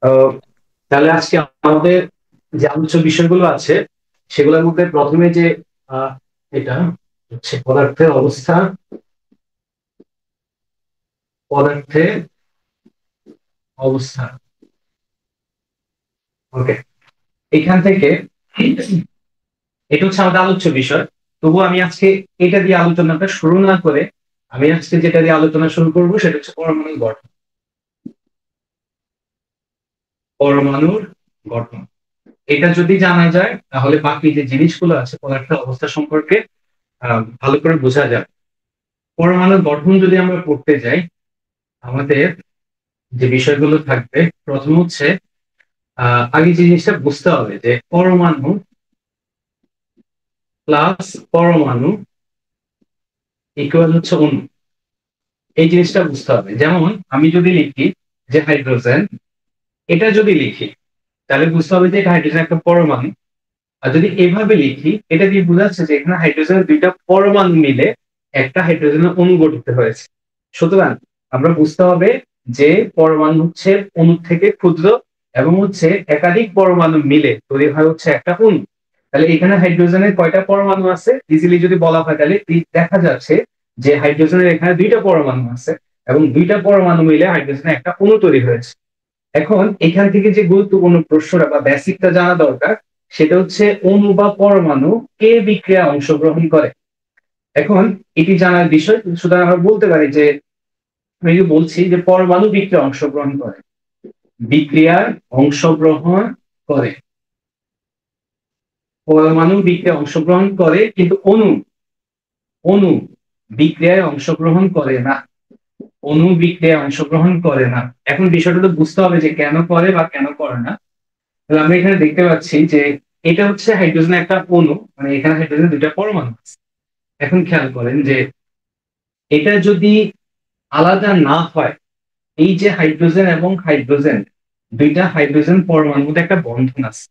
আহ, তাহলে আজকে আমাদের যে আলোচ্য বিষয়গুলো আছে সেগুলোর মধ্যে প্রথমে যে আহ, এটা হচ্ছে পদার্থের অবস্থা। পদার্থের অবস্থা। ওকে। এখান থেকে এটা হচ্ছে আমাদের আলোচ্য বিষয়। তবু আমি আজকে এটা দিয়ে আলোচনাটা শুরু না করে আমি আজকে যেটা দিয়ে আলোচনা শুরু করবো সেটা হচ্ছে পরমাণুর গঠন। পরমাণুর গঠন এটা যদি জানা যায় তাহলে বাকি যে জিনিসগুলো আছে পদার্থের অবস্থা সম্পর্কে ভালো করে বোঝা যায়। পরমাণুর গঠন যদি আমরা পড়তে যাই, আমাদের যে বিষয়গুলো থাকবে, প্রথম হচ্ছে আগে যে জিনিসটা বুঝতে হবে যে পরমাণু প্লাস পরমাণু ইকুয়াল হচ্ছে অণু। এই জিনিসটা বুঝতে হবে। যেমন আমি যদি লিখি যে হাইড্রোজেন, এটা যদি লিখি তাহলে বুঝতে হবে যে এটা হাইড্রোজেন একটা পরমাণু। আর যদি এভাবে লিখি এটা দিয়ে বোঝা যাচ্ছে যে এখানে হাইড্রোজেনের দুইটা পরমাণু মিলে একটা হাইড্রোজেনের অণু গঠিত হয়েছে। সুতরাং আমরা বুঝতে হবে যে পরমাণু হচ্ছে অণু থেকে ক্ষুদ্র এবং হচ্ছে একাধিক পরমাণু মিলে তৈরি হয় হচ্ছে একটা অণু। তাহলে এখানে হাইড্রোজেনের কয়টা পরমাণু আছে ইজিলি যদি বলা হয় তাহলে দেখা যাচ্ছে যে হাইড্রোজেনের এখানে দুইটা পরমাণু আছে এবং দুইটা পরমাণু মিলে হাইড্রোজেনের একটা অণু তৈরি হয়েছে। এখন এখান থেকে যে গুরুত্বপূর্ণ প্রশ্নটা বা বেসিকটা জানা দরকার সেটা হচ্ছে অণু বা পরমাণু কে বিক্রিয়া অংশগ্রহণ করে। এখন এটি জানার বিষয়, সুতরাং আমরা বলতে পারি যে আমি যে বলছি যে পরমাণু বিক্রিয়া অংশগ্রহণ করে, বিক্রিয়ার অংশগ্রহণ করে। পরমাণু বিক্রিয়া অংশগ্রহণ করে কিন্তু অণু অণু বিক্রিয়ায় অংশগ্রহণ করে না। অণু বিক্রিয়ায় অংশগ্রহণ করে না। এখন বিষয়টা তো বুঝতে হবে যে কেন করে বা কেন করে না। তাহলে আমরা এখানে দেখতে পাচ্ছি যে এটা হচ্ছে হাইড্রোজেন একটা অণু, মানে এখানে হাইড্রোজেন দুইটা পরমাণু আছে। এখন খেয়াল করেন যে এটা যদি আলাদা না হয়, এই যে হাইড্রোজেন এবং হাইড্রোজেন, দুইটা হাইড্রোজেন পরমাণুর মধ্যে একটা বন্ধন আছে।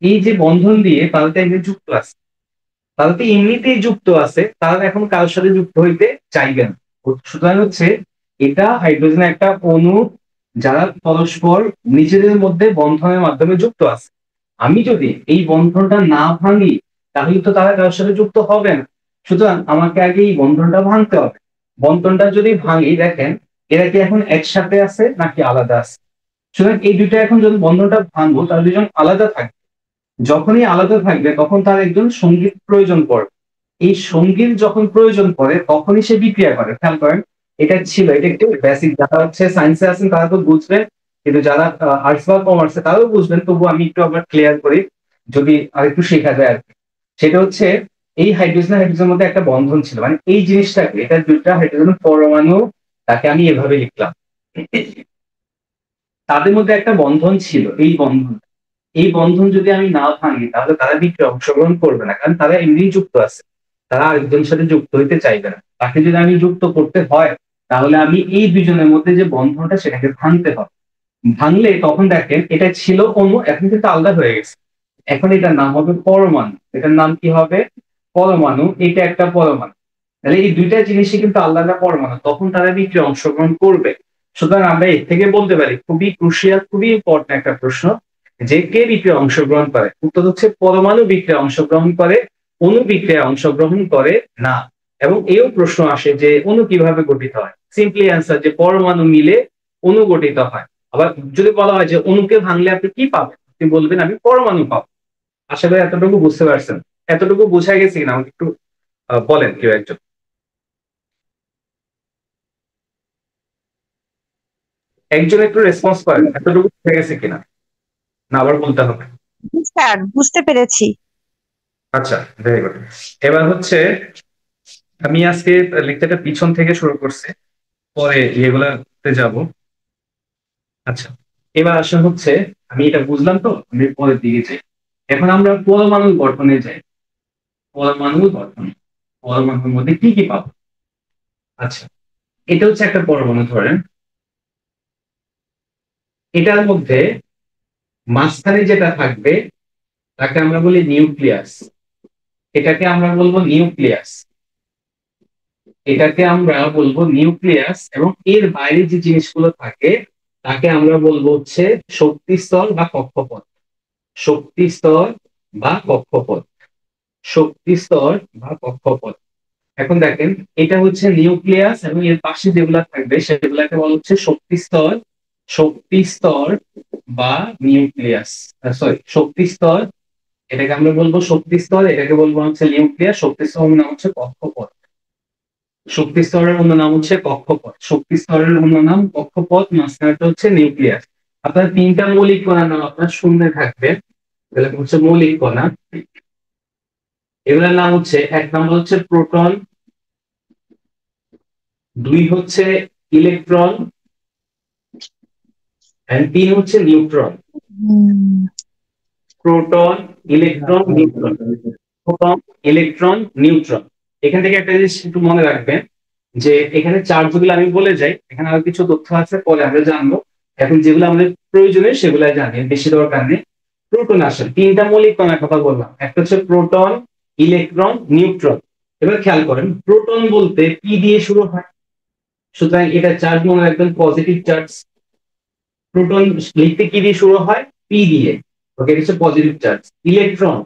এই যে বন্ধন দিয়ে তারা তো এমনি যুক্ত আছে, তারা তো এমনিতেই যুক্ত আছে, তারা এখন কারোর সাথে যুক্ত হইতে চাইবে না। সুতরাং হচ্ছে এটা হাইড্রোজেন একটা অণু যারা পরস্পর নিজেদের মধ্যে বন্ধনের মাধ্যমে যুক্ত আছে। আমি যদি এই বন্ধনটা না ভাঙি তাহলে তো তারা কারোর সাথে যুক্ত হবে না। সুতরাং আমাকে আগে এই বন্ধনটা ভাঙতে হবে। বন্ধনটা যদি ভাঙি, দেখেন এরা কি এখন একসাথে আছে নাকি আলাদা আছে। সুতরাং এই দুইটা এখন যদি বন্ধনটা ভাঙবো তাহলে দুজন আলাদা থাকবে। যখনই আলাদা থাকবে তখন তার একজন সঙ্গীর প্রয়োজন পড়বে। এই সঙ্গীর যখন প্রয়োজন পড়ে তখনই সে বিক্রিয়া করে। খেয়াল করেন, এটা ছিল, এটা একটু বেসিক, যারা হচ্ছে সায়েন্সে আছেন তারা তো বুঝবেন, কিন্তু যারা আর্টস বা কমার্সে তারাও বুঝবেন। তবু আমি একটু আবার ক্লিয়ার করি যদি আরেকটু শেখা যায় আর কি। সেটা হচ্ছে এই হাইড্রোজেন হাইড্রোজেনের মধ্যে একটা বন্ধন ছিল, মানে এই জিনিসটাকে, এটা দুইটা হাইড্রোজেন পরমাণু, তাকে আমি এভাবে লিখলাম। তাদের মধ্যে একটা বন্ধন ছিল, এই বন্ধন যদি আমি না ভাঙি তাহলে তারা বিক্রিয়া অংশগ্রহণ করবে না, কারণ তারা এমনি যুক্ত আছে। তারা আরেকজনের সাথে যুক্ত হইতে চাইবে না। তাকে যদি আমি যুক্ত করতে হয় তাহলে আমি এই দুজনের মধ্যে যে বন্ধনটা সেটাকে ভাঙতে হবে। ভাঙলে তখন দেখেন এটা ছিল অণু, এখন কিন্তু আলাদা হয়ে গেছে। এখন এটার নাম হবে পরমাণু। এটার নাম কি হবে? পরমাণু। এটা একটা পরমাণু। তাহলে এই দুইটা জিনিসই কিন্তু আলাদা পরমাণু, তখন তারা বিক্রিয়া অংশগ্রহণ করবে। সুতরাং আমরা এর থেকে বলতে পারি, খুবই ক্রুশিয়াল, খুবই ইম্পর্টেন্ট একটা প্রশ্ন, যে কে বিক্রিয়া অংশগ্রহণ করে। উত্তর হচ্ছে পরমাণু বিক্রিয়া অংশগ্রহণ করে, অণু বিক্রিয়া অংশগ্রহণ করে না। এবং এও প্রশ্ন আসে যে অণু কিভাবে গঠিত হয়। সিম্পলি অ্যান্সার যে পরমাণু মিলে অণু গঠিত হয়। আবার যদি বলা হয় যে অণুকে ভাঙলে আপনি কি পাবেন, আপনি বলবেন আমি পরমাণু পাবো। আশা করি এতটুকু বুঝতে পারছেন। এতটুকু বোঝা গেছে কিনা আমাকে একটু বলেন কেউ একজন। একজন একটু রেসপন্স করেন, এতটুকু বুঝা গেছে কিনা, না আবার বলতে হবে? জি স্যার, বুঝতে পেরেছি। আচ্ছা, ভেরি গুড। এবার হচ্ছে আমি আজকে লেকচারটা পিছন থেকে শুরু করছি, পরে ইয়েগুলাতে যাব। আচ্ছা, এবার আসা হচ্ছে, আমি এটা বুঝলাম তো, আমি পরের দিকে যাই। এখন আমরা পরমাণু গঠনে যাই। পরমাণু গঠন, পরমাণুর মধ্যে কি কি পাবো? আচ্ছা, এটা হচ্ছে একটা পরমাণু ধরেন। এটার মধ্যে মাঝখানে যেটা থাকবে তাকে আমরা বলি নিউক্লিয়াস। এটাকে আমরা বলবো নিউক্লিয়াস। এটাকে আমরা বলবো নিউক্লিয়াস। এবং এর বাইরে যে জিনিসগুলো থাকে তাকে আমরা বলবো হচ্ছে শক্তি স্তর বা কক্ষপথ। শক্তি স্তর বা কক্ষপথ। শক্তি স্তর বা কক্ষপথ। এখন দেখেন, এটা হচ্ছে নিউক্লিয়াস এবং এর পাশে যেগুলা থাকবে সেগুলাকে বলা হচ্ছে শক্তি স্তর। শক্তি স্তর বা নিউক্লিয়াস, সরি শক্তি স্তর। এটাকে আমরা বলবো শক্তি স্তর, এটাকে বলবো হচ্ছে নিউক্লিয়াস। শক্তি স্তর নাম হচ্ছে কক্ষপথ। শক্তি স্তরের অন্য নাম হচ্ছে কক্ষপথ। শক্তি স্তরের অন্য নাম কক্ষপথ, মাঝখানেটা হচ্ছে নিউক্লিয়াস। আপনার তিনটা মৌলিক কণার নাম আপনার শূন্যে থাকবে, এগুলো হচ্ছে মৌলিক কণা। এগুলোর নাম হচ্ছে, এক নম্বর হচ্ছে প্রোটন, দুই হচ্ছে ইলেকট্রন, এন্ড তিন হচ্ছে নিউট্রন। হুম, proton, electron, neutron. Proton, electron, neutron. এখান থেকে একটা জিনিস একটু মনে রাখবেন যে এখানে চার্জ গুলো আমি বলে যাই, এখানে আরো কিছু তথ্য আছে পরে আমরা জানবো। এখন যেগুলো আমাদের প্রয়োজনীয় সেগুলো জানি, বেশি দরকার নেই। প্রোটন আসে, তিনটা মৌলিক কণার কথা বললাম, একটা হচ্ছে প্রোটন, ইলেকট্রন, নিউট্রন। এবার খেয়াল করেন, প্রোটন বলতে পি দিয়ে শুরু হয়, সুতরাং এটা চার্জ মনে রাখবেন পজিটিভ চার্জ। প্রোটন লিখতে কি দিয়ে শুরু হয়? পি দিয়ে। ওকে, এটা হচ্ছে পজিটিভ চার্জ। ইলেকট্রন,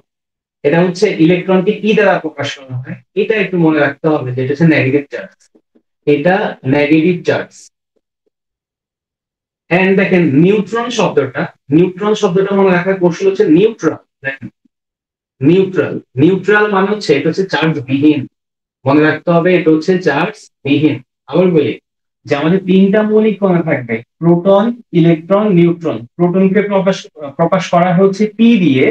এটা হচ্ছে ইলেকট্রনকে ই দ্বারা প্রকাশ করা হয়, এটা একটু মনে রাখতে হবে যে এটা হচ্ছে নেগেটিভ চার্জ। এটা নেগেটিভ চার্জ। এন্ড দেখেন নিউট্রন শব্দটা, নিউট্রন শব্দটা মনে রাখার কৌশল হচ্ছে নিউট্রাল। দেখেন নিউট্রাল, নিউট্রাল মানে হচ্ছে এটা হচ্ছে চার্জ বিহীন। মনে রাখতে হবে এটা হচ্ছে চার্জ বিহীন। আবার বলি যে আমাদের তিনটা মৌলিক কণা থাকবে, প্রোটন, ইলেকট্রন, নিউট্রন। প্রোটনকে প্রকাশ প্রকাশ করা হচ্ছে পি দিয়ে,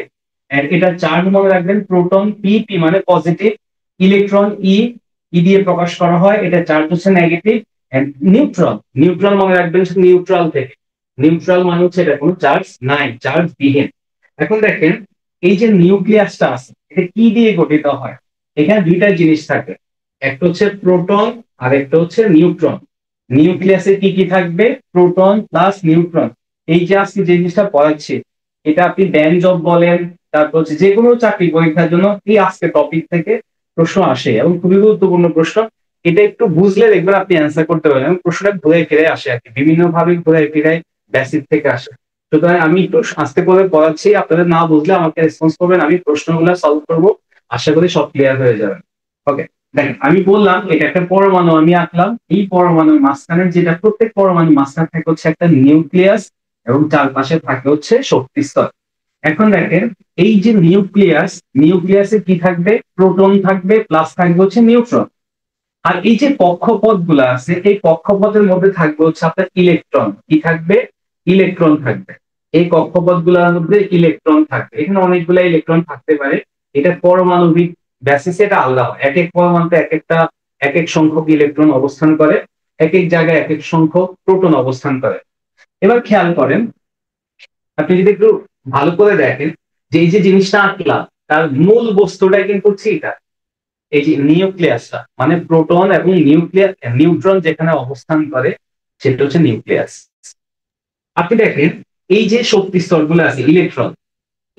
আর এটা চার্জ মনে রাখবেন প্রোটন পি, পি মানে পজিটিভ। ইলেকট্রন ই, ই দিয়ে প্রকাশ করা হয়, এটা চার্জ হচ্ছে নেগেটিভ। এন্ড নিউট্রন, নিউট্রন মনে রাখবেন নিউট্রাল থেকে। নিউট্রাল মানে হচ্ছে এটা কোনো চার্জ নাই, চার্জ বিহীন। এখন দেখেন, এই যে নিউক্লিয়াসটা আছে এটা কি দিয়ে গঠিত হয়? এখানে দুইটা জিনিস থাকে, একটা হচ্ছে প্রোটন আর একটা হচ্ছে নিউট্রন। নিউক্লিয়াসে কি কি থাকবে? Proton plus neutron. এই যে আজকে যে জিনিসটা পড়াচ্ছি, এটা আপনি ব্যাংক জব বলেন, তারপর হচ্ছে যে কোনো চাকরি পরীক্ষার জন্য এই আজকে টপিক থেকে প্রশ্ন আসে এবং খুবই গুরুত্বপূর্ণ প্রশ্ন। এটা একটু বুঝলে দেখবেন আপনি অ্যান্সার করতে পারেন, এবং প্রশ্নটা ঘুরে ফিরে আসে আর কি, বিভিন্ন ভাবে ঘুরে ফিরে বেসিক থেকে আসে। সুতরাং আমি একটু আস্তে করে পড়াচ্ছি, আপনাদের না বুঝলে আমাকে রেসপন্স করবেন, আমি প্রশ্নগুলো সলভ করবো। আশা করি সব ক্লিয়ার হয়ে যাবে। ওকে, দেখেন আমি বললাম এটা একটা পরমাণু আমি আঁকলাম। এই পরমাণুর মাঝখানে যেটা, প্রত্যেক পরমাণু মাঝখানে থাকে হচ্ছে একটা নিউক্লিয়াস, এবং চারপাশে থাকে হচ্ছে শক্তি স্তর। এখন দেখেন, এই যে নিউক্লিয়াস, নিউক্লিয়াসে কি থাকবে? প্রোটন থাকবে, প্লাস থাকবে হচ্ছে নিউট্রন। আর এই যে কক্ষপথ গুলা আছে, এই কক্ষপথের মধ্যে থাকবে হচ্ছে আপনার ইলেকট্রন। কি থাকবে? ইলেকট্রন থাকবে। এই কক্ষপথ গুলার মধ্যে ইলেকট্রন থাকবে, এখানে অনেকগুলা ইলেকট্রন থাকতে পারে। এটা পারমাণবিক বেসিসে এটা আলাদা হয়, এক এক পরমাণুতে এক একটা, এক এক সংখ্যক ইলেকট্রন অবস্থান করে, এক এক জায়গায় এক এক সংখ্যক প্রোটন অবস্থান করে। এবার খেয়াল করেন, আপনি যদি একটু ভালো করে দেখেন যে এই যে জিনিসটা আঁকলাম, তার মূল বস্তুটাই কিন্তু হচ্ছে এটা, এই যে নিউক্লিয়াসটা, মানে প্রোটন এবং নিউক্লিয়াস, নিউট্রন যেখানে অবস্থান করে সেটা হচ্ছে নিউক্লিয়াস। আপনি দেখেন, এই যে শক্তি স্তরগুলো আছে ইলেকট্রন,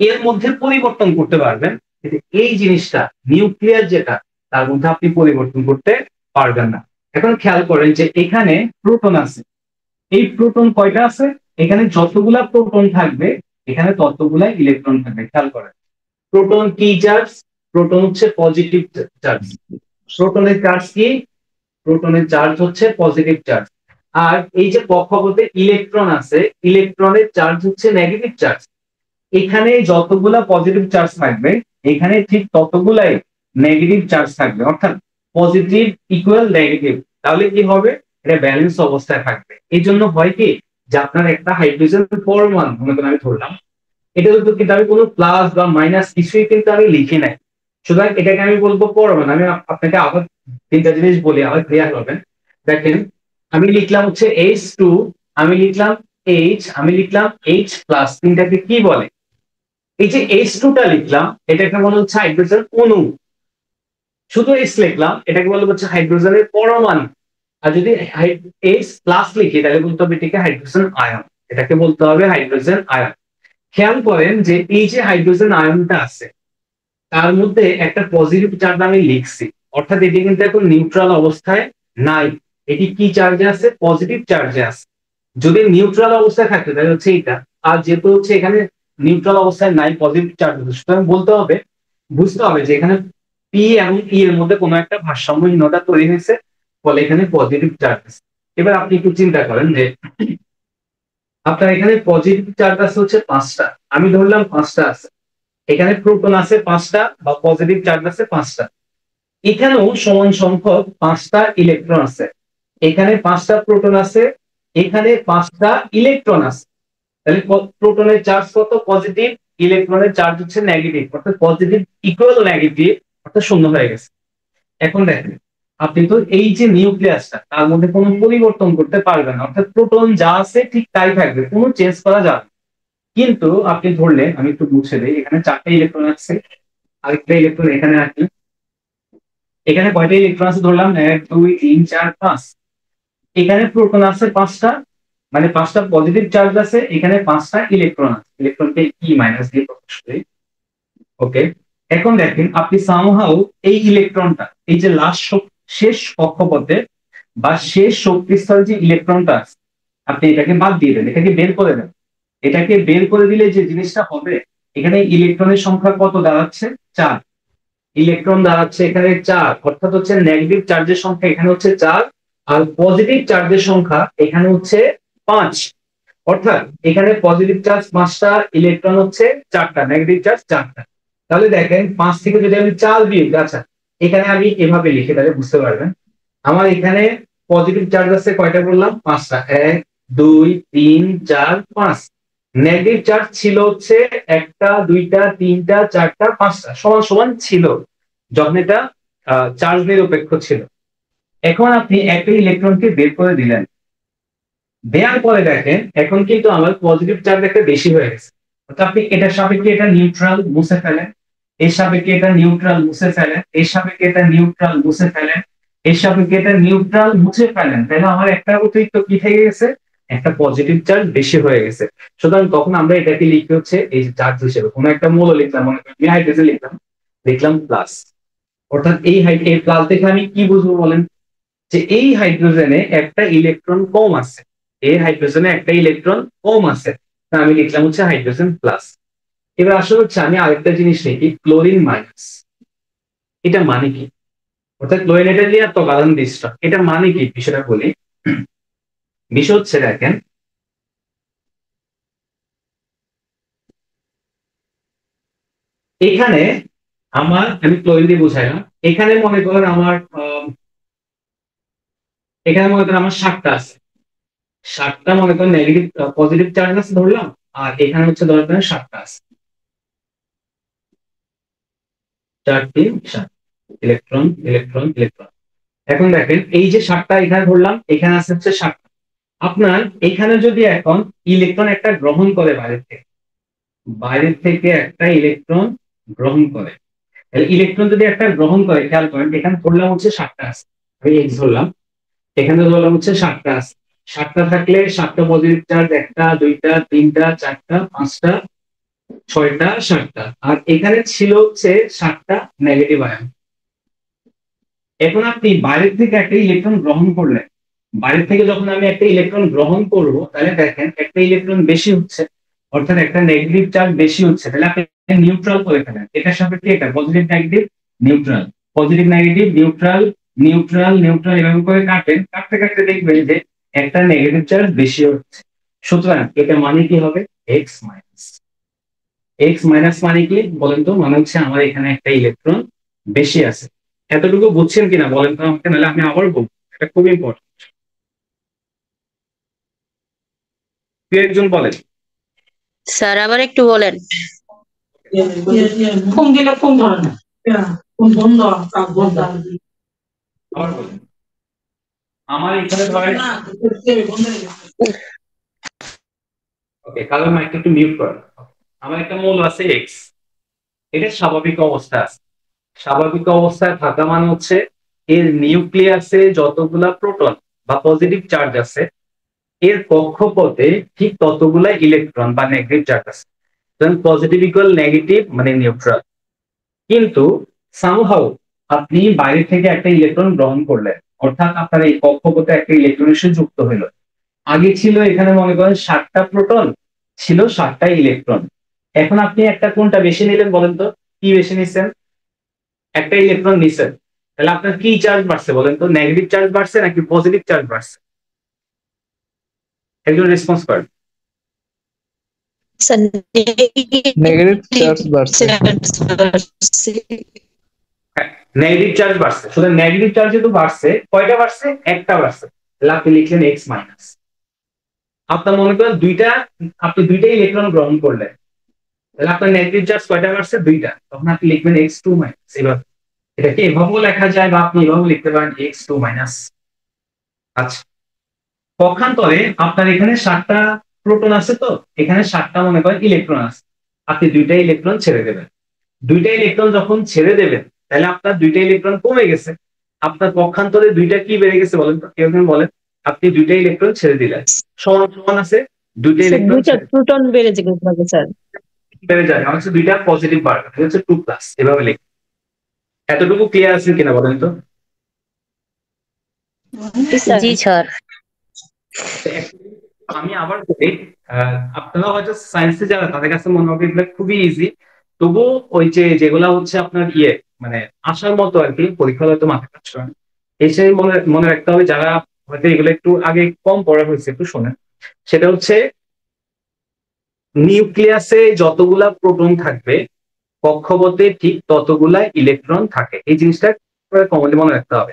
এর মধ্যে পরিবর্তন করতে পারবেন, কিন্তু এই জিনিসটা নিউক্লিয়াস যেটা, তার মধ্যে আপনি পরিবর্তন করতে পারবেন না। এখন খেয়াল করেন যে এখানে প্রোটন আছে, এই প্রোটন কয়টা আছে? এখানে যতগুলা প্রোটন থাকবে এখানে ততগুলা ইলেকট্রন থাকবে। খেয়াল করেন, প্রোটন কি চার্জ? প্রোটন হচ্ছে পজিটিভ চার্জ। প্রোটনের চার্জ কি? প্রোটনের চার্জ হচ্ছে পজিটিভ চার্জ। আর এই যে কক্ষপথে ইলেকট্রন আছে, ইলেকট্রনের চার্জ হচ্ছে নেগেটিভ চার্জ। এখানে যতগুলা পজিটিভ চার্জ থাকবে এখানে ঠিক ততগুলাই নেগেটিভ চার্জ থাকবে, অর্থাৎ পজিটিভ ইকুয়াল নেগেটিভ। তাহলে কি হবে? এটা ব্যালেন্স অবস্থায় থাকবে। এই জন্য হয় কি, যে আপনার একটা হাইড্রোজেন পরমাণু মনে করেন আমি ধরলাম, এটা কিন্তু আমি কোনো প্লাস বা মাইনাস কিছুই কিন্তু আমি লিখি নাই, সুতরাং এটাকে আমি বলবো পরমাণু। আমি আপনাকে আবার তিনটা জিনিস বলি, আবার ক্লিয়ার হবেন। দেখেন, আমি লিখলাম হচ্ছে H2, আমি লিখলাম H, আমি লিখলাম H+, তিনটাকে কি বলে? এই যে H2টা লিখলাম, এটাকে বলা হচ্ছে হাইড্রোজেন অণু। শুধু H লিখলাম, এটাকে বলা হচ্ছে হাইড্রোজেনের পরমাণু। আর যদি H+ লিখি তাহলে বলতে হবে এটাকে হাইড্রোজেন আয়ন। এটাকে বলতে হবে হাইড্রোজেন আয়ন। খেয়াল করেন যে এই যে হাইড্রোজেন আয়নটা আছে, তার মধ্যে একটা পজিটিভ চার্জ আমি লিখছি, অর্থাৎ এটি কিন্তু এখন নিউট্রাল অবস্থায় নাই। এটি কি চার্জে আছে? পজিটিভ চার্জে আছে। যদি নিউট্রাল অবস্থায় থাকতো তাহলে হচ্ছে এটা, আর যেহেতু হচ্ছে এখানে নিউট্রাল অবস্থায় নাই, পজিটিভ চার্জ, সুতরাং বলতে হবে, বুঝতে হবে যে এখানে পি এবং ই এর মধ্যে কোনো একটা ভারসাম্যহীনতা তৈরি হয়েছে, ফলে এখানে পজিটিভ চার্জ আছে। এবার আপনি একটু চিন্তা করেন যে আপনার এখানে পজিটিভ চার্জ আছে হচ্ছে 5টা, আমি ধরলাম 5টা আছে, এখানে প্রোটন আছে 5টা বা পজিটিভ চার্জ আছে 5টা, এখানেও সমান সংখ্যক 5টা ইলেকট্রন আছে, এখানে 5টা প্রোটন আছে, এখানে 5টা ইলেকট্রন আছে। তাহলে প্রোটনের চার্জ কত? পজিটিভ, ইলেকট্রনের চার্জ হচ্ছে নেগেটিভ, অর্থাৎ পজিটিভ ইকুয়াল নেগেটিভ, অর্থাৎ শূন্য হয়ে গেছে। এখন দেখেন, আপনি তো এই যে নিউক্লিয়াসটা তার মধ্যে কোনো পরিবর্তন করতে পারবেন না, অর্থাৎ প্রোটন যা আছে ঠিক তাই থাকবে, কোনো চেঞ্জ করা যাবে না। কিন্তু আপনি ধরলেন, আমি একটু মুছে দিই, এখানে 4টা ইলেকট্রন আছে, আরেকটা ইলেকট্রন এখানে রাখলেন, এখানে কয়টা ইলেকট্রন আছে ধরলাম? 1 2 3 4 5। এখানে প্রোটন আছে 5টা, মানে 5টা পজিটিভ চার্জ আছে, এখানে 5টা ইলেকট্রন আছে, ইলেকট্রনকে ই মাইনাস দিয়ে প্রকাশ করি। ওকে, এখন দেখেন আপনি সামহাউ এই ইলেকট্রনটা, এই যে লাস্ট শেষ কক্ষপথে বা শেষ শক্তিস্তরে যে ইলেকট্রনটা আছে, আপনি এটাকে বাদ দিয়ে দেন, এটাকে বের করে দেন। এটাকে বের করে দিলে যে জিনিসটা হবে, এখানে ইলেকট্রনের সংখ্যা কত দাঁড়াচ্ছে? 4। ইলেকট্রন দাঁড়াচ্ছে এখানে 4, অর্থাৎ হচ্ছে নেগেটিভ চার্জের সংখ্যা এখানে হচ্ছে 4, আর পজিটিভ চার্জের সংখ্যা এখানে হচ্ছে 5। অর্থাৎ এখানে পজিটিভ চার্জ 5টা, ইলেকট্রন হচ্ছে 4টা, নেগেটিভ চার্জ 4টা। তাহলে দেখেন 5 থেকে যদি আমি 4 বিয়োগ, আচ্ছা এখানে আমি এভাবে লিখে তাহলে বুঝতে পারবেন, আমার এখানে পজিটিভ চার্জ আছে কয়টা বললাম? 5টা, 1 2 3 4 5। নেগেটিভ চার্জ ছিল হচ্ছে 1টা 2টা 3টা 4টা 5টা, সমান সমান ছিল যখন এটা চার্জ নিরপেক্ষ ছিল। এখন আপনি একটা ইলেকট্রনকে বের করে দিলেন, দেওয়ার পরে দেখেন এখন কিন্তু আমার পজিটিভ চার্জ একটা বেশি হয়ে গেছে, অর্থাৎ আপনি এটার সাপেক্ষে এটা নিউট্রাল মুছে ফেলেন, এর সাপেক্ষে এটা নিউট্রাল মুছে ফেলেন, এর সাপেক্ষে এটা নিউট্রাল মুছে ফেলেন, এর সাপেক্ষে এটা নিউট্রাল মুছে ফেলেন, তাহলে আমার একটা অতিরিক্ত কি থেকে গেছে? একটা পজিটিভ চার্জ বেশি হয়ে গেছে। সুতরাং তখন আমরা এটাকে লিখি হচ্ছে এই যে চার্জ হিসেবে কোনো একটা মৌল লিখলাম, মনে করি হাইড্রোজেন লিখলাম, লিখলাম প্লাস। অর্থাৎ এই প্লাস দেখে আমি কি বুঝবো বলেন? যে এই হাইড্রোজেনে একটা ইলেকট্রন কম আছে, এই হাইড্রোজেনে একটা ইলেকট্রন কম আছে, তা আমি লিখলাম হচ্ছে হাইড্রোজেন প্লাস। এবার আসলে হচ্ছে আমি আরেকটা জিনিস লিখি, ক্লোরিন মাইনাস। এটা মানে কি? অর্থাৎ ক্লোরিন, এটা নিয়ে এত গাধান দিষ্ট, এটা মানে কি বিষয়টা বলি। বিষয় হচ্ছে দেখেন, এখানে আমি ক্লোরিন দিয়ে বুঝাইলাম, এখানে মনে করেন আমার এখানে মনে করেন আমার 7টা আছে, 7টা মনে করেন নেগেটিভ পজিটিভ চার্জ আছে ধরলাম, আর এখানে হচ্ছে ধরেন 7টা আছে, 4 3 7 ইলেকট্রন ইলেকট্রন ইলেকট্রন। এখন দেখেন এই যে 7টা এখানে ধরলাম, এখানে আছে হচ্ছে 7টা। আপনার এখানে যদি এখন ইলেকট্রন একটা গ্রহণ করে বাইরের থেকে একটা ইলেকট্রন গ্রহণ করে, তাহলে ইলেকট্রন যদি একটা গ্রহণ করে, খেয়াল করেন এখানে ধরলাম হচ্ছে 7টা আছে, আমি এক্স ধরলাম, এখানে ধরলাম হচ্ছে 7টা আছে। 7টা থাকলে 7টা পজিটিভ চার্জ, 1টা 2টা 3টা 4টা 5টা 6টা 7টা, আর এখানে ছিল হচ্ছে 7টা নেগেটিভ আয়ন। এখন আপনি বাইরের থেকে একটা ইলেকট্রন গ্রহণ করলেন, বাইরে থেকে যখন আমি একটা ইলেকট্রন গ্রহণ করব, তাহলে দেখেন একটা ইলেকট্রন বেশি হচ্ছে, অর্থাৎ একটা নেগেটিভ চার্জ বেশি হচ্ছে, তাহলে আপনি নিউট্রাল করে ফেলেন, এটার সাপেক্ষে এটা positive negative neutral, positive negative neutral neutral neutral, এভাবে করে কাটেন, কাটতে কাটতে দেখবেন যে একটা নেগেটিভ চার্জ বেশি হচ্ছে। সুতরাং এটা মানে কি হবে? X minus. এক্স মাইনাস মানে কি বলেন তো? মানে হচ্ছে আমার এখানে একটা ইলেকট্রন বেশি আছে। এতটুকু বুঝছেন কিনা বলেন তো আমাকে, নাহলে আমি আবার বলবো, এটা খুব ইম্পর্টেন্ট। তুই একজন বলেন। স্যার আবার একটু বলেন। ফোন দিলে ফোন ধরে না, ফোন বন্ধ, কাজ বন্ধ। আবার বলেন। আমার এখানে ধরেন, ওকে কারণ মাইকটা একটু মিউট করেন। আমার একটা মৌল আছে এক্স, এটা স্বাভাবিক অবস্থা আছে। স্বাভাবিক অবস্থায় থাকা মানে হচ্ছে এর নিউক্লিয়াসে যতগুলা প্রোটন বা পজিটিভ চার্জ আছে, এর কক্ষপথে ঠিক ততগুলা ইলেকট্রন বা নেগেটিভ চার্জ আছে। পজিটিভ ইকুয়াল নেগেটিভ মানে নিউট্রাল। কিন্তু সামহাউ আপনি বাইরে থেকে একটা ইলেকট্রন গ্রহণ করলেন, অর্থাৎ আপনার এই কক্ষপথে একটা ইলেকট্রন এসে যুক্ত হইল, আগে ছিল এখানে মনে করেন 7টা প্রোটন, ছিল 7টা ইলেকট্রন। এখন আপনি একটা কোনটা বেশি নিলেন বলেন তো? কি বেশি নিচ্ছেন? একটা ইলেকট্রন নিচ্ছেন, তাহলে আপনার কি চার্জ বাড়ছে বলেন তো? নেগেটিভ চার্জ বাড়ছে নাকি পজিটিভ চার্জ বাড়ছে? একজন রেসপন্স করেন। স্যার নেগেটিভ চার্জ বাড়ছে। নেগেটিভ চার্জ বাড়ছে, শুধু নেগেটিভ চার্জ যেহেতু বাড়ছে, কয়টা বাড়ছে? একটা বাড়ছে, তাহলে আপনি লিখলেন এক্স মাইনাস। আপনার মনে করেন আপনি দুইটা ইলেকট্রন গ্রহণ করলেন, তাহলে আপনার নেগেটিভ চার্জ কয়টা বাড়ছে? দুইটা, তখন আপনি লিখবেন এক্স টু মাইনাস। এবার এটাকে এভাবেও লেখা যায় বা আপনি এভাবেও লিখতে পারেন এক্স টু মাইনাস। আচ্ছা, পক্ষান্তরে আপনার এখানে 7টা প্রোটন আছে, তো এখানে 7টা মনে করেন ইলেকট্রন আছে, আপনি দুইটা ইলেকট্রন ছেড়ে দেবেন। দুইটা ইলেকট্রন যখন ছেড়ে দেবেন, তাহলে আপনার দুইটা ইলেকট্রন কমে গেছে, আপনার পক্ষান্তরে দুইটা কি বেড়ে গেছে বলেন তো? কেউ কেউ বলেন। আপনি দুইটা ইলেকট্রন ছেড়ে দিলেন, সমান সমান আছে, দুইটা ইলেকট্রন প্রোটন বেড়ে যাবে স্যার। বেড়ে যায়, আমার হচ্ছে দুইটা পজিটিভ বাড়বে, হচ্ছে 2 প্লাস, এভাবে লিখ। এতটুকু ক্লিয়ার আছে কিনা বলেন তো? জি স্যার। আমি আবার বলি, আপনারা হয়তো সায়েন্সে যারা, তাদের কাছে মনে হবে এগুলো খুবই ইজি, তবু ওই যে যেগুলা হচ্ছে আপনার মানে আসার মতো আর কি, পরীক্ষা হয়তো মাথায় কাজ করে, এসে মনে মনে রাখতে হবে, যারা হয়তো এগুলো একটু আগে কম পড়া হয়েছে একটু শোনেন। সেটা হচ্ছে নিউক্লিয়াসে যতগুলা প্রোটন থাকবে, কক্ষপথে ঠিক ততগুলা ইলেকট্রন থাকে। এই জিনিসটা কমনলি মনে রাখতে হবে।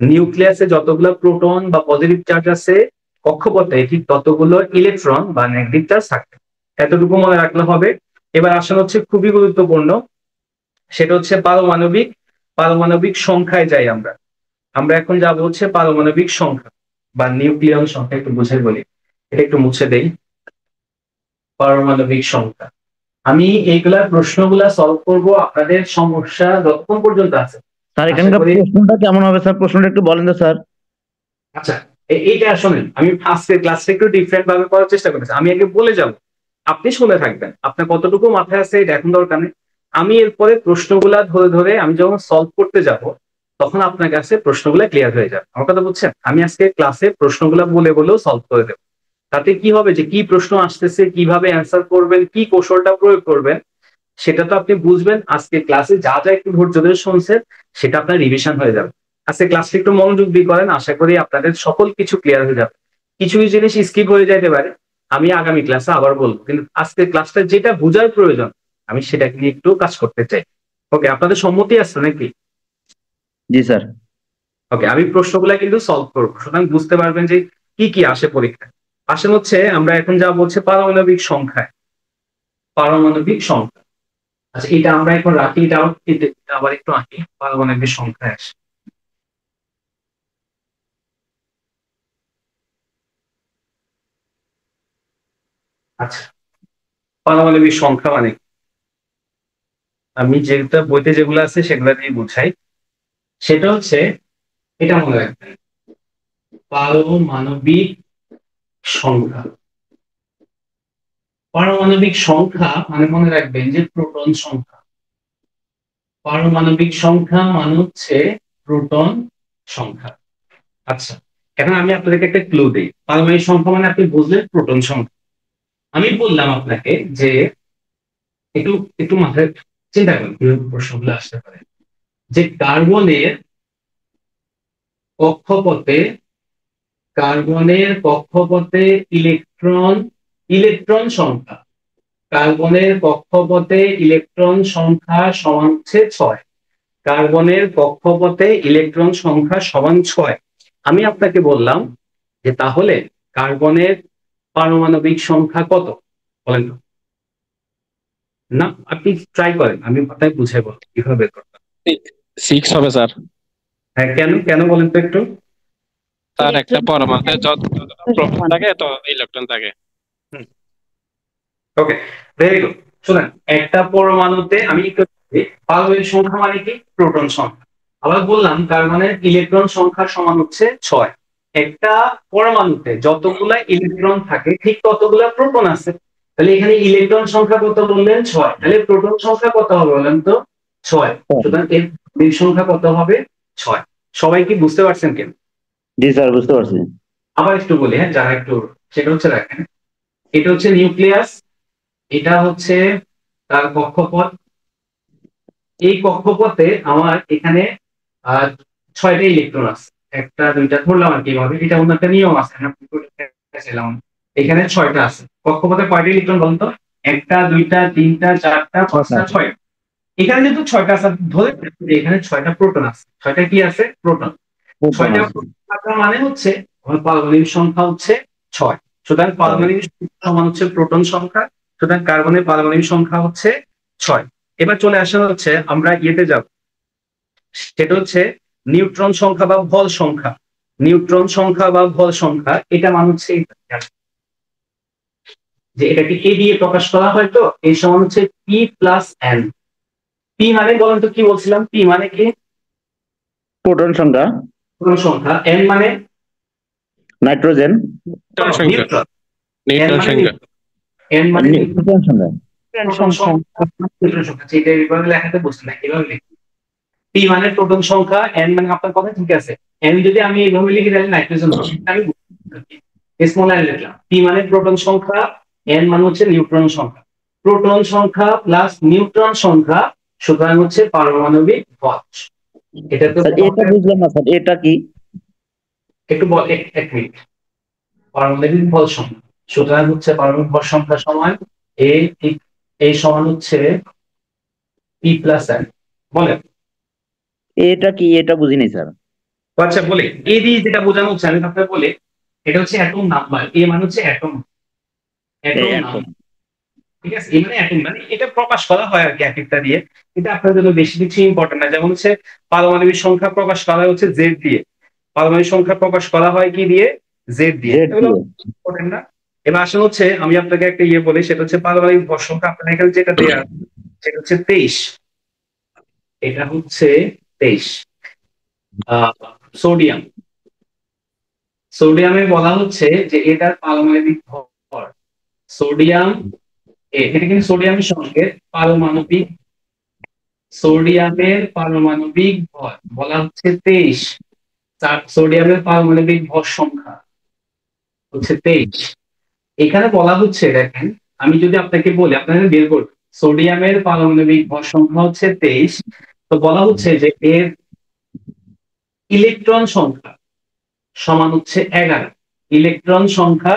নিউক্লিয়াসে যতগুলো প্রোটন বা পজিটিভ চার্জ আছে, কক্ষপথে ঠিক ততগুলো ইলেকট্রন বা নেগেটিভ চার্জ থাকে, এতটুকু মনে রাখলে হবে। এবার আসলে হচ্ছে খুবই গুরুত্বপূর্ণ, সেটা হচ্ছে পারমাণবিক পারমাণবিক সংখ্যায় যাই আমরা। আমরা এখন যাবো হচ্ছে পারমাণবিক সংখ্যা বা নিউক্লিয়ন সংখ্যা, একটু বুঝে বলি, এটা একটু মুছে দেই। পারমাণবিক সংখ্যা, আমি এইগুলা প্রশ্নগুলা সলভ করব আপনাদের সমস্যা যতক্ষণ পর্যন্ত আছে। স্যার এখানকার প্রশ্নটা কেমন হবে স্যার? প্রশ্নটা একটু বলেন তো স্যার। আচ্ছা, এইটা শোনেন, আমি আজকের ক্লাসটা একটু ডিফারেন্ট ভাবে করার চেষ্টা করেছি। আমি আগে বলে যাব, আপনি শুনে থাকবেন, আপনার কতটুকু মাথায় আছে এটা এখন দরকার নেই। আমি এরপরে প্রশ্নগুলা ধরে ধরে আমি যখন সলভ করতে যাব, তখন আপনার কাছে প্রশ্নগুলা ক্লিয়ার হয়ে যাবে। আমার কথা বুঝছেন? আমি আজকে ক্লাসে প্রশ্নগুলা বলে বলেও সলভ করে দেবো। তাতে কি হবে, যে কি প্রশ্ন আসতেছে, কিভাবে অ্যান্সার করবেন, কি কৌশলটা প্রয়োগ করবেন, সেটা তো আপনি বুঝবেন। আজকে ক্লাসে যা যা একটু ধৈর্য ধরে শুনছেন, সেটা আপনার রিভিশন হয়ে যাবে। আজকে ক্লাসটা একটু মনোযোগ দিয়ে করেন, আশা করি আপনাদের সকল কিছু ক্লিয়ার হয়ে যাবে। কিছু কিছু জিনিস স্কিপ হয়ে যাইতে পারে, আমি আগামী ক্লাসে আবার বলবো, কিন্তু আজকে ক্লাসটা যেটা বোঝার প্রয়োজন, আমি সেটা নিয়ে একটু কাজ করতে চাই। ওকে, আপনাদের সম্মতি আছে নাকি? জি স্যার। ওকে, আমি প্রশ্নগুলা কিন্তু সলভ করবো, সুতরাং বুঝতে পারবেন যে কি কি আসে পরীক্ষায়। আসেন হচ্ছে আমরা এখন যা বলছে পারমাণবিক সংখ্যায়, পারমাণবিক সংখ্যা। আচ্ছা, এটা আমরা এখন রাখি, এটা আবার একটু আঁকি, পারমাণবিক সংখ্যায় আসে। আচ্ছা, পারমাণবিক সংখ্যা মানে আমি যেটা বইতে যেগুলো আছে সেগুলো দিয়ে বুঝাই। সেটা হচ্ছে, এটা মনে রাখবেন, পারমাণবিক সংখ্যা। পারমাণবিক সংখ্যা মানে মনে রাখবেন যে প্রোটন সংখ্যা। পারমাণবিক সংখ্যা মানে হচ্ছে প্রোটন সংখ্যা। আচ্ছা, এখন আমি আপনাদেরকে একটা ক্লু দিই। পারমাণবিক সংখ্যা মানে আপনি বুঝলেন প্রোটন সংখ্যা। আমি বললাম আপনাকে যে একটু একটু মাথায় চিন্তা করেন কিভাবে প্রশ্নগুলো আসতে পারে, যে কক্ষপথে কার্বনের কক্ষপথে ইলেকট্রন ইলেকট্রন সংখ্যা, কার্বনের কক্ষপথে ইলেকট্রন সংখ্যা সমান হচ্ছে 6। কার্বনের কক্ষপথে ইলেকট্রন সংখ্যা সমান 6। আমি আপনাকে বললাম যে তাহলে কার্বনের পারমাণবিক সংখ্যা কত বলেন তো? না, আপনি ট্রাই করেন, আমি আপনাকে বুঝাই বলবো কিভাবে করবেন। 6 হবে স্যার। হ্যাঁ, কেন কেন বলেন তো একটু। তার একটা পরমাণুতে যতটা প্রোটন থাকে তো ইলেকট্রন থাকে। ওকে, ভেরি গুড। শুনেন, একটা পরমাণুতে আমি একটু পারমাণবিক সংখ্যা মানে কি? প্রোটন সংখ্যা। আবার বললাম কার্বনের ইলেকট্রন সংখ্যা সমান হচ্ছে 6। একটা পরমাণুতে যতগুলা ইলেকট্রন থাকে ঠিক ততগুলা প্রোটন আছে, তাহলে এখানে ইলেকট্রন সংখ্যা কত বললেন? 6। তাহলে প্রোটন সংখ্যা কত হবে বলেন তো? 6। সুতরাং এর সংখ্যা কত হবে? 6। সবাই কি বুঝতে পারছেন কেন? জি স্যার, বুঝতে পারছি। আবার একটু বলি, হ্যাঁ, যারা একটু সেটা হচ্ছে দেখেন, এটা হচ্ছে নিউক্লিয়াস, এটা হচ্ছে তার কক্ষপথ। এই কক্ষপথে আমার এখানে আহ 6টা ইলেকট্রন আছে, একটা দুইটা ধরলাম আর কি এভাবে, এটা অন্য একটা নিয়ম আছে, আমরা পুরোটা দেখাচ্ছিলাম। এখানে 6টা আছে। কক্ষপথে কয়টা ইলেকট্রন বলতো? একটা, দুইটা, তিনটা, চারটা, পাঁচটা, 6টা। এখানে যেহেতু 6টা আছে, ধরে রাখবো যে এখানে 6টা প্রোটন আছে। 6টা কি আছে? প্রোটন। 6টা প্রোটন থাকা মানে হচ্ছে আমার পারমাণবিক সংখ্যা হচ্ছে 6। সুতরাং পারমাণবিক সংখ্যা সমান হচ্ছে প্রোটন সংখ্যা, সুতরাং কার্বনের পারমাণবিক সংখ্যা হচ্ছে 6। এবার চলে আসা হচ্ছে আমরা ইয়েতে যাব, সেটা হচ্ছে নিউট্রন সংখ্যা বা ভল সংখ্যা। নিউট্রন সংখ্যা বা ভল সংখ্যা এটা মানে হচ্ছে যে এটাকে কে দিয়ে প্রকাশ করা হয়, তো এই সমান হচ্ছে পি প্লাস এন। পি মানে বলেন তো কি বলছিলাম? পি মানে কি? প্রোটন সংখ্যা, প্রোটন সংখ্যা। এন মানে নাইট্রোজেন, নিউট্রন সংখ্যা, নিউট্রন। নিউট্রন সংখ্যা, এন মানে প্রোটন সংখ্যা। প্রোটন সংখ্যা। নিউট্রন সংখ্যা যেটা এইভাবে লেখাতে বসে না, এভাবে লিখি। পি মানে প্রোটন সংখ্যা, এন মানে আপনার কথা ঠিক আছে। এন যদি আমি এইভাবে লিখি তাহলে নাইট্রোজেন হবে, আমি স্মল এন লিখলাম। পি মানে প্রোটন সংখ্যা, এন মানে হচ্ছে নিউট্রন সংখ্যা। প্রোটন সংখ্যা প্লাস নিউট্রন সংখ্যা সুতরাং হচ্ছে পারমাণবিক ভর। এটা তো স্যার এটা বুঝলাম না স্যার, এটা কি? একটু বল, এক মিনিট। পারমাণবিক ভর সংখ্যা সুতরাং হচ্ছে পারমাণবিক ভর সংখ্যা সমান এ, এই সমান হচ্ছে পি প্লাস এন। বলেন। এটা কি? এটা বুঝিনি স্যার। আচ্ছা বলে এ দিয়ে যেটা বোঝানো হচ্ছে আমি আপনাকে বলে, এটা হচ্ছে অ্যাটম নাম্বার। এ মানে হচ্ছে অ্যাটম, অ্যাটম নাম্বার। ঠিক আছে, এই মানে অ্যাটম, মানে এটা প্রকাশ করা হয় আর কি এক একটা দিয়ে। এটা আপনার জন্য বেশি কিছু ইম্পর্টেন্ট না। যেমন হচ্ছে পারমাণবিক সংখ্যা প্রকাশ করা হয় হচ্ছে জেড দিয়ে, পারমাণবিক সংখ্যা প্রকাশ করা হয় কি দিয়ে? জেড দিয়ে। জেড এগুলো দিয়ে। ইম্পর্টেন্ট না। এবার আসলে হচ্ছে আমি আপনাকে একটা ইয়ে বলি, সেটা হচ্ছে পারমাণবিক ভর সংখ্যা আপনার এখানে যেটা দেয়া সেটা হচ্ছে 23। এটা হচ্ছে 23। সোডিয়াম, সোডিয়ামে বলা হচ্ছে যে এটার পারমাণবিক ভর, সোডিয়াম এটা কিন্তু সোডিয়ামের সংকেত, পারমাণবিক, সোডিয়ামের পারমাণবিক ভর বলা হচ্ছে 23। সোডিয়ামের পারমাণবিক ভর সংখ্যা হচ্ছে 23। এখানে বলা হচ্ছে দেখেন, আমি যদি আপনাকে বলি আপনাকে বের করুন সোডিয়ামের পারমাণবিক ভর সংখ্যা হচ্ছে 23, তো বলা হচ্ছে যে এর ইলেকট্রন সংখ্যা সমান হচ্ছে 11। ইলেকট্রন সংখ্যা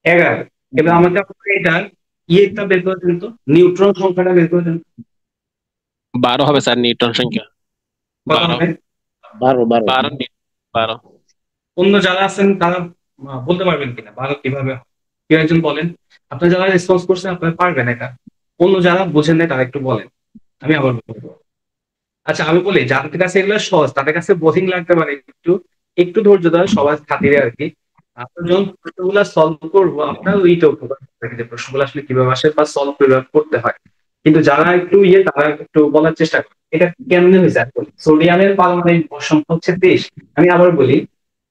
11। এবার আমাকে আপনাকে এটা ইয়েটা বের করে দিন তো, নিউট্রন সংখ্যাটা বের করে দিন। 12 হবে স্যার নিউট্রন সংখ্যা। কত 12, হবে? 12 12 12, 12। অন্য যারা আছেন তারা বলতে পারবেন কিনা 12 কিভাবে হয়? কেউ একজন বলেন। আপনারা যারা রেসপন্স করছেন আপনারা পারবেন এটা, অন্য যারা বোঝেন না তারা একটু বলেন, আমি আবার বলবো। আচ্ছা আমি বলি, যাদের কাছে এগুলো সহজ তাদের কাছে বোরিং লাগতে পারে, একটু একটু ধৈর্য ধরে সবার খাতিরে আর কি। আপনার যখন প্রশ্নগুলো সলভ করবো আপনার ওইটা উপকার থাকে যে প্রশ্নগুলো আসলে কিভাবে আসে বা সলভ কিভাবে করতে হয়। কিন্তু যারা একটু ইয়ে তারা একটু বলার চেষ্টা করে এটা কেমনে হয়েছে। সোডিয়ামের পারমাণবিক ভর সংখ্যা হচ্ছে 23। আমি আবার বলি,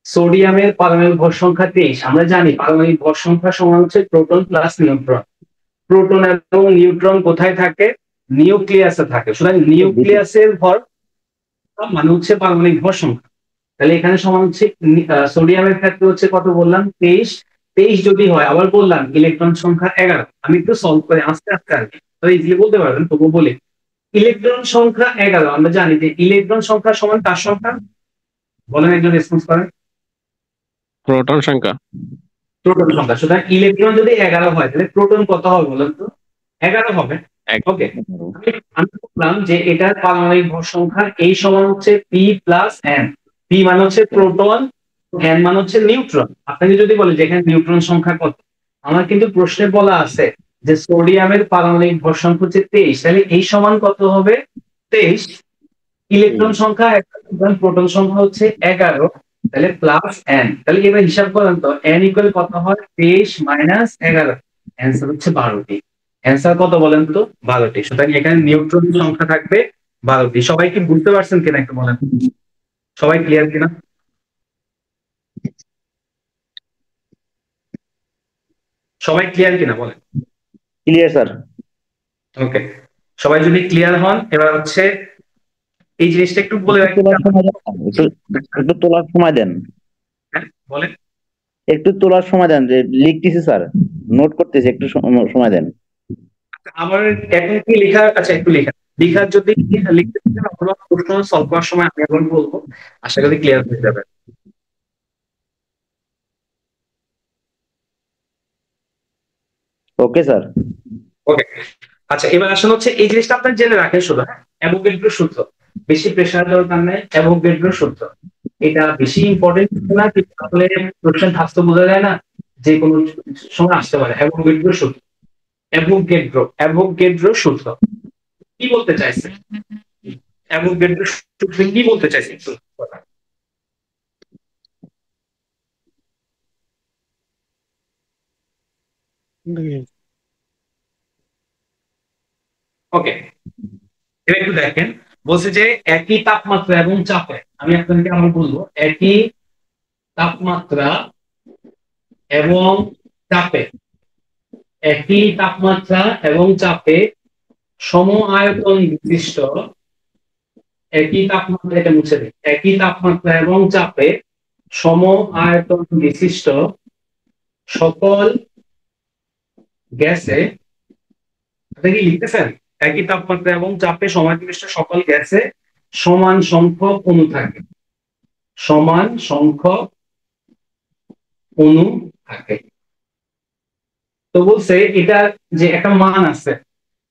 সোডিয়ামের পারমাণবিক ভর সংখ্যা 23। আমরা জানি পারমাণবিক ভর সংখ্যা সমান হচ্ছে প্রোটন প্লাস নিউট্রন। প্রোটন এবং নিউট্রন কোথায় থাকে? নিউক্লিয়াসে থাকে। সুতরাং নিউক্লিয়াসের ভর মানে হচ্ছে পারমাণবিক ভর সংখ্যা। তাহলে এখানে সমান হচ্ছে সোডিয়ামের ক্ষেত্রে হচ্ছে কত বললাম? 23। 23 যদি হয়, আবার বললাম ইলেকট্রন সংখ্যা 11। আমি একটু সলভ করে আস্তে আস্তে আর কি, তবে ইজিলি বলতে পারবেন তবু বলি। ইলেকট্রন সংখ্যা 11, আমরা জানি যে ইলেকট্রন সংখ্যা সমান কার সংখ্যা? বলেন, একজন রেসপন্স করেন। প্রোটন সংখ্যা। প্রোটন সংখ্যা। সুতরাং ইলেকট্রন যদি 11 হয় তাহলে প্রোটন কত হবে বলেন তো? 11 হবে। ওকে, আমি বললাম যে এটার পারমাণবিক ভর সংখ্যা এই সমান হচ্ছে পি প্লাস এন। পি মানে হচ্ছে প্রোটন, এন মানে হচ্ছে নিউট্রন। আপনাকে যদি বলে যে এখানে নিউট্রন সংখ্যা কত, আমার কিন্তু প্রশ্নে বলা আছে যে সোডিয়ামের পারমাণবিক ভর সংখ্যা হচ্ছে 23, তাহলে এই সমান কত হবে? 23। ইলেকট্রন সংখ্যা 1, প্রোটন সংখ্যা হচ্ছে 11, তাহলে প্লাস এন। তাহলে এবার হিসাব করেন তো এন ইকুয়াল কত হয়? 23 মাইনাস 11, অ্যান্সার হচ্ছে 12টি। অ্যান্সার কত বলেন তো? 12টি। সুতরাং এখানে নিউট্রন সংখ্যা থাকবে 12টি। সবাই কি বুঝতে পারছেন কিনা একটু বলেন, সবাই ক্লিয়ার কিনা? সবাই ক্লিয়ার কিনা বলেন। Clear sir. ওকে, সবাই যদি ক্লিয়ার হন এবার হচ্ছে এই জিনিসটা একটু বলে রাখি। একটু তোলার সময় দেন। হ্যাঁ বলেন। একটু তোলার সময় দেন, যে লিখতেছি স্যার, নোট করতেছি, একটু সময় দেন। আমার এখন কি লেখা, আচ্ছা একটু লেখার যদি লিখতে চান অথবা প্রশ্ন সলভ করার সময় আমি এখন বলবো, আশা করি ক্লিয়ার হয়ে যাবে। Okay sir. ওকে, আচ্ছা এবার আসলে হচ্ছে এই জিনিসটা আপনার জেনে রাখেন শুধু, হ্যাঁ, অ্যাভোগাড্রো সূত্র, বেশি প্রেশার দরকার নেই, অ্যাভোগাড্রো সূত্র এটা বেশি ইম্পর্টেন্ট না, কিন্তু আসলে কোশ্চেন থাকতে বোঝা যায় না, যে কোনো সময় আসতে পারে। অ্যাভোগাড্রো সূত্র, অ্যাভোগাড্রো সূত্র কি বলতে চাইছে, অ্যাভোগাড্রো সূত্র কি বলতে চাইছে একটু কথা। ওকে, এবার একটু দেখেন, বলছে যে একই তাপমাত্রা এবং চাপে, আমি আপনাদেরকে আমার বলবো, একই তাপমাত্রা এবং চাপে, একই তাপমাত্রা এবং চাপে সম আয়তন বিশিষ্ট, একই তাপমাত্রা, এটা মুছে দিই, একই তাপমাত্রা এবং চাপে সম আয়তন বিশিষ্ট সকল গ্যাসে, এটা কি লিখতেছেন, একই তাপমাত্রা এবং চাপে সমাধিবিষ্ট সকল গ্যাসে সমান সংখ্যক অণু থাকে, সমান সংখ্যক অণু থাকে। তো বলছে এটা যে একটা মান আছে,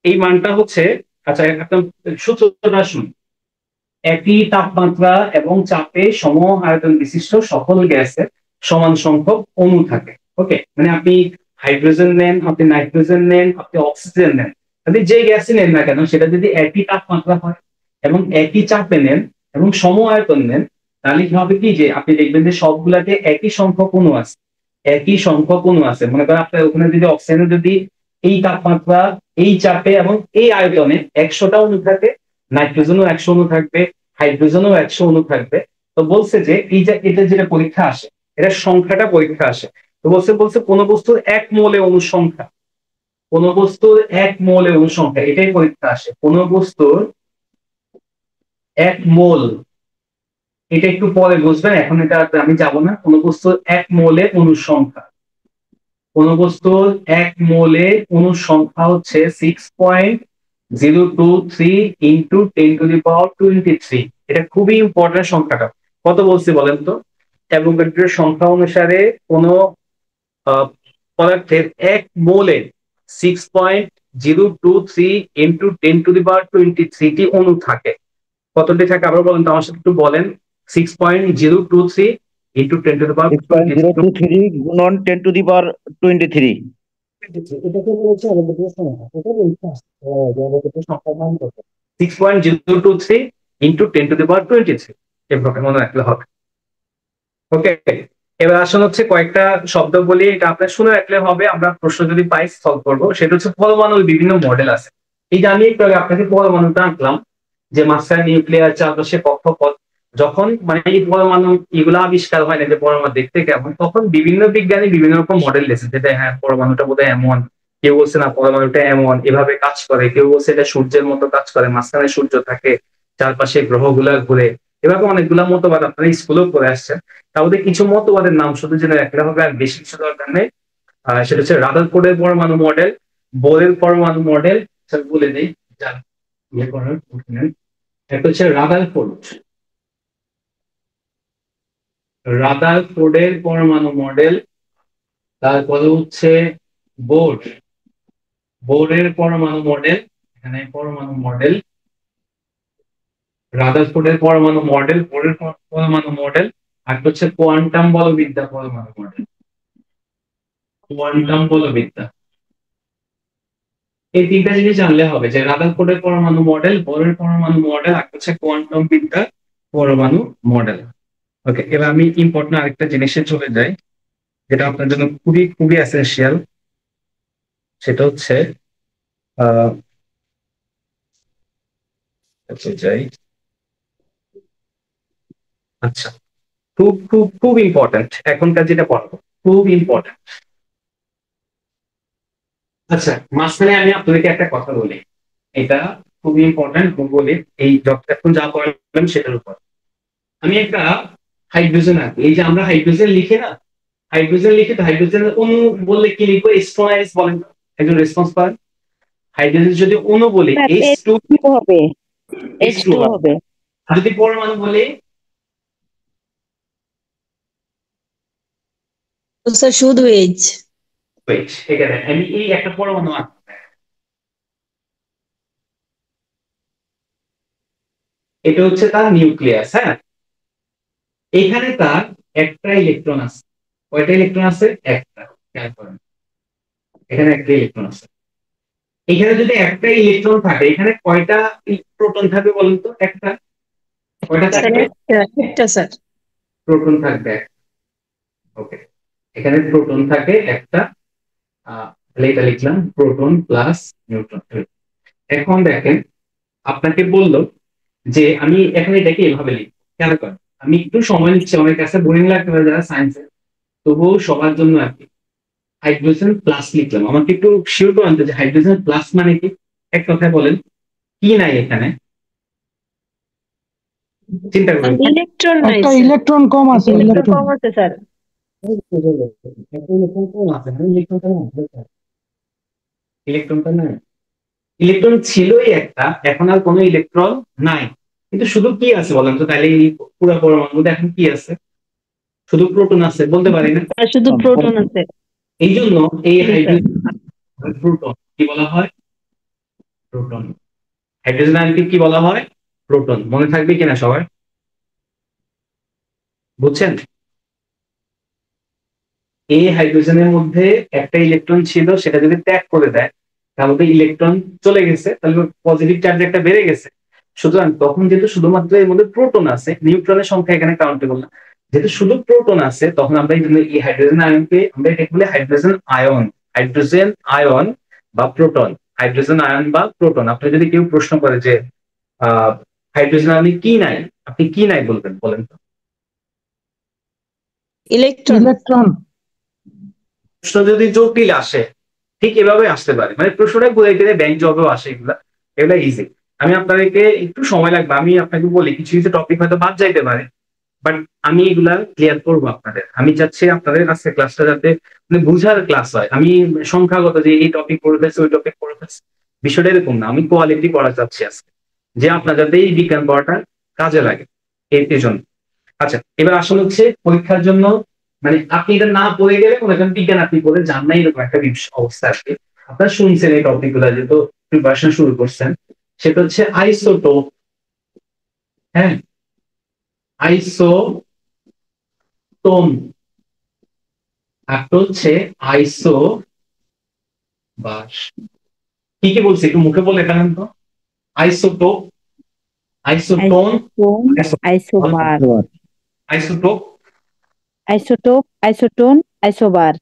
এই মানটা হচ্ছে, আচ্ছা একটা সূত্রটা শুন, একই তাপমাত্রা এবং চাপে সম আয়তন বিশিষ্ট সকল গ্যাসে সমান সংখ্যক অণু থাকে। ওকে, মানে আপনি হাইড্রোজেন নেন, আপনি নাইট্রোজেন নেন, আপনি অক্সিজেন নেন, আপনি যে গ্যাসই নেন না কেন, সেটা যদি একই তাপমাত্রা হয় এবং একই চাপে নেন এবং সম আয়তন নেন, তাহলে কি হবে কি, যে আপনি দেখবেন যে সবগুলাতে একই সংখ্যক অণু আছে, একই সংখ্যক অণু আছে। মনে করেন আপনার ওখানে যদি অক্সিজেনের যদি এই তাপমাত্রা, এই চাপে এবং এই আয়তনে 100টা অণু থাকে, নাইট্রোজেনও 100 অণু থাকবে, হাইড্রোজেনও 100 অণু থাকবে। তো বলছে যে এই যে এটা যেটা পরীক্ষা আসে, এটা সংখ্যাটা পরীক্ষা আসে। তো বলছে বলছে কোন বস্তুর এক মোলে অণু সংখ্যা, কোন বস্তুর এক মোলে অণু সংখ্যা, এটাই পরীক্ষা আসে, কোন বস্তুর এক মোল, এটা একটু পরে বুঝবেন, এখন এটা আমি যাব না। কোন বস্তুর এক মোলে অণু সংখ্যা, কোন বস্তুর এক মোলে অণু সংখ্যা হচ্ছে 6.023 ইন্টু 10⁻23। এটা খুবই ইম্পর্টেন্ট সংখ্যাটা, কত বলছি বলেন তো, অ্যাভোগাড্রোর সংখ্যা অনুসারে কোন পদার্থের এক মোলে 6.023 ইন্টু 10⁻23টি অণু থাকে। কতটি থাকে আবার বলেন তো আমার সাথে একটু বলেন, 6.023 ইন্টু 6.023 গুণন 10⁻23। এটাকে বলছে অ্যাভোগাড্রোর সংখ্যা, এটা বলতে আসছে অ্যাভোগাড্রোর সংখ্যার মান কত, 6.023 ইন্টু 10⁻23, এভাবে মনে রাখলে হবে। ওকে, এবার আসলে হচ্ছে কয়েকটা শব্দ বলি, এটা আপনার শুনে রাখলে হবে, আমরা প্রশ্ন যদি পাই সলভ করবো। সেটা হচ্ছে পরমাণুর বিভিন্ন মডেল আছে। এই যে আমি একটু আগে আপনাকে পরমাণুটা আঁকলাম, যে মাস্টার নিউক্লিয়ার, চারপাশে কক্ষপথ, যখন মানে এই পরমাণু এগুলো আবিষ্কার হয় না, যে পরমাণু দেখতে কেমন, তখন বিভিন্ন বিজ্ঞানী বিভিন্ন রকম মডেল দিয়েছে, যেটা হ্যাঁ পরমাণুটা বোধহয় এমন, কেউ বলছে না পরমাণুটা এমন এভাবে কাজ করে, কেউ বলছে এটা সূর্যের মতো কাজ করে, মাঝখানে সূর্য থাকে, চারপাশে গ্রহগুলা ঘুরে, এভাবে অনেকগুলা মতবাদ আপনারা স্কুলেও পড়ে আসছেন। তাহলে কিছু মতবাদের নাম শুধু জেনে রাখলে হবে, আর বেশি কিছু দরকার নেই। সেটা হচ্ছে রাদারফোর্ডের পরমাণু মডেল, বোরের পরমাণু মডেল, বলে দিই যা ইয়ে করার, একটা হচ্ছে রাদারফোর্ডের পরমাণু মডেল, তারপরে হচ্ছে বোরের পরমাণু মডেল, এখানে পরমাণু মডেল, রাদারফোর্ডের পরমাণু মডেল, বোরের পরমাণু মডেল, আর হচ্ছে কোয়ান্টাম বলবিদ্যা পরমাণু মডেল, কোয়ান্টাম বলবিদ্যা। এই তিনটা জিনিস জানলে হবে, যে রাদারফোর্ডের পরমাণু মডেল, বোরের পরমাণু মডেল, আর হচ্ছে কোয়ান্টাম বিদ্যা পরমাণু মডেল। ওকে, এবার আমি ইম্পর্টেন্ট আরেকটা জিনিসে চলে যাই, যেটা আপনার জন্য খুবই খুবই এসেনশিয়াল। সেটা হচ্ছে যাই, আচ্ছা, খুব খুব খুব ইম্পর্টেন্ট এখনকার যেটা পড়াবো, খুব ইম্পর্টেন্ট। আচ্ছা, মাঝখানে আমি আপনাদেরকে একটা কথা বলি, এটা খুবই ইম্পর্টেন্ট বলি, এই এখন যা পড়ালাম সেটার উপর। আমি একটা হাইড্রোজেন আঁকি, এই যে আমরা হাইড্রোজেন লিখি না, হাইড্রোজেন লিখি তো হাইড্রোজেনের অণু বললে কি লিখবো? H2S বলেন তো, একজন রেসপন্স করেন। হাইড্রোজেন যদি অণু বলি H2 হবে H2 হবে। যদি পরমাণু বলি তো স্যার শুধু এইচ। wait, এখানে আমি এই একটা পরমাণু আঁকবো। এটা হচ্ছে তার নিউক্লিয়াস। হ্যাঁ, এখানে তার একটা ইলেকট্রন আছে। কয়টা ইলেকট্রন আছে? একটা। খেয়াল করেন, এখানে একটা ইলেকট্রন আছে। এখানে যদি একটা ইলেকট্রন থাকে, এখানে কয়টা প্রোটন থাকবে বলুন তো? একটা। কয়টা থাকবে? একটা স্যার। প্রোটন থাকবে একটা। ওকে, এখানে প্রোটন থাকে একটা। তাহলে এটা লিখলাম প্রোটন প্লাস নিউট্রন। এখন দেখেন, আপনাকে বললো যে আমি এখানে এটাকে এভাবে লিখবো। খেয়াল করেন, আমি একটু সময় নিচ্ছি, আমার কাছে বোরিং লাগতে পারে যারা সায়েন্সে, তবুও সবার জন্য আর কি। হাইড্রোজেন প্লাস লিখলাম। আমাকে একটু শিওর করেন তো যে হাইড্রোজেন প্লাস মানে কি? এক কথায় বলেন, কি নাই এখানে? চিন্তা করেন। ইলেকট্রন নাই একটা স্যার। ইলেকট্রন কম আছে, ইলেকট্রন ইলেকট্রন কম আছে স্যার। ইলেকট্রনটা নাই। ইলেকট্রন ছিলই একটা, এখন আর কোনো ইলেকট্রন নাই। কিন্তু শুধু কি আছে বলেন তো? তাহলে এই পুরো পরমাণুর মধ্যে এখন কি আছে? শুধু প্রোটন আছে, বলতে পারি না। আর শুধু প্রোটন আছে। এই জন্য এই জি, স্যার। হাইড্রোজেন প্রোটন কি বলা হয়? প্রোটন। হাইড্রোজেন আয়নকে কি বলা হয়? প্রোটন। মনে থাকবে কিনা সবার? বুঝছেন? এই হাইড্রোজেনের মধ্যে একটা ইলেকট্রন ছিল, সেটা যদি ত্যাগ করে দেয় তাহলে ইলেকট্রন চলে গেছে, তাহলে পজিটিভ চার্জ একটা বেড়ে গেছে। সুতরাং তখন যেহেতু শুধুমাত্র এর মধ্যে প্রোটন আছে, নিউট্রনের সংখ্যা এখানে কাউন্টেবল না, যেহেতু শুধু প্রোটন আছে, তখন আমরা এই হাইড্রোজেন আয়নকে আমরা এটাকে বলি হাইড্রোজেন আয়ন। হাইড্রোজেন আয়ন বা প্রোটন। হাইড্রোজেন আয়ন বা প্রোটন। আপনি যদি কেউ প্রশ্ন করে যে হাইড্রোজেন আয়নে কি নাই, আপনি কি নাই বলবেন বলেন তো? ইলেকট্রন। ইলেকট্রন প্রশ্ন যদি জটিল আসে, ঠিক এভাবে আসতে পারে, মানে প্রশ্নটা ঘুরে ফিরে ব্যাংক জবেও আসে, এগুলা এগুলা ইজি। আমি আপনাদেরকে একটু সময় লাগবে, আমি আপনাকে বলি কিছু কিছু টপিক হয়তো বাদ যাইতে পারে, বাট আমি এগুলা ক্লিয়ার করবো আপনাদের। আমি চাচ্ছি আপনাদের কাছে ক্লাসটা যাতে মানে বুঝার ক্লাস হয়। আমি সংখ্যাগত যে এই টপিক পড়ে ফেলছি, ওই টপিক পড়ে ফেলছি, বিষয়টা এরকম না। আমি কোয়ালিটি পড়া চাচ্ছি আজকে, যে আপনার যাতে এই বিজ্ঞান পড়াটা কাজে লাগে, এই জন্য। আচ্ছা, এবার আসলে হচ্ছে পরীক্ষার জন্য, মানে আপনি এটা না পড়ে গেলে মনে করেন বিজ্ঞান আপনি পড়ে যান না, এরকম একটা অবস্থা আসবে। আপনারা শুনছেন এই টপিক গুলা, যেহেতু প্রিপারেশন শুরু করছেন, সেটা হচ্ছে আইসোটোপ। হ্যাঁ, আইসোটোন। একটা হচ্ছে আইসো বাস। কি কি বলছি একটু মুখে বলে দেখান তো? Isotope, isotone, isobar. Isotope, isotope, isotone, isobar.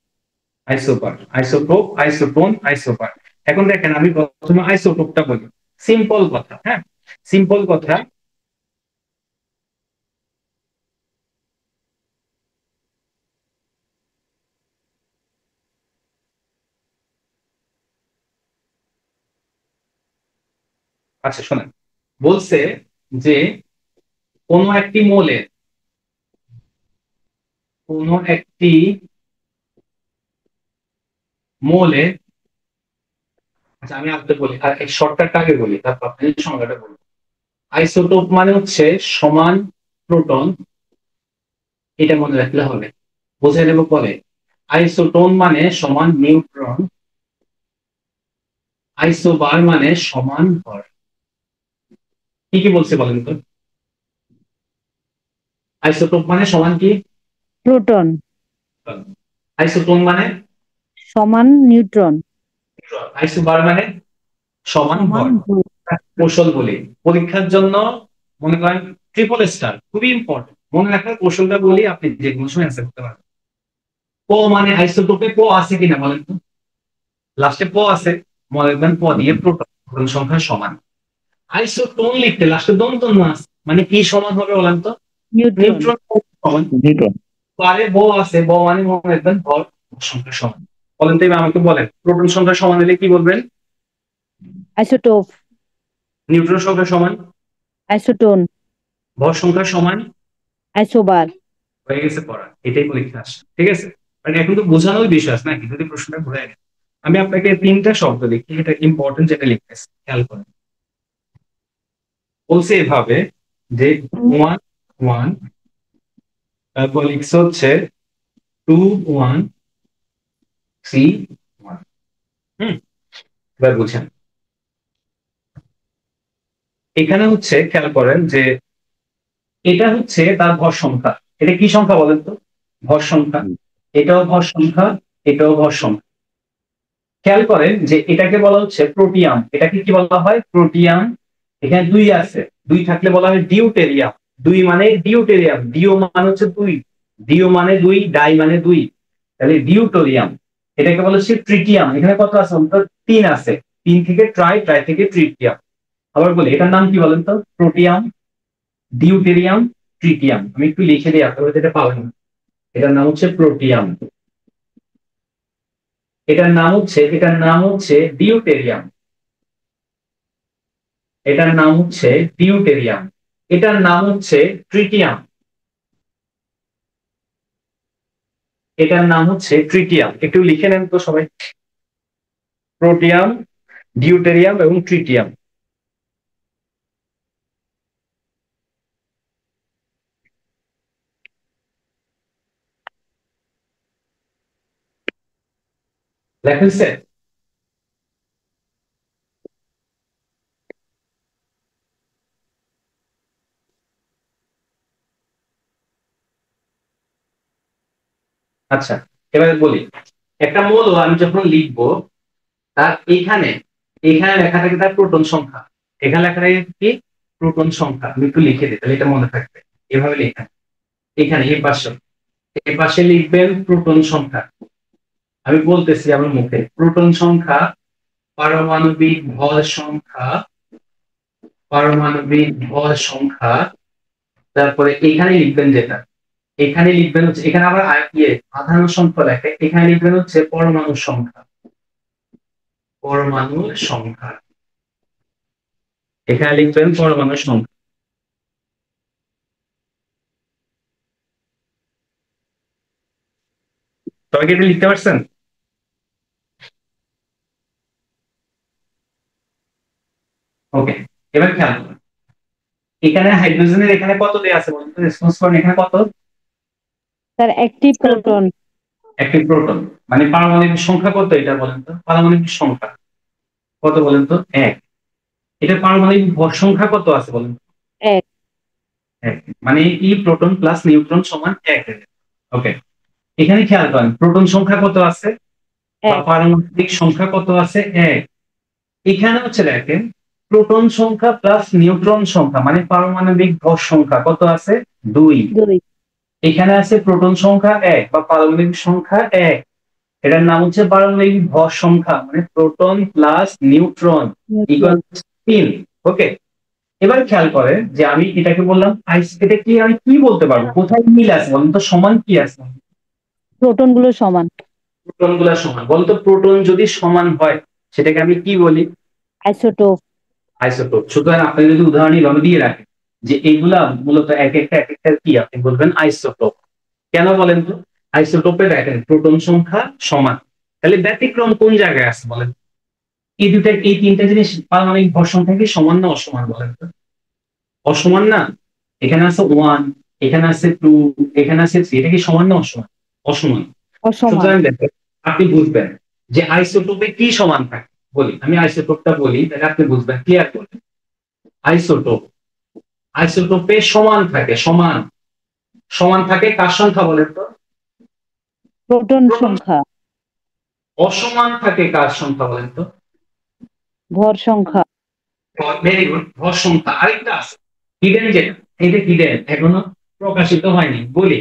Isobar, isotope, isotone, isobar. এখন দেখেন, আমি প্রথমে আইসোটোপটা বলি। সিম্পল কথা, হ্যাঁ, সিম্পল কথা। আচ্ছা শোনেন, বলছে যে কোন একটি মৌলের, কোন একটি মৌলের, আচ্ছা আমি আপনাকে বলি, আর এই শর্টকাটটা আগে বলি, তারপর আপনি সংজ্ঞাটা বলুন। আইসোটোপ মানে হচ্ছে সমান প্রোটন, এটা মনে রাখলে হবে, বুঝে নেব পরে। আইসোটোন মানে সমান নিউট্রন, আইসোবার মানে সমান ভর। কি কি বলছে বলেন তো? আইসোটোপ মানে সমান কি? প্রোটন। আইসোটোন মানে সমান নিউট্রন। আইসোবার মানে সমান ভর। কৌশল বলি পরীক্ষার জন্য, মনে করেন ট্রিপল স্টার, খুবই ইম্পর্টেন্ট মনে রাখার কৌশলটা বলি, আপনি যে কোনো সময় অ্যান্সার করতে পারবেন। প মানে আইসোটোপে প আছে কিনা বলেন তো? লাস্টে প আছে, মনে রাখবেন প দিয়ে প্রোটন সংখ্যা সমান। আইসোটোন লিখতে লাস্টে দন্তন্য আছে, মানে কি সমান হবে বলেন তো? নিউট্রন সমান। পারে ব আছে, ব মানে মনে রাখবেন ভর সংখ্যা সমান। বলেন তো, এবার আমাকে বলেন প্রোটন সংখ্যা সমান হলে কি বলবেন? আইসোটোপ। নিউট্রন সংখ্যা সমান? আইসোটোন। ভর সংখ্যা সমান? আইসোবার। হয়ে গেছে পড়া, এটাই পরীক্ষা আসে, ঠিক আছে? মানে এখন তো বোঝানোর বিষয় আছে নাকি, যদি প্রশ্নটা ঘুরে গেছে। আমি আপনাকে 3টা শব্দ লিখি, এটা ইম্পর্টেন্ট যেটা লিখতেছি, খেয়াল করেন। বলছে এভাবে যে 1 1, তারপর লিখছে হচ্ছে 2 1 3 1। এবার বুঝেন, এখানে হচ্ছে খেয়াল করেন যে এটা হচ্ছে তার ভর সংখ্যা। এটা কি সংখ্যা বলেন তো? ভর সংখ্যা। এটাও ভর সংখ্যা, এটাও ভর সংখ্যা। খেয়াল করেন যে এটাকে বলা হচ্ছে প্রোটিয়াম। এটাকে কি বলা হয়? প্রোটিয়াম। এখানে 2 আছে, 2 থাকলে বলা হয় ডিউটেরিয়াম। 2 মানে ডিউটেরিয়াম, ডিও মানে হচ্ছে 2, ডিও মানে 2, ডাই মানে 2, তাহলে ডিউটোরিয়াম। এটাকে বলা হচ্ছে ট্রিটিয়াম। এখানে কত আছে? 3 আছে, 3 থেকে ট্রাই, ট্রাই থেকে ট্রিটিয়াম। আবার বলি, এটার নাম কি বলেন তো? Protium, deuterium, tritium. আমি একটু লিখে দিই, আপনারা যেটা পাবেন। এটার নাম হচ্ছে প্রোটিয়াম, এটার নাম হচ্ছে ডিউটেরিয়াম, এটার নাম হচ্ছে ডিউটেরিয়াম, এটার নাম হচ্ছে ট্রিটিয়াম, এটার নাম হচ্ছে ট্রিটিয়াম। একটু লিখে নেন তো সবাই, প্রোটিয়াম, ডিউটেরিয়াম এবং ট্রিটিয়াম। লেখেন স্যার? আচ্ছা, এবারে বলি, একটা মৌল আমি যখন লিখবো, তার এখানে লেখা থাকে তার প্রোটন সংখ্যা। এখানে লেখা থাকে কি? প্রোটন সংখ্যা। আমি একটু লিখে দিই, তাহলে এটা মনে থাকবে। এভাবে লেখা, এখানে এই পাশে লিখবেন প্রোটন সংখ্যা। আমি বলতেছি আমার মুখে, প্রোটন সংখ্যা, পারমাণবিক ভর সংখ্যা, পারমাণবিক ভর সংখ্যা। তারপরে এখানে লিখবেন যেটা, এখানে লিখবেন হচ্ছে, এখানে আবার আধান সংখ্যা লেখে, এখানে লিখবেন হচ্ছে পরমাণু সংখ্যা, পরমাণুর সংখ্যা। এখানে লিখবেন পরমাণুর সংখ্যা। তবে কি এটা লিখতে পারছেন? ওকে, এবার খেয়াল করুন, এখানে হাইড্রোজেনের এখানে কত দেয়া আছে বলুন তো? রেসপন্স করেন, এখানে কত? স্যার একটি প্রোটন। একটি প্রোটন, মানে পারমাণবিক সংখ্যা কত এটা বলেন তো? পারমাণবিক সংখ্যা কত বলেন তো? 1। এটা পারমাণবিক ভর সংখ্যা কত আছে বলেন? 1। 1, মানে ই প্রোটন প্লাস নিউট্রন সমান 1। ওকে, এখানে খেয়াল করেন প্রোটন সংখ্যা কত আছে বা 1। পারমাণবিক সংখ্যা কত আছে? 1। এখানে হচ্ছে দেখেন, প্রোটন সংখ্যা প্লাস নিউট্রন সংখ্যা মানে পারমাণবিক ভর সংখ্যা কত আছে? 2। 2। এখানে আছে প্রোটন সংখ্যা 1 বা পারমাণবিক সংখ্যা 1। এটার নাম হচ্ছে পারমাণবিক ভর সংখ্যা, মানে প্রোটন প্লাস নিউট্রন ইকুয়াল 3। ওকে, এবার খেয়াল করেন যে আমি এটাকে বললাম এটা কি, আমি কি বলতে পারবো? কোথায় মিল আছে বলুন তো? সমান কি আছে? প্রোটন গুলো সমান। প্রোটন গুলা সমান। বলতো প্রোটন যদি সমান হয় সেটাকে আমি কি বলি? আইসোটোপ। আইসোটোপ। সুতরাং আপনি যদি উদাহরণ আমি দিয়ে রাখেন যে এইগুলা মূলত এক একটা কি, আপনি বলবেন আইসোটোপ। কেন বলেন তো? আইসোটোপে দেখেন প্রোটন সংখ্যা সমান, তাহলে ব্যতিক্রম কোন জায়গায় আছে বলেন? এই 3টা জিনিস পারমাণবিক ভর সংখ্যা কি সমান না অসমান বলেন তো? অসমান না? এখানে আছে 1, এখানে আছে 2, এখানে আছে 3, এটা কি সমান না অসমান? অসমান। সুতরাং দেখেন, আপনি বুঝবেন যে আইসোটোপে কি সমান থাকে। বলি, আমি আইসোটোপটা বলি, তাহলে আপনি বুঝবেন, ক্লিয়ার করবেন। আইসোটোপে সমান থাকে, সমান থাকে কার সংখ্যা বলেন তো? প্রোটন সংখ্যা। অসমান থাকে কার সংখ্যা বলেন তো? ভর সংখ্যা। ভেরি গুড, ভর সংখ্যা। আরেকটা আছে হিডেন, যেটা এটা হিডেন, এখনো প্রকাশিত হয়নি। বলি,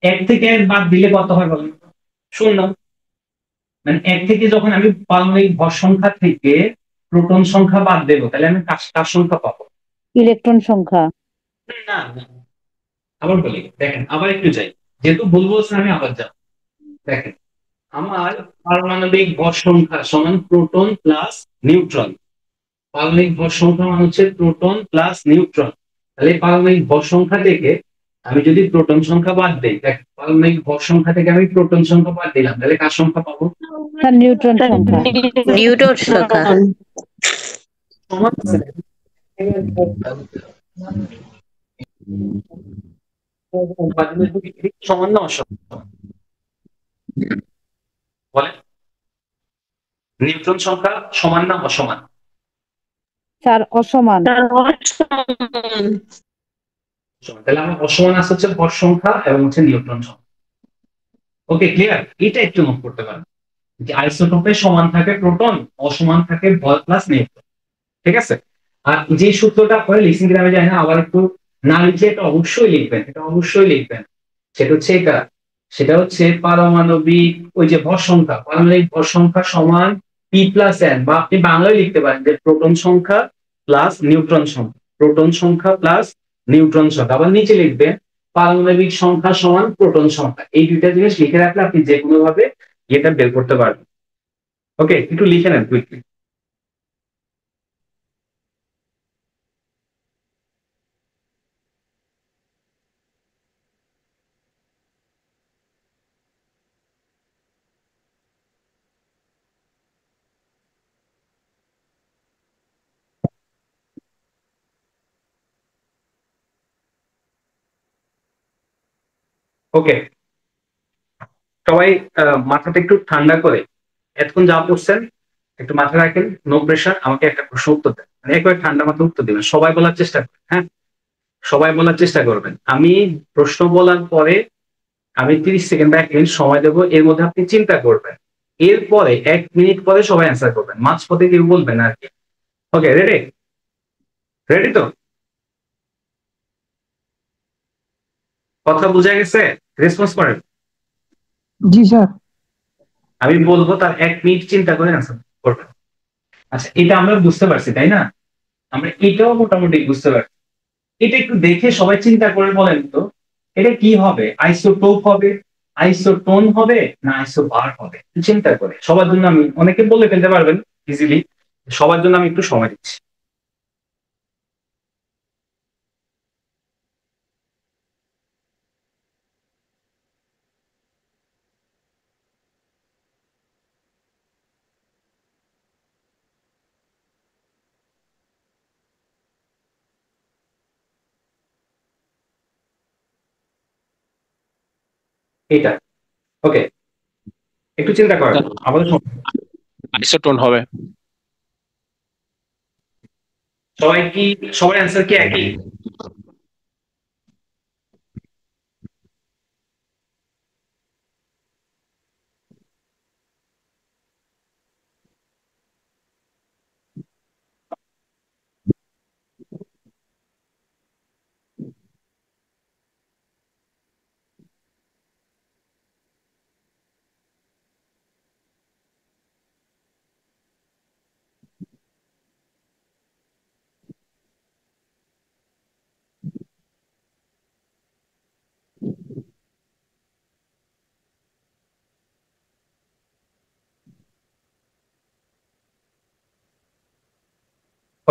1 থেকে 1 বাদ দিলে কত হয় বলেন তো? 0। মানে 1 থেকে যখন আমি পারমাণবিক ভর সংখ্যা থেকে প্রোটন সংখ্যা বাদ দেবো, তাহলে আমি কার সংখ্যা পাবো? ইলেকট্রন সংখ্যা। না, আবার বলি, দেখেন আবার একটু যাই, যেহেতু ভুল বলছেন আমি আবার যাব। দেখেন, আমার পারমাণবিক ভর সংখ্যা সমান প্রোটন প্লাস নিউট্রন। পারমাণবিক ভর সংখ্যা মানে হচ্ছে প্রোটন প্লাস নিউট্রন। তাহলে পারমাণবিক ভর সংখ্যা থেকে আমি যদি প্রোটন সংখ্যা বাদ দিই, দেখ পারমাণবিক ভর সংখ্যা থেকে আমি প্রোটন সংখ্যা বাদ দিলাম, তাহলে কার সংখ্যা পাবো? স্যার নিউট্রন সংখ্যা। নিউটন সংখ্যা। সমান আছে। সমান না অসমান? বলে নিউট্রন সংখ্যা সমান না অসমান? স্যার অসমান। সমান। তাহলে আমার অসমান আছে হচ্ছে ভর সংখ্যা এবং হচ্ছে নিউট্রন সংখ্যা। ওকে, ক্লিয়ার? এটা একটু নোট করতে পারেন যে আইসোটোপে সমান থাকে প্রোটন, অসমান থাকে ভর প্লাস নিউট্রন। ঠিক আছে? আর যে সূত্রটা পরে লিখছেন কিনা আমি জানি না, আবার একটু না লিখে এটা অবশ্যই লিখবেন, এটা অবশ্যই লিখবেন। সেটা হচ্ছে এটা, সেটা হচ্ছে পারমাণবিক ওই যে ভর সংখ্যা, পারমাণবিক ভর সংখ্যা সমান পি প্লাস এন, বা আপনি বাংলায় লিখতে পারেন যে প্রোটন সংখ্যা প্লাস নিউট্রন সংখ্যা, প্রোটন সংখ্যা প্লাস নিউট্রন সংখ্যা। আবার নিচে লিখবেন পারমাণবিক সংখ্যা সমান প্রোটন সংখ্যা। এই দুইটা জিনিস লিখে রাখলে আপনি যে কোনো ভাবে এটা বের করতে পারবেন। ওকে, একটু লিখে নেন কুইকলি। ওকে, সবাই মাথাটা একটু ঠান্ডা করে এতক্ষণ যা পড়ছেন একটু মাথায় রাখেন, নো প্রেশার। আমাকে একটা প্রশ্ন উত্তর দেন, মানে একবার ঠান্ডা মাথায় উত্তর দিবেন। সবাই বলার চেষ্টা করবেন, হ্যাঁ সবাই বলার চেষ্টা করবেন। আমি প্রশ্ন বলার পরে আমি 30 সেকেন্ড বা 1 মিনিট সময় দেবো, এর মধ্যে আপনি চিন্তা করবেন। এরপরে 1 মিনিট পরে সবাই অ্যান্সার করবেন, মাঝপথে কেউ বলবেন আর কি। ওকে, রেডি? রেডি তো? কথা বোঝা গেছে? রেসপন্স করেন। জি স্যার। আমি বলবো, তার 1 মিনিট চিন্তা করে অ্যান্সার করবেন। আচ্ছা, এটা আমরা বুঝতে পারছি তাই না? আমরা এটাও মোটামুটি বুঝতে পারছি। এটা একটু দেখে সবাই চিন্তা করে বলেন তো, এটা কি হবে? আইসোটোপ হবে, আইসোটোন হবে, না আইসোবার হবে? একটু চিন্তা করে সবার জন্য, আমি অনেকে বলে ফেলতে পারবেন ইজিলি, সবার জন্য আমি একটু সময় দিচ্ছি। এটা ওকে, একটু চিন্তা করেন আমাদের আইসোটোন হবে। সবাই কি, সবার অ্যান্সার কি একই?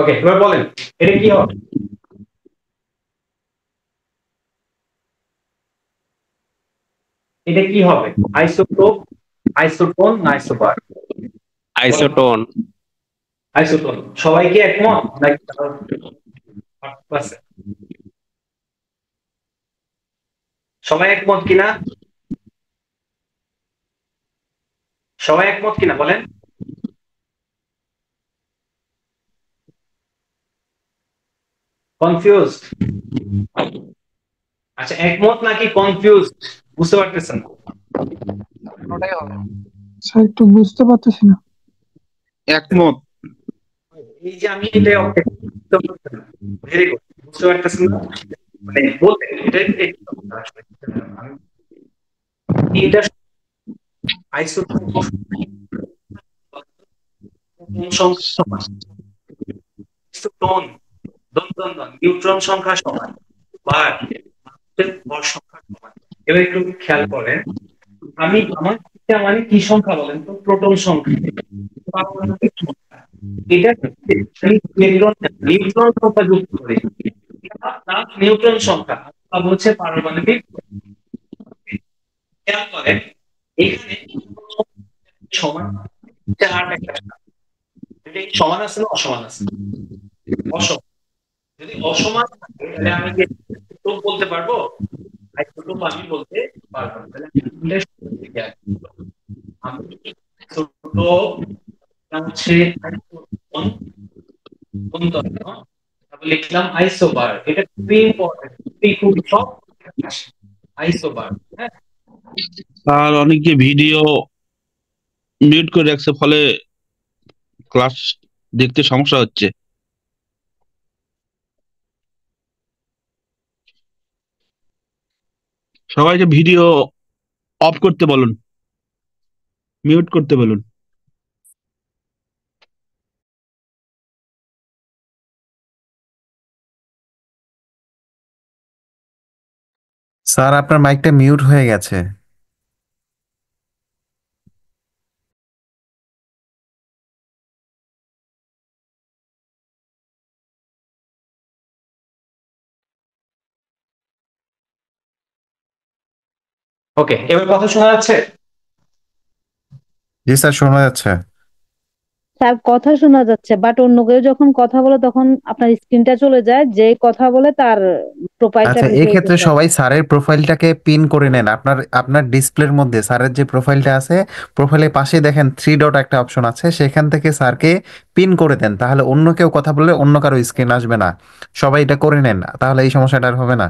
ওকে, এবার বলেন এটা কি হবে? এটা কি হবে? আইসোটোপ, আইসোটোন না আইসোবার? আইসোটোন। আইসোটোন। সবাই কি একমত নাকি আছে? সবাই একমত কিনা? সবাই একমত কিনা বলেন? কনফিউজড? আচ্ছা, একমত নাকি কনফিউজড বুঝতে পারতেছেন? স্যার একটু বুঝতে পারতেছি না। একমত। এই যে আমি এটা ভেরি গুড, বুঝতে পারতেছেন না? মানে বলতে এটা আইসোটোপ আইসোটোন নিউট্রন সংখ্যা সমান, বার ভর সংখ্যা সমান। এবার একটু খেয়াল করেন, আমি আমার মানে কি সংখ্যা বলেন তো? প্রোটন সংখ্যা, পারমাণবিক সংখ্যা। এটা নিউট্রন, নিউট্রন সংখ্যা যুক্ত করে নিউট্রন সংখ্যা, পাবো হচ্ছে পারমাণবিক। খেয়াল করেন এখানে সমান চার একটা এটা কি সমান আছে না অসমান আছে? অসমান। যদি অসমান থাকে তাহলে আমি কি ছোট বলতে পারবো? ছোট আমি বলতে পারবো না। তাহলে আমি দুইটা শব্দ থেকে আসি। আমি ছোট নাম হচ্ছে অন্তরণ, তারপর লিখলাম আইসোবার। এটা খুবই ইম্পর্টেন্ট, খুব সব আইসোবার। হ্যাঁ, আর অনেকে ভিডিও মিউট করে রাখছে, ফলে ক্লাস দেখতে সমস্যা হচ্ছে। সবাইকে ভিডিও অফ করতে বলুন, মিউট করতে বলুন। স্যার আপনার মাইকটা মিউট হয়ে গেছে। ওকে, এবার কথা শোনা যাচ্ছে? জি স্যার, শোনা যাচ্ছে। স্যার কথা শোনা যাচ্ছে, বাট অন্য কেউ যখন কথা বলে তখন আপনার স্ক্রিনটা চলে যায়, যে কথা বলে তার প্রোফাইলটা আচ্ছা, এই ভিডিও ক্ষেত্রে যায়। সবাই স্যারের প্রোফাইলটাকে পিন করে নেন। আপনার আপনার ডিসপ্লের মধ্যে স্যারের যে প্রোফাইলটা আছে, প্রোফাইলের পাশে দেখেন 3 ডট একটা অপশন আছে, সেখান থেকে স্যারকে পিন করে দেন। তাহলে অন্য কেউ কথা বললে অন্য কারো স্ক্রিন আসবে না। সবাই এটা করে নেন, তাহলে এই সমস্যাটা আর হবে না।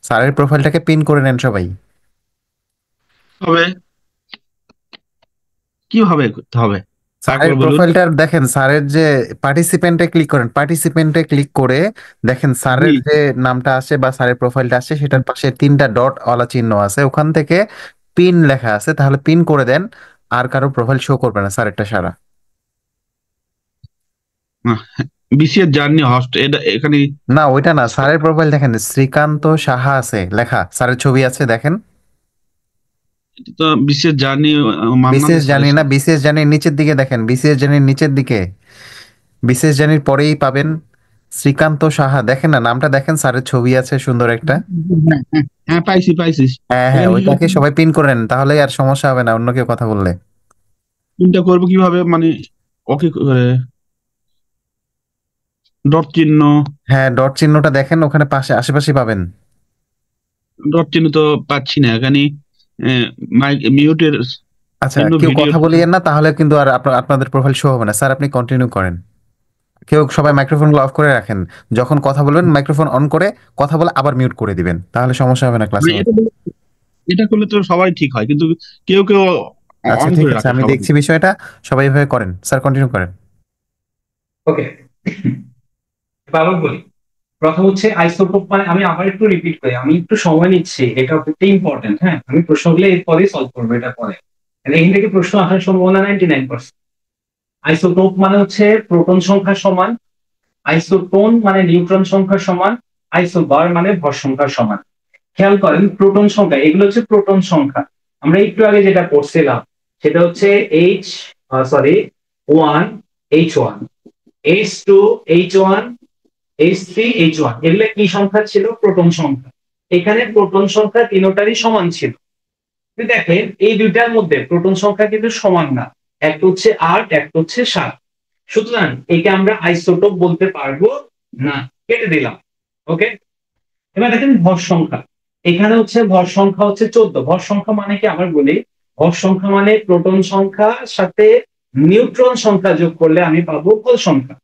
স্যারের প্রোফাইলটাকে পিন করে নেন সবাই। হবে কিভাবে করতে হবে স্যারের একবার বলুন। প্রোফাইলটা দেখেন, স্যারের যে পার্টিসিপেন্টে ক্লিক করেন, পার্টিসিপেন্টে ক্লিক করে দেখেন জি, স্যারের যে নামটা আসে বা স্যারের প্রোফাইলটা আসে, সেটার পাশে 3টা ডট ওয়ালা চিহ্ন আছে, ওখান থেকে পিন লেখা আছে, তাহলে পিন করে দেন। আর কারো প্রোফাইল শো করবে না স্যারেরটা সারা। বিসিএস জার্নি হস্ট, এটা এখানে না, ওইটা না, স্যারের প্রোফাইল দেখেন, শ্রীকান্ত সাহা আছে লেখা, স্যারের ছবি আছে দেখেন। এটা তো বিসিএস জার্নি মান্নান বিসিএস জানি স্যারের না, ছবি। বিসিএস জানির নিচের দিকে দেখেন, বিসিএস জানির নিচের দিকে, বিসিএস জানির পরেই পাবেন শ্রীকান্ত সাহা, দেখেন না নামটা, দেখেন স্যারের ছবি আছে সুন্দর একটা। হ্যাঁ, হ্যাঁ, হ্যাঁ, পাইছি পাইছি। হ্যাঁ হ্যাঁ, এখানে কি ওইটাকে সবাই পিন করেন, তাহলে আর সমস্যা হবে না অন্য কেউ কথা বললে। কোনটা করবো কিভাবে, মানে ওকে করে ডট চিহ্ন? হ্যাঁ, ডট চিহ্নটা দেখেন ওখানে পাশে আশেপাশে পাবেন। ডট চিহ্ন তো পাচ্ছি না এখানে। মাইক মিউটের আচ্ছা, চিহ্ন, কেউ ভিডিও। কথা বলিয়েন না, তাহলে কিন্তু আর আপনাদের প্রোফাইল শো হবে না। স্যার আপনি কন্টিনিউ করেন। কেউ সবাই মাইক্রোফোনগুলো অফ করে রাখেন। যখন কথা বলবেন মাইক্রোফোন অন করে কথা বলে আবার মিউট করে দিবেন, তাহলে সমস্যা হবে না ক্লাসে। এটা করলে তো সবাই ঠিক হয়, কিন্তু কেউ কেউ আচ্ছা অন ঠিক করে আছে, রাখে আমি সবাই। দেখছি বিষয়টা। সবাই এভাবে করেন। স্যার কন্টিনিউ করেন। ওকে, আবার বলি। প্রথম হচ্ছে আইসোটোপ, মানে আমি আবার একটু রিপিট করি, আমি একটু সময় নিচ্ছি, এটা খুবই ইম্পর্টেন্ট। হ্যাঁ, আমি প্রশ্নগুলো এরপরে সলভ করবো, এটা পরে। এখান থেকে প্রশ্ন আসার সম্ভাবনা 99%। আইসোটোপ মানে হচ্ছে প্রোটন সংখ্যা সমান, আইসোটোন মানে নিউট্রন সংখ্যা সমান, আইসোবার মানে ভর সংখ্যা সমান। খেয়াল করেন প্রোটন সংখ্যা, এগুলো হচ্ছে প্রোটন সংখ্যা। আমরা একটু আগে যেটা পড়ছিলাম সেটা হচ্ছে one H1, H2 H1, H3 H1, এগুলো কি সংখ্যা ছিল? প্রোটন সংখ্যা। এখানে প্রোটন সংখ্যা তিনটারই সমান ছিল। কিন্তু দেখেন এই দুইটার মধ্যে প্রোটন সংখ্যা কিন্তু সমান না, একটা হচ্ছে 8, একটা হচ্ছে 7। সুতরাং একে আমরা আইসোটোপ বলতে পারবো না, কেটে দিলাম। ওকে, এবার দেখেন ভর সংখ্যা। এখানে হচ্ছে ভর সংখ্যা হচ্ছে 14। ভর সংখ্যা মানে কি আবার বলি, ভর সংখ্যা মানে প্রোটন সংখ্যার সাথে নিউট্রন সংখ্যা যোগ করলে আমি পাবো ভর সংখ্যা।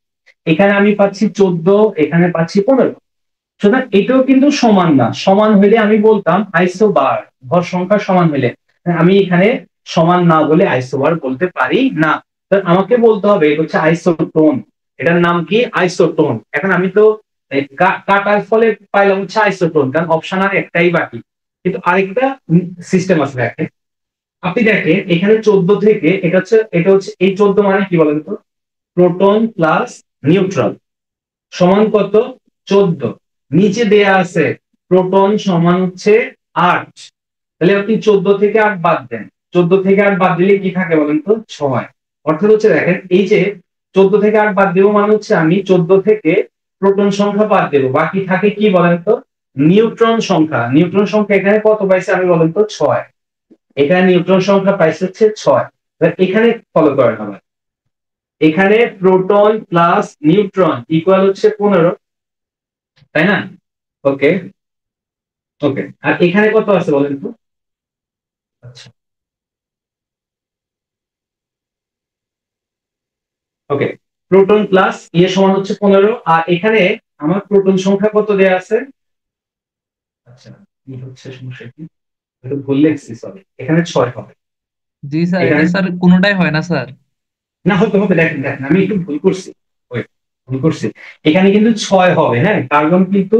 এখানে আমি পাচ্ছি 14, এখানে পাচ্ছি 15। সুতরাং এটাও কিন্তু সমান না। সমান হইলে আমি বলতাম আইসোবার, ভর সংখ্যা সমান হইলে। আমি এখানে সমান না বলে আইসোবার বলতে পারি না। আমাকে বলতে হবে এটা হচ্ছে আইসোটোন। এটার নাম কি? আইসোটোন। এখন আমি তো কাটার ফলে পাইলাম হচ্ছে আইসোটোন, কারণ অপশন আর একটাই বাকি। কিন্তু আরেকটা সিস্টেম আছে দেখেন। আপনি দেখেন এখানে 14 থেকে এটা হচ্ছে এই 14 মানে কি বলেন তো? প্রোটন প্লাস নিউট্রন সমান কত? 14। নিচে দেয়া আছে প্রোটন সমান হচ্ছে 8। তাহলে আপনি 14 থেকে 8 বাদ দেন। 14 থেকে 8 বাদ দিলে কি থাকে বলেন তো? 6। অর্থাৎ হচ্ছে দেখেন এই যে 14 থেকে 8 বাদ দেবো মানে হচ্ছে আমি 14 থেকে প্রোটন সংখ্যা বাদ দেবো, বাকি থাকে কি বলেন তো? নিউট্রন সংখ্যা এখানে কত পাইছে আমি বলেন তো 6। এখানে নিউট্রন সংখ্যা পাইছে হচ্ছে 6। এখানে ফলো করেন আমার, এখানে প্রোটন প্লাস নিউট্রন ইকুয়াল হচ্ছে 15, তাই না? ওকে ওকে, আর এখানে কত আছে বলেন তো? আচ্ছা ওকে, প্রোটন প্লাস সমান হচ্ছে 15, আর এখানে আমার প্রোটন সংখ্যা কত দেয়া আছে? আচ্ছা কি হচ্ছে সমস্যা কি, একটু ভুল লিখছি, সরি, এখানে 6 হবে। জি স্যার, এখানে এটা স্যার কোনোটাই হয় না স্যার। না হতে হবে, দেখেন দেখেন আমি একটু ভুল করছি, ভুল করছি, এখানে কিন্তু 6 হবে। হ্যাঁ, কার্বন কিন্তু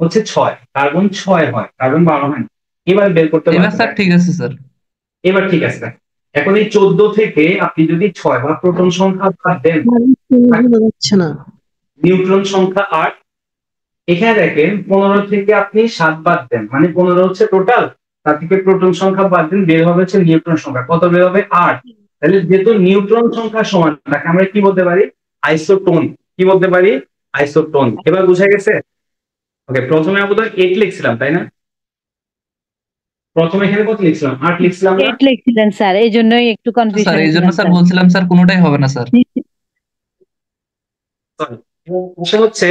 হচ্ছে 6, কার্বন 6 হয়, কার্বন 12 হয় না। এবার বের করতে এবার পারবেন। স্যার ঠিক আছে স্যার। এবার ঠিক আছে। এখন এই 14 থেকে আপনি যদি 6 বা প্রোটন সংখ্যা বাদ দেন, যাচ্ছে না। নিউট্রন সংখ্যা 8, এখানে দেখেন 15 থেকে আপনি 7 বাদ দেন, মানে 15 হচ্ছে টোটাল, তার থেকে প্রোটন সংখ্যা বাদ দেন, বের হবে হচ্ছে নিউট্রন সংখ্যা। কত বের হবে? 8। তাহলে যেহেতু নিউট্রন সংখ্যা সমান, তাকে আমরা কি বলতে পারি? আইসোটোন। কি বলতে পারি? আইসোটোন। এবার বুঝা গেছে? ওকে, প্রথমে আমরা 8 লিখছিলাম, তাই না? প্রথমে এখানে কত লিখছিলাম? 8 লিখছিলাম না? 8 লিখছিলেন স্যার, এই জন্যই একটু স্যার কনফিউশন এই জন্য স্যার বলছিলাম স্যার কোনোটাই হবে না স্যার। আসলে হচ্ছে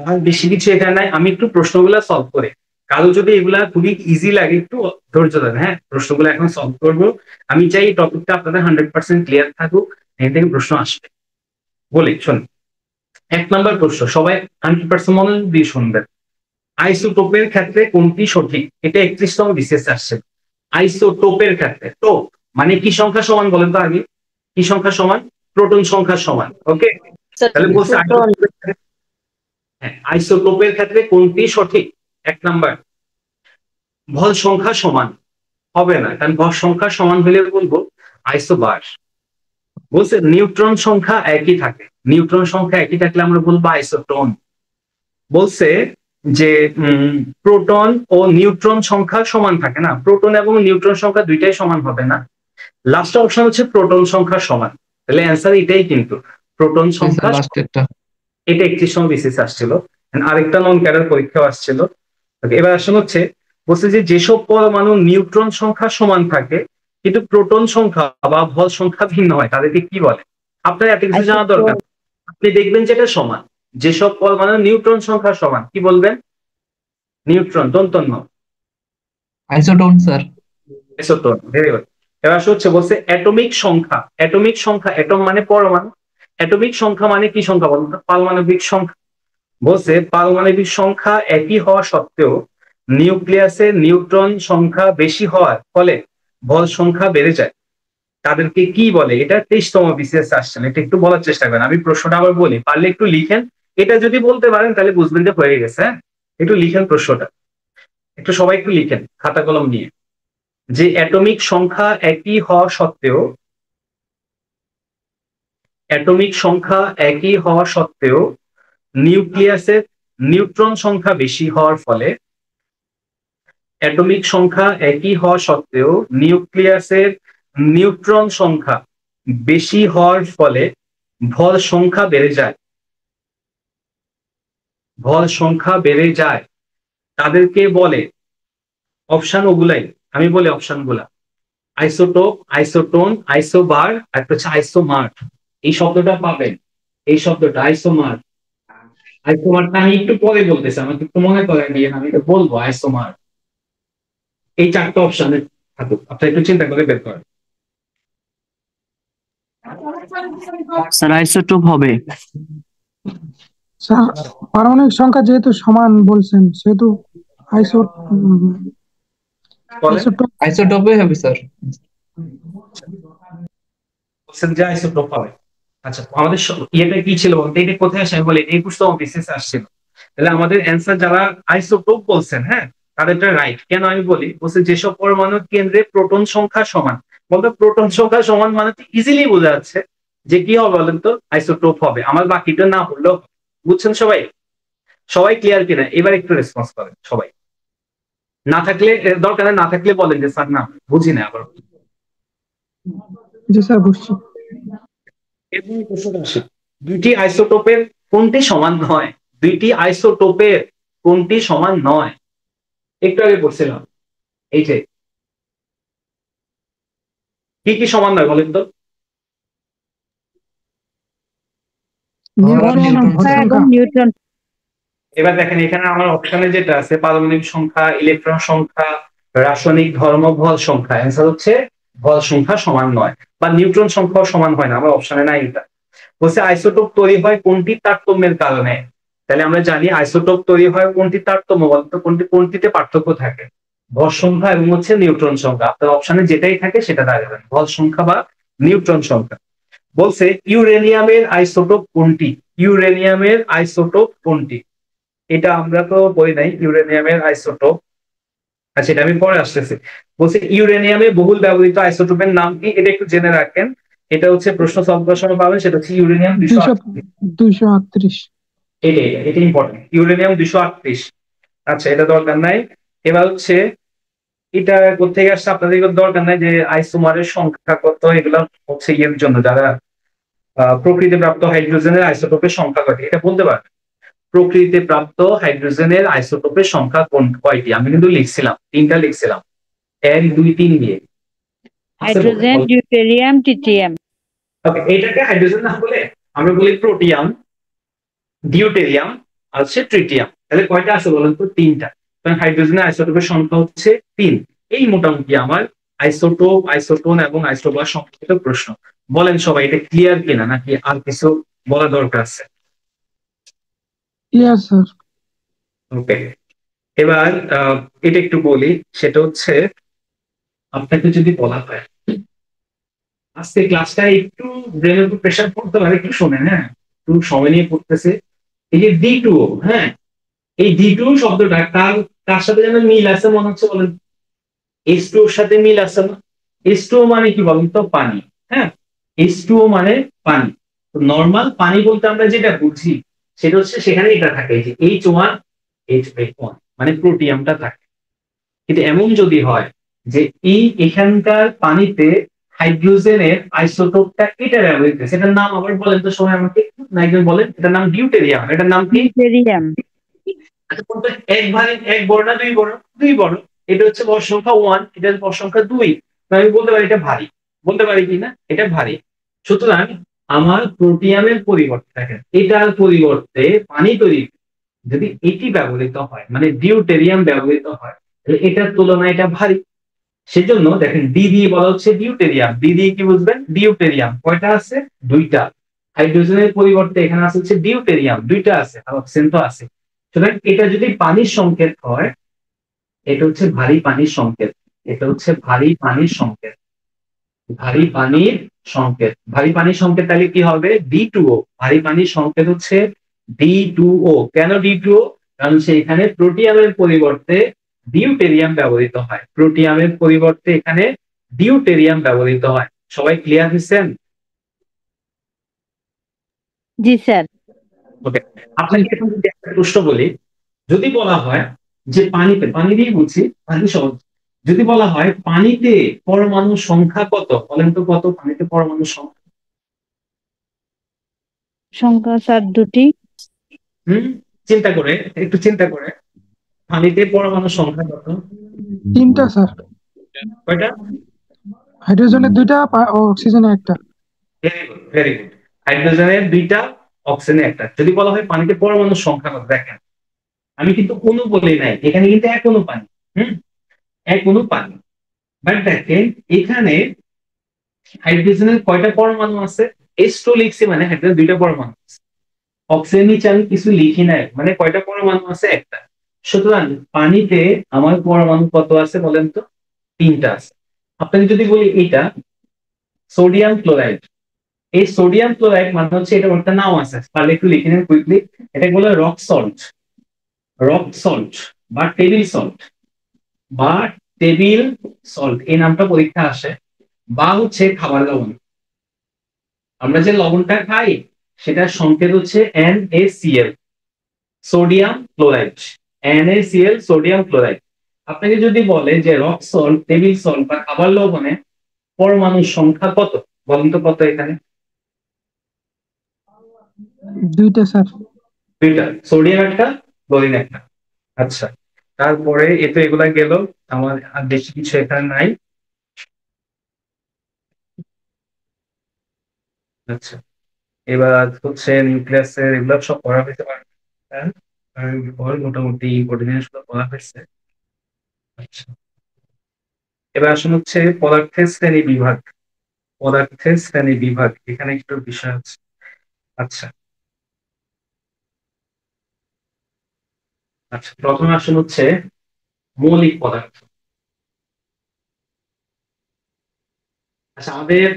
আর বেশি কিছু এখানে নাই, আমি একটু প্রশ্নগুলা সলভ করে, কারো যদি এগুলা খুবই ইজি লাগে একটু ধৈর্য দেন। হ্যাঁ, প্রশ্নগুলো এখন সলভ করবো। আমি চাই এই টপিকটা আপনাদের 100% ক্লিয়ার থাকুক, এখান থেকে প্রশ্ন আসবে। বলি শোন, 1 নম্বর প্রশ্ন, সবাই 100% মনে দিয়ে শুনবেন। আইসোটোপের ক্ষেত্রে কোনটি সঠিক? এটা 31তম বিসিএস আসছে। আইসোটোপের ক্ষেত্রে, টোপ মানে কি সংখ্যা সমান বলেন তো আগে? কি সংখ্যা সমান? প্রোটন সংখ্যা সমান। ওকে, তাহলে বলছে আইসোটোপের ক্ষেত্রে কোনটি সঠিক? 1 নাম্বার, ভর সংখ্যা সমান হবে না, কারণ ভর সংখ্যা সমান হলে বলবো আইসোবার। বলছে নিউট্রন সংখ্যা একই থাকে, নিউট্রন সংখ্যা একই থাকলে আমরা বলবো আইসোটোন। বলছে যে প্রোটন ও নিউট্রন সংখ্যা সমান থাকে না, প্রোটন এবং নিউট্রন সংখ্যা দুইটাই সমান হবে না। লাস্ট অপশন হচ্ছে প্রোটন সংখ্যা সমান, তাহলে অ্যান্সার এটাই কিন্তু প্রোটন সংখ্যা। এটা 31তম বিসিএস আসছিল, আরেকটা নন ক্যাডার পরীক্ষাও আসছিল। এবার আসলে হচ্ছে বলছে যে যেসব পরমাণু নিউট্রন সংখ্যা সমান থাকে কিন্তু প্রোটন সংখ্যা বা ভর সংখ্যা ভিন্ন হয়, তাদেরকে কি বলে? আপনার এত কিছু জানা দরকার, আপনি দেখবেন যেটা সমান, যেসব পরমাণু নিউট্রন সংখ্যা সমান, কি বলবেন? নিউট্রন, দন্তন্য, isotone sir. Isotone, very good. এবার হচ্ছে বলছে অ্যাটমিক সংখ্যা, অ্যাটমিক সংখ্যা, অ্যাটম মানে পরমাণু, অ্যাটমিক সংখ্যা মানে কি সংখ্যা বলুন? পারমাণবিক সংখ্যা। বলছে পারমাণবিক সংখ্যা একই হওয়া সত্ত্বেও নিউক্লিয়াসে নিউট্রন সংখ্যা বেশি হওয়ার ফলে ভর সংখ্যা বেড়ে যায়, তাদেরকে কি বলে? এটা 23তম বিসিএস আসছেন, এটা একটু বলার চেষ্টা করেন। আমি প্রশ্নটা আবার বলি, পারলে একটু লিখেন, এটা যদি বলতে পারেন তাহলে বুঝবেন যে হয়ে গেছে। হ্যাঁ, একটু লিখেন প্রশ্নটা, একটু সবাই একটু লিখেন খাতা কলম নিয়ে, যে অ্যাটমিক সংখ্যা একই হওয়া সত্ত্বেও, অ্যাটমিক সংখ্যা একই হওয়া সত্ত্বেও নিউক্লিয়াসের নিউট্রন সংখ্যা বেশি হওয়ার ফলে, অ্যাটমিক সংখ্যা একই হওয়া সত্ত্বেও নিউক্লিয়াসের নিউট্রন সংখ্যা বেশি হওয়ার ফলে ভর সংখ্যা বেড়ে যায়, ভর সংখ্যা বেড়ে যায়, তাদেরকে বলে, অপশন ওগুলাই, আমি বলি অপশন গুলা, আইসোটোপ, আইসোটোন, আইসোবার, একটা হচ্ছে আইসোমার। এই শব্দটা পাবেন, এই শব্দটা আইসোমার। আইসোমারটা আমি একটু পরে বলতেছি, আমাকে একটু মনে করে দিয়ে আমি এটা বলবো আইসোমার। এই 4টা অপশনে থাকুক, আপনি একটু চিন্তা করে বের করেন। স্যার আইসোটোপ হবে। স্যার পারমাণবিক সংখ্যা যেহেতু সমান বলছেন, সেহেতু আইসোটোপই হবে স্যার। বলছেন যে আইসোটোপ হবে। আচ্ছা, আমাদের ইয়েটা কি ছিল বলতে, এটা কোথায় আসে? আমি বলি 21তম বিসিএস আসছিল। তাহলে আমাদের অ্যান্সার যারা আইসোটোপ বলছেন, হ্যাঁ, তাদেরটা রাইট। কেন আমি বলি, বলছে যেসব পরমাণুর কেন্দ্রে প্রোটন সংখ্যা সমান, বলতে প্রোটন সংখ্যা সমান মানে তো ইজিলি বোঝা যাচ্ছে যে কি হবে বলেন তো? আইসোটোপ হবে। আমার বাকিটা না বললেও, বুঝছেন সবাই? সবাই ক্লিয়ার কিনা? এবার একটু রেসপন্স করেন সবাই, না থাকলে দরকার না থাকলে বলেন যে স্যার না বুঝি না। আবার জি স্যার বুঝছি। দুইটি আইসোটোপের কোনটি সমান নয়? দুইটি আইসোটোপের কোনটি সমান নয়? একটু আগে পড়ছিলাম এই যে কি সমান নয় বলেন তো? নিউট্রন ও ভর সংখ্যা। নিউট্রন। এবার দেখেন এখানে আমার অপশনে যেটা আছে পারমাণবিক সংখ্যা, ইলেকট্রন সংখ্যা, রাসায়নিক ধর্ম, ভর সংখ্যা। অ্যান্সার হচ্ছে ভর সংখ্যা সমান নয়, বা নিউট্রন সংখ্যাও সমান হয় না, আমার অপশনে নাই এটা। বলছে আইসোটোপ তৈরি হয় কোনটি তারতম্যের কারণে। তাহলে আমরা জানি আইসোটোপ তৈরি হয় কোনটি তারতম্য, বলতো কোনটিতে পার্থক্য থাকে? ভর সংখ্যা এবং হচ্ছে নিউট্রন সংখ্যা। আপনার অপশনে যেটাই থাকে সেটা দাঁড়াবেন, ভর সংখ্যা বা নিউট্রন সংখ্যা। বলছে ইউরেনিয়ামের আইসোটোপ কোনটি? ইউরেনিয়ামের আইসোটোপ কোনটি? এটা আমরা তো বলি নাই ইউরেনিয়ামের আইসোটোপ। আচ্ছা, এটা আমি পরে আসতেছি। বলছে ইউরেনিয়ামে বহুল ব্যবহৃত আইসোটোপের নাম কি? এটা একটু জেনে রাখেন, এটা হচ্ছে প্রশ্ন সলভ করার সময় পাবেন। সেটা হচ্ছে ইউরেনিয়াম 238। এটা ইম্পর্টেন্ট, ইউরেনিয়াম 238। আচ্ছা, এটা দরকার নাই। এবার হচ্ছে এটা কোথেকে আসছে আপনাদের দরকার নাই, যে আইসোমারের সংখ্যা কত, এগুলো হচ্ছে ইয়ের জন্য যারা প্রকৃতিতে প্রাপ্ত হাইড্রোজেনের আইসোটোপের সংখ্যা কত এটা বলতে পারবেন। প্রকৃতিতে প্রাপ্ত হাইড্রোজেনের আইসোটোপের সংখ্যা কয়টি? আমি কিন্তু লিখছিলাম, 3টা লিখছিলাম, 1 2 3 দিয়ে। Hydrogen, deuterium, tritium. ওকে, এটাকে হাইড্রোজেন না বলে আমরা বলি প্রোটিয়াম, ডিউটেরিয়াম আর হচ্ছে ট্রিটিয়াম। তাহলে কয়টা আছে বলেন তো? 3টা। কারণ হাইড্রোজেনের আইসোটোপের সংখ্যা হচ্ছে 3। এই মোটামুটি আমার আইসোটোপ, আইসোটোন এবং আইসোবার সম্পর্কিত প্রশ্ন। বলেন সবাই এটা ক্লিয়ার কিনা, নাকি আর কিছু বলা দরকার আছে? Clear sir. ওকে, এবার এটা একটু বলি, সেটা হচ্ছে আপনাকে যদি বলা হয় আজকে ক্লাসটা একটু ব্রেনের উপর প্রেশার পড়তে পারে, একটু শোনেন, হ্যাঁ, একটু সময় নিয়ে পড়তেছে। এই যে D2, হ্যাঁ, এই D2 শব্দটা কার সাথে যেন মিল আছে মনে হচ্ছে বলেন? H2 এর সাথে মিল আছে না? H2O মানে কি বলেন তো? পানি। হ্যাঁ, H2O মানে পানি। নর্মাল পানি বলতে আমরা যেটা বুঝি সেটা হচ্ছে সেখানে এটা থাকে, এই যে H1 H1 মানে প্রোটিয়ামটা থাকে। কিন্তু এমন যদি হয় যে এখানকার পানিতে হাইড্রোজেনের আইসোটোপটা এটা ব্যবহৃত হয়েছে, এটার নাম আবার বলেন তো সবাই আমাকে, না একজন বলেন, এটার নাম ডিউটেরিয়াম। এটার নাম কি? ডিউটেরিয়াম। এক ভারী, এক বড় না দুই বড়? দুই বড়। এটা হচ্ছে ভর সংখ্যা 1, এটা হচ্ছে ভর সংখ্যা 2। আমি বলতে পারি এটা ভারী, বলতে পারি কি না এটা ভারী। সুতরাং আমার প্রোটিয়ামের পরিবর্তে দেখেন এটার পরিবর্তে পানি তৈরি যদি এটি ব্যবহৃত হয়, মানে ডিউটেরিয়াম ব্যবহৃত হয়, তাহলে এটার তুলনায় এটা ভারী। সেজন্য দেখেন ডি দিয়ে বলা হচ্ছে ডিউটেরিয়াম। ডি দিয়ে কি বুঝবেন? ডিউটেরিয়াম কয়টা আছে? 2টা। হাইড্রোজেনের পরিবর্তে এখানে আছে হচ্ছে ডিউটেরিয়াম, 2টা আছে, আর অক্সিজেন তো আছে। সুতরাং এটা যদি পানির সংকেত হয়, এটা হচ্ছে ভারী পানির সংকেত। এটা হচ্ছে ভারী পানির সংকেত, ভারী পানির সংকেত। ভারী পানির সংকেত তাহলে কি হবে? D2O। ভারী পানির সংকেত হচ্ছে D2O। কেন D2O? কারণ সেখানে প্রোটিয়ামের পরিবর্তে ডিউটেরিয়াম ব্যবহৃত হয়। প্রোটিয়ামের পরিবর্তে এখানে ডিউটেরিয়াম ব্যবহৃত হয়। সবাই ক্লিয়ার হয়েছেন? জি স্যার। ওকে, আপনাকে এখন যদি একটা প্রশ্ন বলি, যদি বলা হয় যে পানিতে, পানি দিয়ে বলছি, পানি সহজ, যদি বলা হয় পানিতে পরমাণুর সংখ্যা কত, বলেন তো কত পানিতে পরমাণুর সংখ্যা? সংখ্যা স্যার 2টি। চিন্তা করে, একটু চিন্তা করে, পানিতে পরমাণুর সংখ্যা কত? 3টা স্যার। কয়টা? হাইড্রোজেনের 2টা, অক্সিজেনের 1টা। Very good, very good. হাইড্রোজেনের 2টা, অক্সিজেনের 1টা। যদি বলা হয় পানিতে পরমাণুর সংখ্যা কত, দেখেন আমি কিন্তু অণু বলি নাই, এখানে কিন্তু এক অণু পানি। এক অণু পানি। বাট দেখেন এখানে হাইড্রোজেনের কয়টা পরমাণু আছে? H2 লিখছি মানে হাইড্রোজেন 2টা পরমাণু আছে। অক্সিজেন নিচে আমি কিছু লিখি নাই, মানে কয়টা পরমাণু আছে? একটা। সুতরাং পানিতে আমার পরমাণু কত আছে বলেন তো? 3টা আছে। আপনাকে যদি বলি এটা সোডিয়াম ক্লোরাইড, এই সোডিয়াম ক্লোরাইড মানে হচ্ছে এটা একটা নাম আছে, তাহলে একটু লিখে নেন কুইকলি। এটা বলে রক সল্ট, রক সল্ট বা টেবিল সল্ট, বা টেবিল সল্ট এই নামটা পরীক্ষা আসে। বা হচ্ছে খাবার লবণ, আমরা যে লবণটা খাই সেটার সংকেত হচ্ছে NaCl, sodium chloride. NaCl, sodium chloride. আপনাকে যদি বলে যে রক সল্ট, টেবিল সল্ট বা খাবার লবণে পরমাণুর সংখ্যা কত, বলেন তো কত এখানে? 2টা স্যার। 2টা, সোডিয়াম একটা, ক্লোরিন একটা। আচ্ছা, তারপরে এতো এগুলা গেল, আমার আর বেশি কিছু এখানে নাই। আচ্ছা, এবার হচ্ছে নিউক্লিয়াসের এগুলো সব পড়া হয়েছে মোটামুটি ইম্পর্টেন্ট জিনিসগুলো বলা হয়েছে। আচ্ছা, এবার আসুন হচ্ছে পদার্থের শ্রেণী বিভাগ। পদার্থের শ্রেণী বিভাগ, এখানে একটু বিষয় আছে। আচ্ছা আচ্ছা, প্রথমে আসুন হচ্ছে মৌলিক পদার্থ। আচ্ছা আমাদের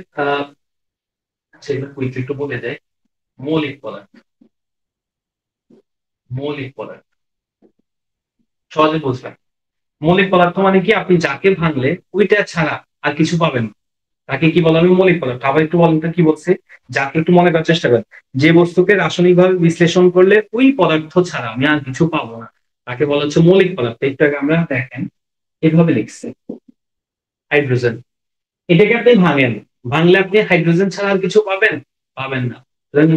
আচ্ছা এগুলো কুইক একটু বলে দেয়। মৌলিক পদার্থ, মৌলিক পদার্থ সহজে বুঝবেন। মৌলিক পদার্থ মানে কি, আপনি যাকে ভাঙলে ওইটা ছাড়া আর কিছু পাবেন না, তাকে কি বলা হবে? মৌলিক পদার্থ। আবার একটু বলেন তো কি বলছে, যাকে একটু মনে করার চেষ্টা করেন, যে বস্তুকে রাসায়নিকভাবে বিশ্লেষণ করলে ওই পদার্থ ছাড়া আমি আর কিছু পাবো না, তাকে বলা হচ্ছে মৌলিক পদার্থ। একটু আগে আমরা দেখেন এভাবে লিখছে হাইড্রোজেন, এটাকে আপনি ভাঙেন, ভাঙলে আপনি হাইড্রোজেন ছাড়া আর কিছু পাবেন? পাবেন না।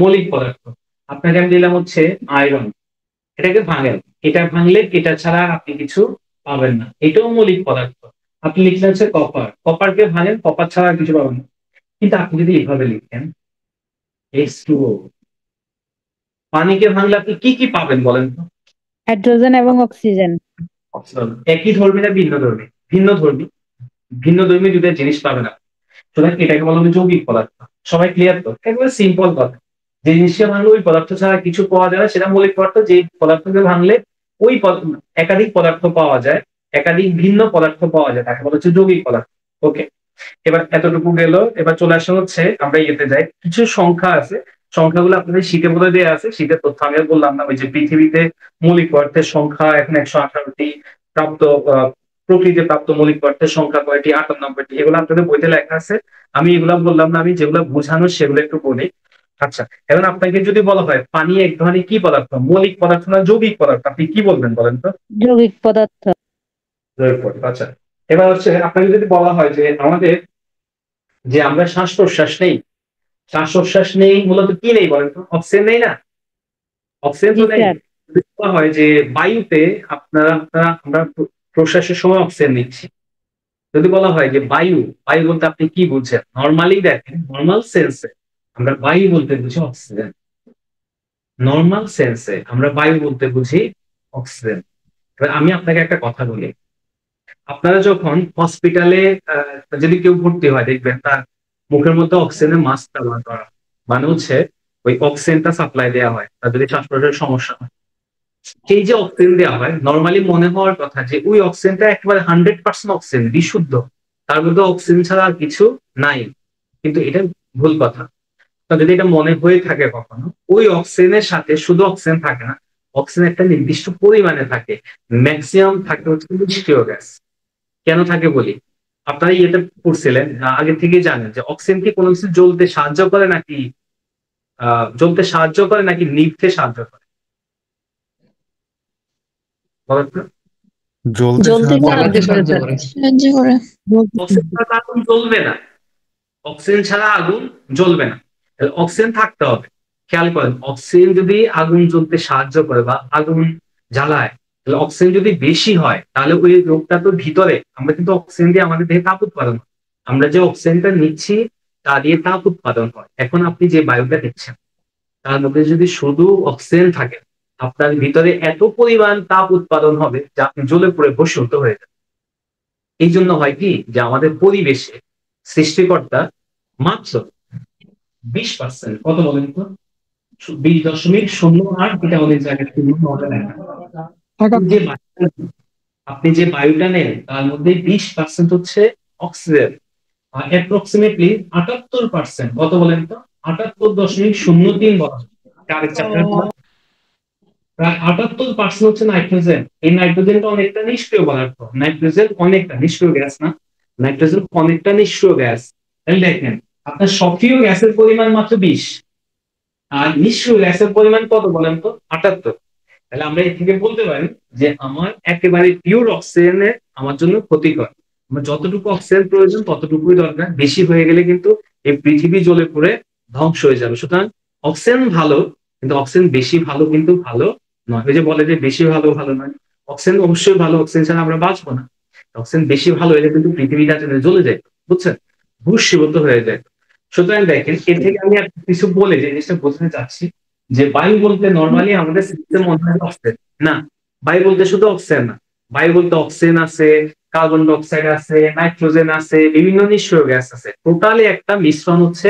মৌলিক পদার্থ। আপনাকে আমি দিলাম হচ্ছে আয়রন, এটাকে ভাঙেন, এটা ভাঙলে এটা ছাড়া আপনি কিছু পাবেন না, এটাও মৌলিক পদার্থ। আপনি লিখলেন হচ্ছে কপার, কপারকে ভাঙেন, কপার ছাড়া আর কিছু পাবেন না। কিন্তু আপনি যদি এইভাবে লিখেন H2O, পানিকে ভাঙলে আপনি কি কি পাবেন বলেন তো? হাইড্রোজেন এবং অক্সিজেন। একই ধর্মী না ভিন্ন ধর্মী? ভিন্ন ধর্মী। ভিন্ন ধর্মী দুটো জিনিস পাবে না, সুতরাং এটাকে বলা হবে যৌগিক পদার্থ। সবাই ক্লিয়ার তো? একেবারে সিম্পল কথা, যে জিনিসকে ভাঙলে ওই পদার্থ ছাড়া কিছু পাওয়া যায় সেটা মৌলিক পদার্থ। যে পদার্থকে ভাঙলে ওই একাধিক পদার্থ পাওয়া যায়, একাধিক ভিন্ন পদার্থ পাওয়া যায়, তাকে বলা হচ্ছে যৌগিক পদার্থ। ওকে, এবার এতটুকু গেল। এবার চলে আসা হচ্ছে আমরা ইয়েতে যাই, কিছু সংখ্যা আছে, সংখ্যাগুলো আপনাদের শীতে বলে দেওয়া আছে, শীতের তথ্য আমি বললাম না। ওই যে পৃথিবীতে মৌলিক পদার্থের সংখ্যা এখন 118টি, প্রাপ্ত প্রকৃতিতে প্রাপ্ত মৌলিক পদার্থের সংখ্যা কয়টি? 98টি। এগুলো আপনাদের বইতে লেখা আছে, আমি এগুলা বললাম না, আমি যেগুলো বোঝানো সেগুলো একটু বলি। আচ্ছা, এখন আপনাকে যদি বলা হয় পানি এক ধরনের কি পদার্থ, মৌলিক পদার্থ না যৌগিক পদার্থ, আপনি কি বলবেন বলেন তো? যৌগিক পদার্থ। যৌগিক পদার্থ। আচ্ছা, এবার হচ্ছে আপনাকে যদি বলা হয় যে আমাদের যে আমরা শ্বাস প্রশ্বাস নেই, শ্বাস প্রশ্বাস নেই মূলত কি নেই বলেন তো? অক্সিজেন নেই না? অক্সিজেন তো নেই। বলা হয় যে বায়ুতে আমরা প্রশ্বাসের সময় অক্সিজেন নিচ্ছি। যদি বলা হয় যে বায়ু, বায়ু বলতে আপনি কি বুঝছেন? নর্মালি দেখেন, নর্মাল সেন্সে আমরা বায়ু বলতে বুঝি অক্সিজেন। নর্মাল সেন্সে আমরা বায়ু বলতে বুঝি অক্সিজেন। এবার আমি আপনাকে একটা কথা বলি, আপনারা যখন হসপিটালে যদি কেউ ভর্তি হয় দেখবেন তার মুখের মধ্যে অক্সিজেনের মাস্ক ব্যবহার করা, মানে হচ্ছে ওই অক্সিজেনটা সাপ্লাই দেওয়া হয় তার যদি শ্বাস প্রশ্বাসের সমস্যা হয়। এই যে অক্সিজেন দেওয়া হয়, নর্মালি মনে হওয়ার কথা যে ওই অক্সিজেনটা একেবারে 100% অক্সিজেন, বিশুদ্ধ, তার মধ্যে অক্সিজেন ছাড়া আর কিছু নাই। কিন্তু এটা ভুল কথা। যদি এটা মনে হয়ে থাকে কখনো, ওই অক্সিজেনের সাথে শুধু অক্সিজেন থাকে না, অক্সিজেন একটা নির্দিষ্ট পরিমাণে থাকে, ম্যাক্সিমাম থাকে হচ্ছে নিষ্ক্রিয় গ্যাস। কেন থাকে বলি, আপনারা ইয়েতে পড়ছিলেন, আগে থেকে জানেন যে অক্সিজেন কি কোনো কিছু জ্বলতে সাহায্য করে নাকি নিভতে সাহায্য করে? আগুন জ্বলবে না, অক্সিজেন ছাড়া আগুন জ্বলবে না, অক্সিজেন থাকতে হবে। খেয়াল করেন, অক্সিজেন যদি আগুন জ্বলতে সাহায্য করে বা আগুন জ্বালায়, তাহলে অক্সিজেন যদি বেশি হয় তাহলে ওই রোগটা তো ভিতরে, আমরা কিন্তু অক্সিজেন দিয়ে আমাদের দেহে তাপ উৎপাদন হয়, আমরা যে অক্সিজেনটা নিচ্ছি তা দিয়ে তাপ উৎপাদন হয়। এখন আপনি যে বায়ুটা দেখছেন তার মধ্যে যদি শুধু অক্সিজেন থাকে, আপনার ভিতরে এত পরিমাণ তাপ উৎপাদন হবে যে আপনি জ্বলে পুড়ে ভস্মীভূত হয়ে যাবেন। এই জন্য হয় কি যে আমাদের পরিবেশে সৃষ্টিকর্তা মাত্র 20%, কত বলেন তো? 20.08, এটা অনেক জায়গায় আপনি যে বায়ুটা নেন তার মধ্যে 20% হচ্ছে অক্সিজেন, আর অ্যাপ্রক্সিমেটলি 78%, কত বলেন তো? 78.03 বলা হয়। প্রায় 78% হচ্ছে নাইট্রোজেন। এই নাইট্রোজেনটা অনেকটা নিষ্ক্রিয় পদার্থ, নাইট্রোজেন অনেকটা নিষ্ক্রিয় গ্যাস না, নাইট্রোজেন অনেকটা নিষ্ক্রিয় গ্যাস। তাহলে দেখেন আপনার সক্রিয় গ্যাসের পরিমাণ মাত্র 20, আর নিষ্ক্রিয় গ্যাসের পরিমাণ কত বলেন তো? 78। তাহলে আমরা এর থেকে বলতে পারি যে আমার একেবারে পিওর অক্সিজেনের আমার জন্য ক্ষতিকর। আমার যতটুকু অক্সিজেন প্রয়োজন ততটুকুই দরকার, বেশি হয়ে গেলে কিন্তু এই পৃথিবী জ্বলে পুড়ে ধ্বংস হয়ে যাবে। সুতরাং অক্সিজেন ভালো, কিন্তু অক্সিজেন বেশি ভালো কিন্তু ভালো নয়। ওই যে বলে যে বেশি ভালো ভালো নয়, অক্সিজেন অবশ্যই ভালো, অক্সিজেন ছাড়া আমরা বাঁচবো না। অক্সিজেন বেশি ভালো হলে কিন্তু পৃথিবীটা জ্বলে যায়, বুঝছেন, ভূস্মীভূত হয়ে যায়। সুতরাং দেখেন, এর থেকে আমি আর কিছু বলে যে জিনিসটা বোঝাতে চাচ্ছি যে বায়ু বলতে নর্মালি আমাদের সিস্টেম মনে হয় অক্সিজেন না, বায়ু বলতে শুধু অক্সিজেন না, বায়ু বলতে অক্সিজেন আছে, কার্বন ডাইঅক্সাইড আছে, নাইট্রোজেন আছে, বিভিন্ন নিঃসরীয় গ্যাস আছে, টোটালি একটা মিশ্রণ হচ্ছে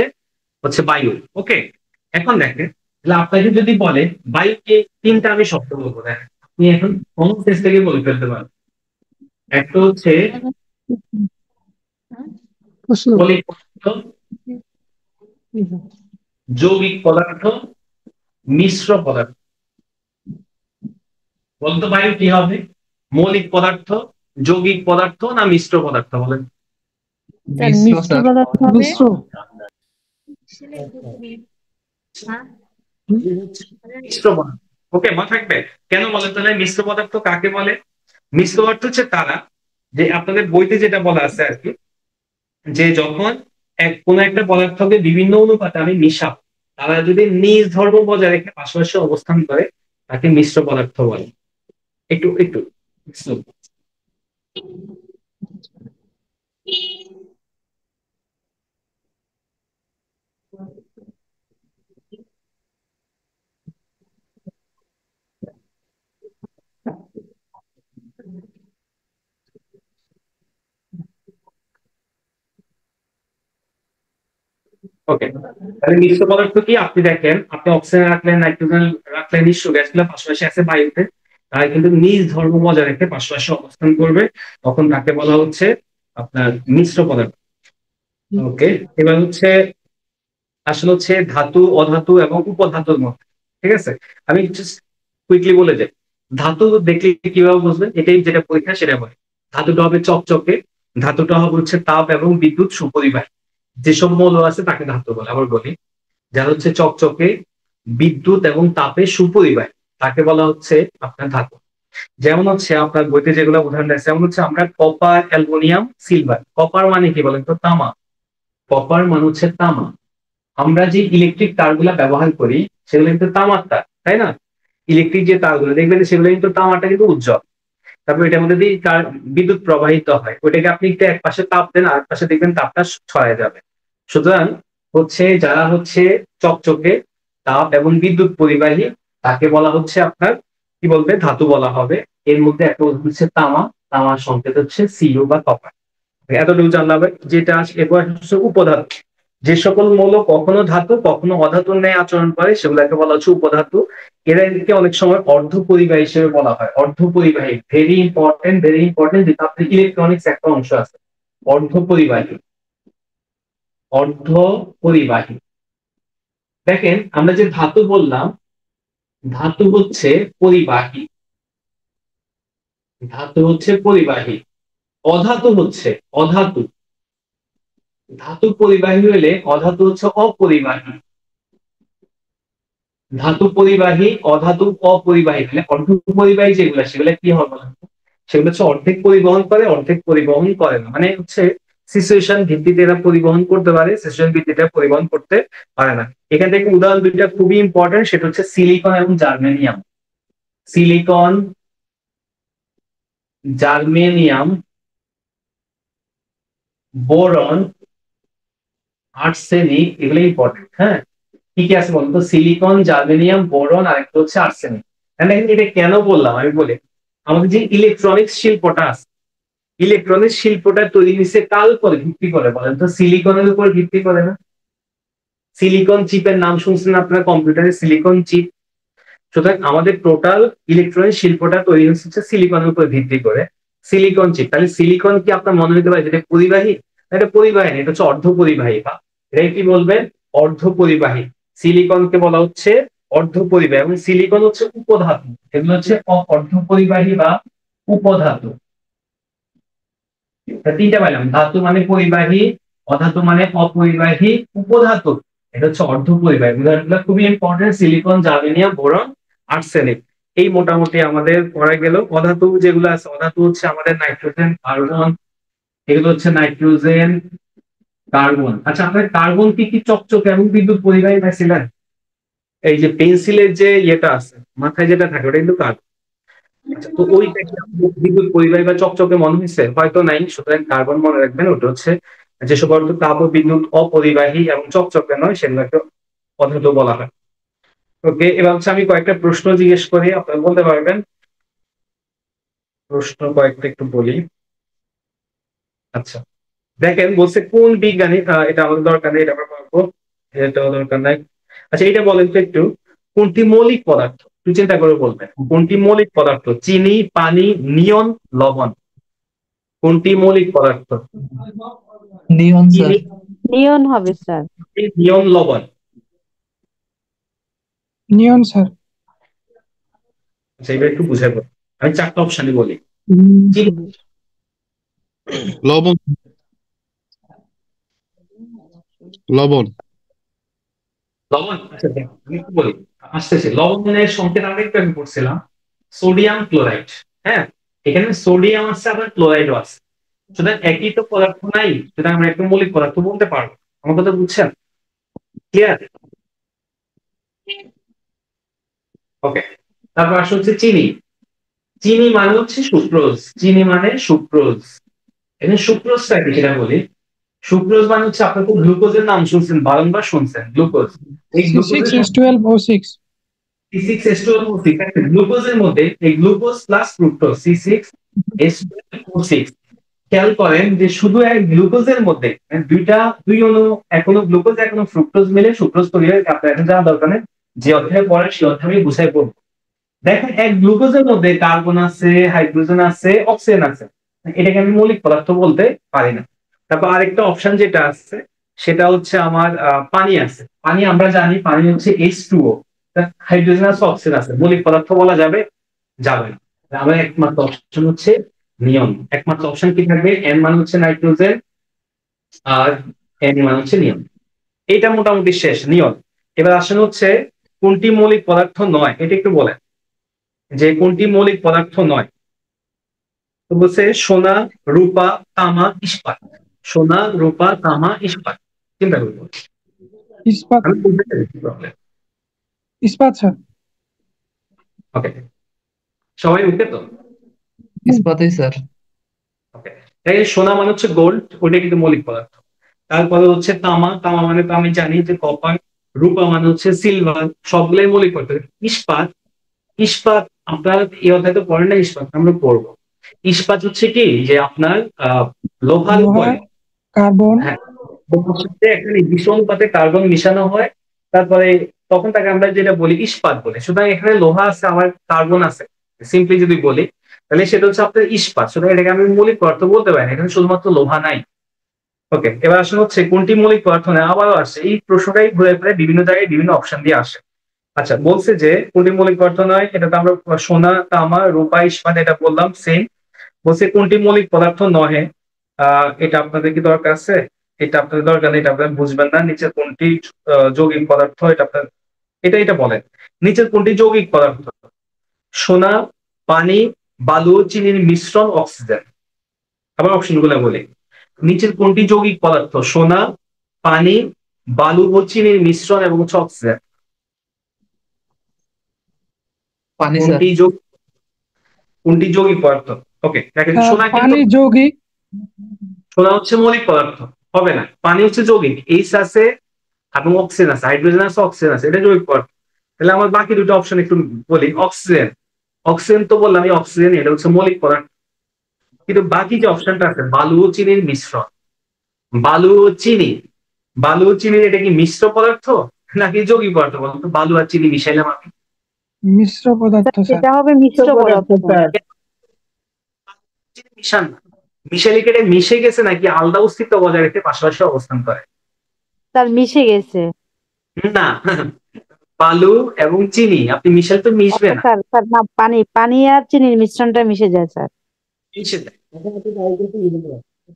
হচ্ছে বায়ু। ওকে, এখন দেখেন, তাহলে আপনাকে যদি বলে বায়ুকে তিনটা আমি শব্দ বলবো, দেখেন আপনি এখন কমন সেন্স থেকে বলে ফেলতে পারেন। একটা হচ্ছে মৌলিক পদার্থ, যৌগিক পদার্থ, মিশ্র পদার্থ। বলতো বায়ু কি হবে? মৌলিক পদার্থ, যৌগিক পদার্থ না মিশ্র পদার্থ? বলেন। মিশ্র পদার্থ হবে। মিশ্র। মিশ্র পদার্থ। ওকে, মনে থাকবে। কেন বলেন তাহলে মিশ্র পদার্থ কাকে বলে? মিশ্র পদার্থ হচ্ছে তারা, যে আপনাদের বইতে যেটা বলা আছে আর কি, যে যখন কোন একটা পদার্থকে বিভিন্ন অনুপাতে আমি মিশাবো, তারা যদি নিজ ধর্ম বজায় রেখে পাশাপাশি অবস্থান করে, তাকে মিশ্র পদার্থ বলে। একটু একটু slow। ওকে, তাহলে মিশ্র পদার্থ কি? আপনি দেখেন, আপনি অক্সিজেন রাখলেন, নাইট্রোজেন রাখলেন, নিঃসৃত গ্যাসগুলো পাশাপাশি আছে বায়ুতে, তারা কিন্তু নিজ ধর্ম বজায় রেখে পাশাপাশি অবস্থান করবে, তখন তাকে বলা হচ্ছে আপনার মিশ্র পদার্থ। ওকে, এবার হচ্ছে আসলে হচ্ছে ধাতু, অধাতু এবং উপধাতুর মধ্যে, ঠিক আছে? আমি জাস্ট কুইকলি বলে যাই। ধাতু দেখলে কিভাবে বুঝবেন? এটাই যেটা পরীক্ষা সেটা বলে। ধাতুটা হবে চকচকে, ধাতুটা হবে হচ্ছে তাপ এবং বিদ্যুৎ সুপরিবাহী। যেসব মৌল আছে তাকে ধাতু বলে। আবার বলি, যারা হচ্ছে চকচকে, বিদ্যুৎ এবং তাপে সুপরিবাহী, তাকে বলা হচ্ছে আপনার ধাতু। যেমন হচ্ছে আপনার বইতে যেগুলো উদাহরণ আছে, যেমন হচ্ছে আমরা কপার, অ্যালুমিনিয়াম, সিলভার। কপার মানে কি বলেন তো? তামা। কপার মানে হচ্ছে তামা। আমরা যে ইলেকট্রিক তারগুলা ব্যবহার করি সেগুলো কিন্তু তামার তার, তাই না? ইলেকট্রিক যে তারগুলো দেখবেন সেগুলো কিন্তু তামাটা কিন্তু উজ্জ্বল। তারপর এটার মধ্যে দিয়ে বিদ্যুৎ প্রবাহিত হয়, ওইটাকে আপনি একটু এক পাশে তাপ দেন, আর পাশে দেখবেন তাপটা ছড়ায় যাবে। সুতরাং হচ্ছে যারা হচ্ছে চকচকে, তাপ এবং বিদ্যুৎ পরিবাহী, তাকে বলা হচ্ছে আপনার কি বলবে? ধাতু বলা হবে। এর মধ্যে একটা হচ্ছে তামা, তামার সংকেত হচ্ছে সিইউ বা কপার। এতটুকু জানলাম। যেটা এরপর হচ্ছে উপধাতু। যে সকল মৌল কখনো ধাতু কখনো অধাতুর ন্যায় আচরণ করে সেগুলোকে বলা হচ্ছে উপধাতু। এদেরকে অনেক সময় অর্ধপরিবাহী হিসেবে বলা হয়। অর্ধপরিবাহী, ভেরি ইম্পর্টেন্ট, ভেরি ইম্পর্টেন্ট। যেটা আপনার ইলেকট্রনিক্স একটা অংশ আছে, অর্ধপরিবাহী। অর্ধপরিবাহী। দেখেন, আমরা যে ধাতু বললাম, ধাতু হচ্ছে পরিবাহী, ধাতু হচ্ছে পরিবাহী। অধাতু হচ্ছে অধাতু। ধাতু পরিবাহী হলে অধাতু হচ্ছে অপরিবাহী। ধাতু পরিবাহী, অধাতু অপরিবাহী হলে অর্ধপরিবাহী যেগুলো সেগুলো কি হবে? সেগুলো হচ্ছে অর্ধেক পরিবহন করে, অর্ধেক পরিবহন করে না। মানে হচ্ছে সিচুয়েশন ভিত্তিতে এরা পরিবহন করতে পারে, সিচুয়েশন ভিত্তিতে পরিবহন করতে পারে না। এখান থেকে উদাহরণ দুইটা খুবই ইম্পর্টেন্ট, সেটা হচ্ছে সিলিকন এবং germanium. Silicon, germanium, boron, arsenic, এগুলো ইম্পর্টেন্ট। হ্যাঁ, কি কি আছে বলতো? সিলিকন, জার্মেনিয়াম, বোরন, আর একটা হচ্ছে আর্সেনিক। এটা কেন বললাম আমি বলি, আমাদের যে ইলেকট্রনিক্স শিল্পটা আছে, ইলেকট্রনিক্স শিল্পটা তৈরি হয়েছে কার উপর ভিত্তি করে বলেন তো? সিলিকনের উপর ভিত্তি করে না? সিলিকন চিপের নাম শুনছেন আপনারা কম্পিউটারে? Silicon chip. সুতরাং আমাদের টোটাল ইলেকট্রনিক্স শিল্পটা তৈরি হচ্ছে সিলিকনের উপর ভিত্তি করে। সিলিকন চিপ, তাহলে সিলিকন কি আপনার মনে হতে পারে যেটা পরিবাহী? এটা পরিবাহী না, এটা হচ্ছে অর্ধপরিবাহী। বা এটা কি বলবেন? অর্ধপরিবাহী। সিলিকনকে বলা হচ্ছে অর্ধপরিবাহী, এবং সিলিকন হচ্ছে উপধাতু। এগুলো হচ্ছে অর্ধপরিবাহী বা উপধাতু। তিনটা পাইলাম, ধাতু মানে পরিবাহী, অধাতু মানে অপরিবাহী, উপধাতু এটা হচ্ছে অর্ধপরিবাহী। উদাহরণগুলো খুবই important, silicon, germanium, boron, arsenic. এই মোটামুটি আমাদের পড়া গেল। অধাতু যেগুলো আছে, অধাতু হচ্ছে আমাদের নাইট্রোজেন, কার্বন, এগুলো হচ্ছে নাইট্রোজেন, কার্বন। আচ্ছা, আপনার কার্বন কি চকচকে এবং বিদ্যুৎ পরিবাহী পাইছিলেন? এই যে পেন্সিলের যে ইয়েটা আছে মাথায় যেটা থাকে ওটা কিন্তু কার্বন। আচ্ছা, তো ওইটা কি আপনাদের বিদ্যুৎ পরিবাহী বা চকচকে মনে হয়েছে? হয়তো নাই, সুতরাং কার্বন মনে রাখবেন। ওটা হচ্ছে যেসব পদার্থ তাপ ও বিদ্যুৎ অপরিবাহী এবং চকচকে নয় সেগুলোকে পদার্থ বলা হয়। ওকে, এবার হচ্ছে আমি কয়েকটা প্রশ্ন জিজ্ঞেস করি, আপনারা বলতে পারবেন। প্রশ্ন কয়েকটা একটু বলি। আচ্ছা, দেখেন বলছে কোন বিজ্ঞানী, এটা আমাদের দরকার নেই, এটা আমরা পারবো, এটাও দরকার নাই। আচ্ছা, এটা বলেন তো একটু, কোনটি মৌলিক পদার্থ? একটু চিন্তা করে বলবেন, কোনটি মৌলিক পদার্থ? চিনি, পানি, নিয়ন, লবণ। কোনটি মৌলিক পদার্থ? নিয়ন স্যার। চিনি, নিয়ন হবে স্যার। নিয়ন, লবণ। নিয়ন স্যার। আচ্ছা, এবার একটু বুঝাই বলুন। আমি চারটা অপশনই বলি। চিনি, লবণ। লবণ। লবণ। আচ্ছা দেখেন, আমি একটু বলি, আসতেছে। লবণের সংকেত আমরা একটু আগে পড়ছিলাম, সোডিয়াম ক্লোরাইড। হ্যাঁ, এখানে সোডিয়াম আছে আবার ক্লোরাইডও আছে, সুতরাং একই তো পদার্থ নাই, সুতরাং আমরা একটা মৌলিক পদার্থ বলতে পারবো। আমার কথা বুঝছেন? ক্লিয়ার? ওকে, তারপর আসলে হচ্ছে চিনি। চিনি মানে হচ্ছে সুক্রোজ। চিনি মানে সুক্রোজ। এখানে সুক্রোজটা কি সেটা বলি। সুক্রোজ মানে হচ্ছে, আপনার তো গ্লুকোজের নাম শুনছেন, বারংবার শুনছেন গ্লুকোজ। এই গ্লুকোজের C6H12O6 C6H12O6, গ্লুকোজের মধ্যে এই গ্লুকোজ প্লাস ফ্রুক্টোজ C6H12O6। খেয়াল করেন যে শুধু এক গ্লুকোজের মধ্যে দুই অণু, এক অণু গ্লুকোজ এক অণু ফ্রুক্টোজ মিলে সুক্রোজ তৈরি হয়। আপনার এখন জানা দরকার নেই, যে অধ্যায়ে পড়েন সেই অধ্যায়ে বুঝাই পড়বো। দেখেন এক গ্লুকোজের মধ্যে কার্বন আছে, হাইড্রোজেন আছে, অক্সিজেন আছে, এটাকে আমি মৌলিক পদার্থ বলতে পারি না। তারপর আরেকটা অপশন যেটা আছে সেটা হচ্ছে আমার পানি আছে। পানি আমরা জানি পানি হচ্ছে H2O, হাইড্রোজেন আছে, অক্সিজেন আছে, মৌলিক পদার্থ বলা যাবে? যাবে না। আমার একমাত্র অপশন হচ্ছে নিয়ন। একমাত্র অপশন কি থাকবে? N মানে হচ্ছে নাইট্রোজেন আর N মানে হচ্ছে নিয়ন। এইটা মোটামুটি শেষ, নিয়ন। এবার আসেন হচ্ছে কোনটি মৌলিক পদার্থ নয়, এটা একটু বলেন যে কোনটি মৌলিক পদার্থ নয়। তো বলছে সোনা, রূপা, তামা, ইস্পাত। সোনা, রূপা, তামা, ইস্পাত। চিন্তা করবো, ইস্পাত। আমি বুঝতে পেরেছি প্রবলেম। ইস্পাত স্যার। ওকে, সবাই ওকে তো? ইস্পাতই স্যার। ওকে, তাই সোনা মানে হচ্ছে গোল্ড, ওটা কিন্তু মৌলিক পদার্থ। তারপরে হচ্ছে তামা, তামা মানে তো আমি জানি যে কপার। রূপা মানে হচ্ছে সিলভার, সবগুলাই মৌলিক পদার্থ। ইস্পাত, ইস্পাত আপনার এই অধ্যায় তো পড়েন না, ইস্পাত আমরা পড়বো। ইস্পাত হচ্ছে কি, যে আপনার লোহার উপরে, কার্বন। হ্যাঁ, লোহার সাথে একটা নির্দিষ্ট অনুপাতে কার্বন মিশানো হয়, তারপরে তখন তাকে আমরা যেটা বলি ইস্পাত বলে। সুতরাং এখানে লোহা আছে, আমার কার্বন আছে, সিম্পলি যদি বলি তাহলে সেটা হচ্ছে আপনার ইস্পাত। সুতরাং এটাকে আমি মৌলিক পদার্থ বলতে পারি না, এখানে শুধুমাত্র লোহা নাই। ওকে, এবার আসলে হচ্ছে কোনটি মৌলিক পদার্থ নেই, আবারও আসছে এই প্রশ্নটাই ঘুরে ফিরে বিভিন্ন জায়গায় বিভিন্ন অপশন দিয়ে আসে। আচ্ছা, বলছে যে কোনটি মৌলিক পদার্থ নয়, এটা তো আমরা সোনা, তামা, রূপা, ইস্পাত এটা বললাম সেম। বলছে কোনটি মৌলিক পদার্থ নহে, এটা আপনাদের কি দরকার আছে? এটা আপনাদের দরকার নেই, এটা আপনারা বুঝবেন না। নিচের কোনটি যৌগিক পদার্থ, এটা আপনার এটা বলেন। নিচের কোনটি যৌগিক পদার্থ? সোনা, পানি, বালু, চিনির মিশ্রণ, অক্সিজেন। আবার অপশন গুলো বলি, নিচের কোনটি যৌগিক পদার্থ? সোনা, পানি, বালু ও চিনির মিশ্রণ এবং হচ্ছে অক্সিজেন। পানি স্যার। কোনটি যৌগিক পদার্থ? ওকে, দেখেন সোনা কিন্তু পানি যৌগিক। সোনা হচ্ছে মৌলিক পদার্থ, হবে না। পানি হচ্ছে যৌগিক, এইচ আছে এবং অক্সিজেন আছে, হাইড্রোজেন আছে, অক্সিজেন আছে, এটা যৌগিক পদার্থ। তাহলে আমার বাকি দুটো অপশন একটু বলি। অক্সিজেন, অক্সিজেন তো বললাম আমি অক্সিজেন, এটা হচ্ছে মৌলিক পদার্থ। কিন্তু বাকি যে অপশনটা আছে বালু ও চিনির মিশ্রণ, বালু ও চিনি, বালু ও চিনির এটা কি মিশ্র পদার্থ নাকি যৌগিক পদার্থ বলতো? বালু আর চিনি মিশাইলাম আমি, মিশ্র পদার্থ স্যার। এটা হবে মিশ্র পদার্থ স্যার। মিশান না, মিশাইলে কেটে মিশে গেছে নাকি আলাদা অস্তিত্ব বজায় রেখে পাশাপাশি অবস্থান করে? স্যার মিশে গেছে। না, বালু এবং চিনি আপনি মিশালে তো মিশবে না, স্যার স্যার না, পানি পানি আর চিনির মিশ্রণটা মিশে যায় স্যার। মিশে যায়।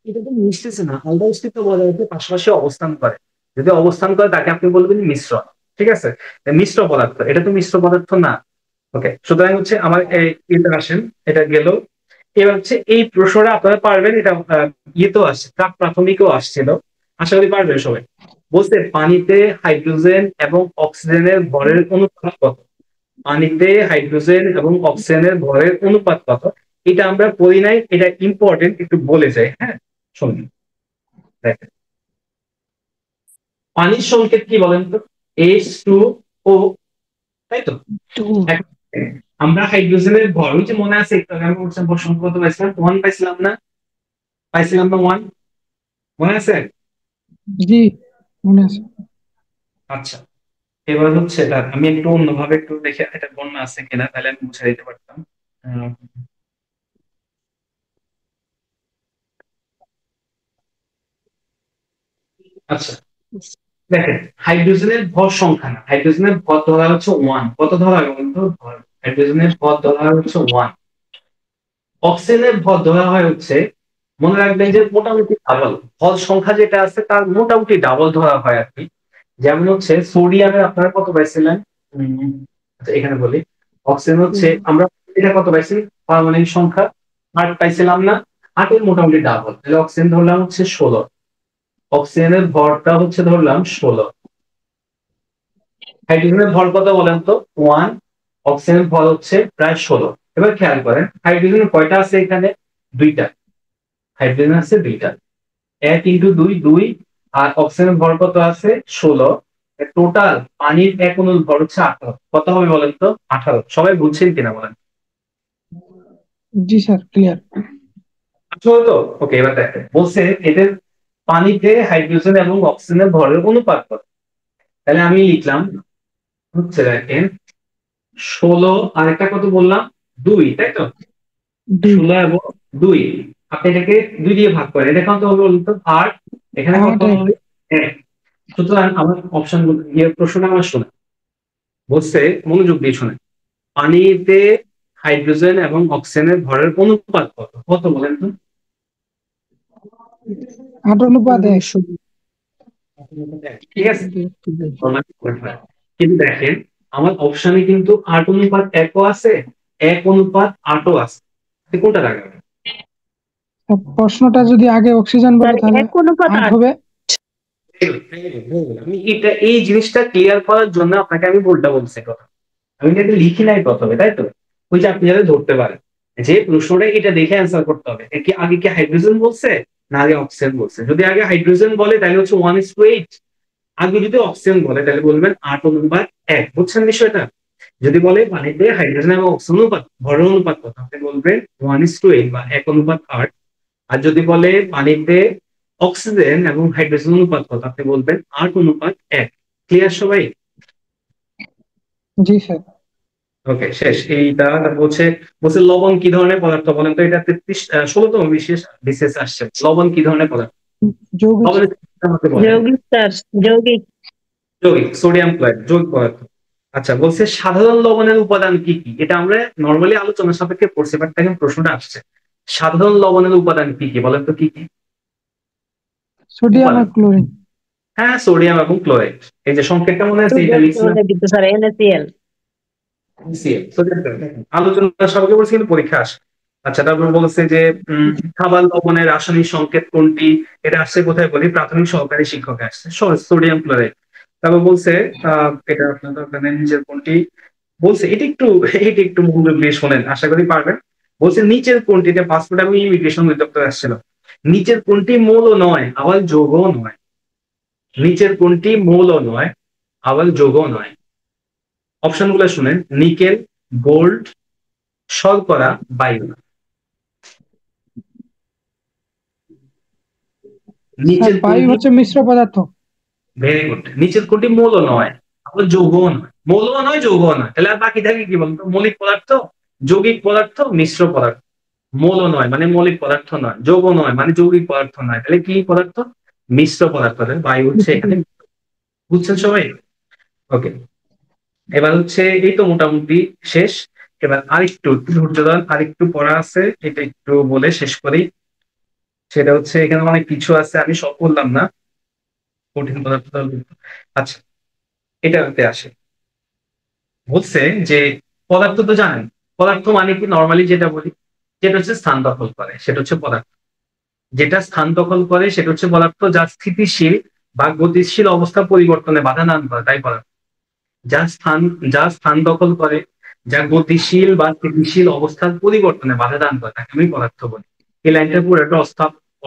এটা তো মিশতেছে না, আলাদা অস্তিত্ব বজায় রেখে পাশাপাশি অবস্থান করে। যদি অবস্থান করে তাকে আপনি বলবেন মিশ্রণ, ঠিক আছে? মিশ্র পদার্থ, এটা তো মিশ্র পদার্থ না। ওকে, সুতরাং হচ্ছে আমার এটা আসেন, এটা গেল। এবার হচ্ছে এই প্রশ্নটা আপনারা পারবেন, এটা ইয়েতেও আসছে, প্রাক প্রাথমিকও আসছিল, আশা করি পারবেন সবাই। বলতে পানিতে হাইড্রোজেন এবং অক্সিজেনের ভরের অনুপাত কত? পানিতে হাইড্রোজেন এবং অক্সিজেনের ভরের অনুপাত কত, এটা আমরা পড়ি নাই, এটা ইম্পর্টেন্ট, একটু বলে যাই। হ্যাঁ, শুনুন, দেখেন পানির সংকেত কি বলেন তো, H2O, তাই তো? আমরা হাইড্রোজেনের ভর, ওই যে মনে আছে একটু আগে আমরা বলছিলাম ভর সংখ্যা কত পাইছিলাম, 1 পাইছিলাম না? পাইছিলাম না 1? মনে আছে? জি মনে আছে। আচ্ছা, এবার হচ্ছে আমি একটু অন্যভাবে একটু দেখে এটা বন্যা আছে কিনা, তাহলে আমি বুঝে দিতে পারতাম। আচ্ছা দেখেন, হাইড্রোজেনের ভর সংখ্যা না, হাইড্রোজেনের ভর ধরা হচ্ছে 1। কত ধরা হবে বলতো? হাইড্রোজেনের ভর ধরা হচ্ছে 1। অক্সিজেনের ভর ধরা হয় হচ্ছে, মনে রাখবেন যে মোটামুটি ডাবল, ভর সংখ্যা যেটা আছে তার মোটামুটি ডাবল ধরা হয় আর কি। যেমন হচ্ছে সোডিয়ামের আপনারা কত পাইছিলেন, আচ্ছা এখানে বলি, অক্সিজেন হচ্ছে আমরা এটা কত পাইছি, পারমাণবিক সংখ্যা 8 পাইছিলাম না? 8-এর মোটামুটি ডাবল, তাহলে অক্সিজেন ধরলাম হচ্ছে 16। অক্সিজেনের ভরটা হচ্ছে ধরলাম 16। হাইড্রোজেনের ভর কত বলেন তো? 1। অক্সিজেনের ভর হচ্ছে প্রায় 16। এবার খেয়াল করেন হাইড্রোজেন কয়টা আছে এখানে? 2টা। হাইড্রোজেন আছে 2টা, 1 × 2 2, আর অক্সিজেনের ভর কত আছে? 16। টোটাল পানির এক অণুর ভর হচ্ছে 18। কত হবে বলেন তো? 18। সবাই বুঝছেন কিনা বলেন? জি স্যার, ক্লিয়ার। আসলে তো ওকে, এবার দেখেন বলছে এদের পানিতে হাইড্রোজেন এবং অক্সিজেনের ভরের অনুপাত কত। তাহলে আমি লিখলাম হচ্ছে, দেখেন 16 আর একটা কত বললাম? 2, তাই তো? 16 এবং 2, আপনি এটাকে 2 দিয়ে ভাগ করেন, এটা কত হবে বলুন তো? 8। এখানে কত হবে? 1। সুতরাং আমার অপশন প্রশ্নটা আমার শোনা বলছে, মনোযোগ দিয়ে শোনেন, পানিতে হাইড্রোজেন এবং অক্সিজেনের ভরের অনুপাত কত, কত বলেন তো? 8:1। ঠিক আছে, কিন্তু দেখেন আমার অপশনে কিন্তু 8:1 আছে, 1:8 আছে, কোনটা লাগাবে? প্রশ্নটা যদি আগে অক্সিজেন বলে তাহলে 8 হবে। আমি এটা এই জিনিসটা ক্লিয়ার করার জন্য আপনাকে আমি ভুলটা বলছি কথা, আমি এটা লিখি নাই প্রথমে, তাই তো? ওই যে আপনি যাতে ধরতে পারেন যে প্রশ্নটা এটা দেখে অ্যান্সার করতে হবে, কি আগে কি হাইড্রোজেন বলছে না আগে অক্সিজেন বলছে। যদি আগে হাইড্রোজেন বলে তাহলে হচ্ছে 1:8, আগে যদি অক্সিজেন বলে তাহলে বলবেন 8:1। বুঝছেন বিষয়টা? যদি বলে পানিতে হাইড্রোজেন এবং অক্সিজেন অনুপাত, ভরের অনুপাত কত, আপনি বলবেন 1:8 বা 1:8। আর যদি বলে পানিতে অক্সিজেন এবং হাইড্রোজেন অনুপাত কত, আপনি বলবেন 8:1। ক্লিয়ার সবাই? জি স্যার। ওকে, শেষ। এইটা বলছে লবণ কি ধরনের পদার্থ বলেন তো? এটা 16তম বিশেষ আসছে। লবণ কি ধরনের পদার্থ? যৌগিক। সোডিয়াম ক্লোরাইড, যৌগিক পদার্থ। আচ্ছা, বলছে সাধারণ লবণের উপাদান কি কি? এটা আমরা নর্মালি আলোচনার সাপেক্ষে পড়ছি, বাট এখন প্রশ্নটা আসছে সাধারণ লবণের উপাদান কি কি বলেন তো? কি কি? সোডিয়াম আর ক্লোরিন। হ্যাঁ, সোডিয়াম এবং ক্লোরাইড। এই যে সংকেতটা মনে আছে, এটা লিখছিলাম আলোচনার সাপেক্ষে পড়ছি, কিন্তু পরীক্ষা আসে। আচ্ছা, তারপর বলছে যে খাবার লবণের রাসায়নিক সংকেত কোনটি? এটা আসছে কোথায় বলি? প্রাথমিক সহকারী শিক্ষক আসছে, সোডিয়াম ক্লোরাইড। তারপর বলছে এটা আপনাদের নিজের কোনটি বলছে, এটা একটু মনোযোগ দিয়ে শোনেন, আশা করি পারবেন। বলছে নিচের কোনটি, এটা পাসপোর্ট এবং ইমিগ্রেশন অধিদপ্তর আসছিল, নিচের কোনটি মৌল নয় আবার যৌগও নয়? নিচের কোনটি মৌল নয় আবার যৌগও নয়? অপশন গুলো শুনেন, নিকেল, গোল্ড, শর্করা, বায়ু। নিচের বায়ু হচ্ছে মিশ্র পদার্থ। Very good. নিচের কোনটি মৌল নয় আবার যৌগও নয়? মৌলও নয়, যৌগও নয়, তাহলে আর বাকি থাকে কি বলতো? মৌলিক পদার্থ, যৌগিক পদার্থ, মিশ্র পদার্থ। মৌল নয় মানে মৌলিক পদার্থ নয়, যৌগ নয় মানে যৌগিক পদার্থ নয়, তাহলে কি পদার্থ? মিশ্র পদার্থ। বায়ু হচ্ছে এখানে। বুঝছেন সবাই? ওকে, এবার হচ্ছে এই তো মোটামুটি শেষ। এবার আরেকটু ধৈর্য ধরেন, আরেকটু পড়া আছে, এটা একটু বলে শেষ করি। সেটা হচ্ছে এখানে অনেক কিছু আছে, আমি সব বললাম না, কঠিন পদার্থ। আচ্ছা, এটাতে আসে, বলছে যে পদার্থ তো জানেন, পদার্থ মানে কি নর্মালি যেটা বলি, যেটা হচ্ছে স্থান দখল করে সেটা হচ্ছে পদার্থ। যেটা স্থান দখল করে সেটা হচ্ছে পদার্থ, যা স্থিতিশীল বা গতিশীল অবস্থা পরিবর্তনে বাধা না করে তাই পদার্থ। যা স্থান দখল করে, যা গতিশীল বা স্থিতিশীল অবস্থার পরিবর্তনে বাধা দান করে তাকে আমি পদার্থ বলি। এই লাইনটার পুরো একটা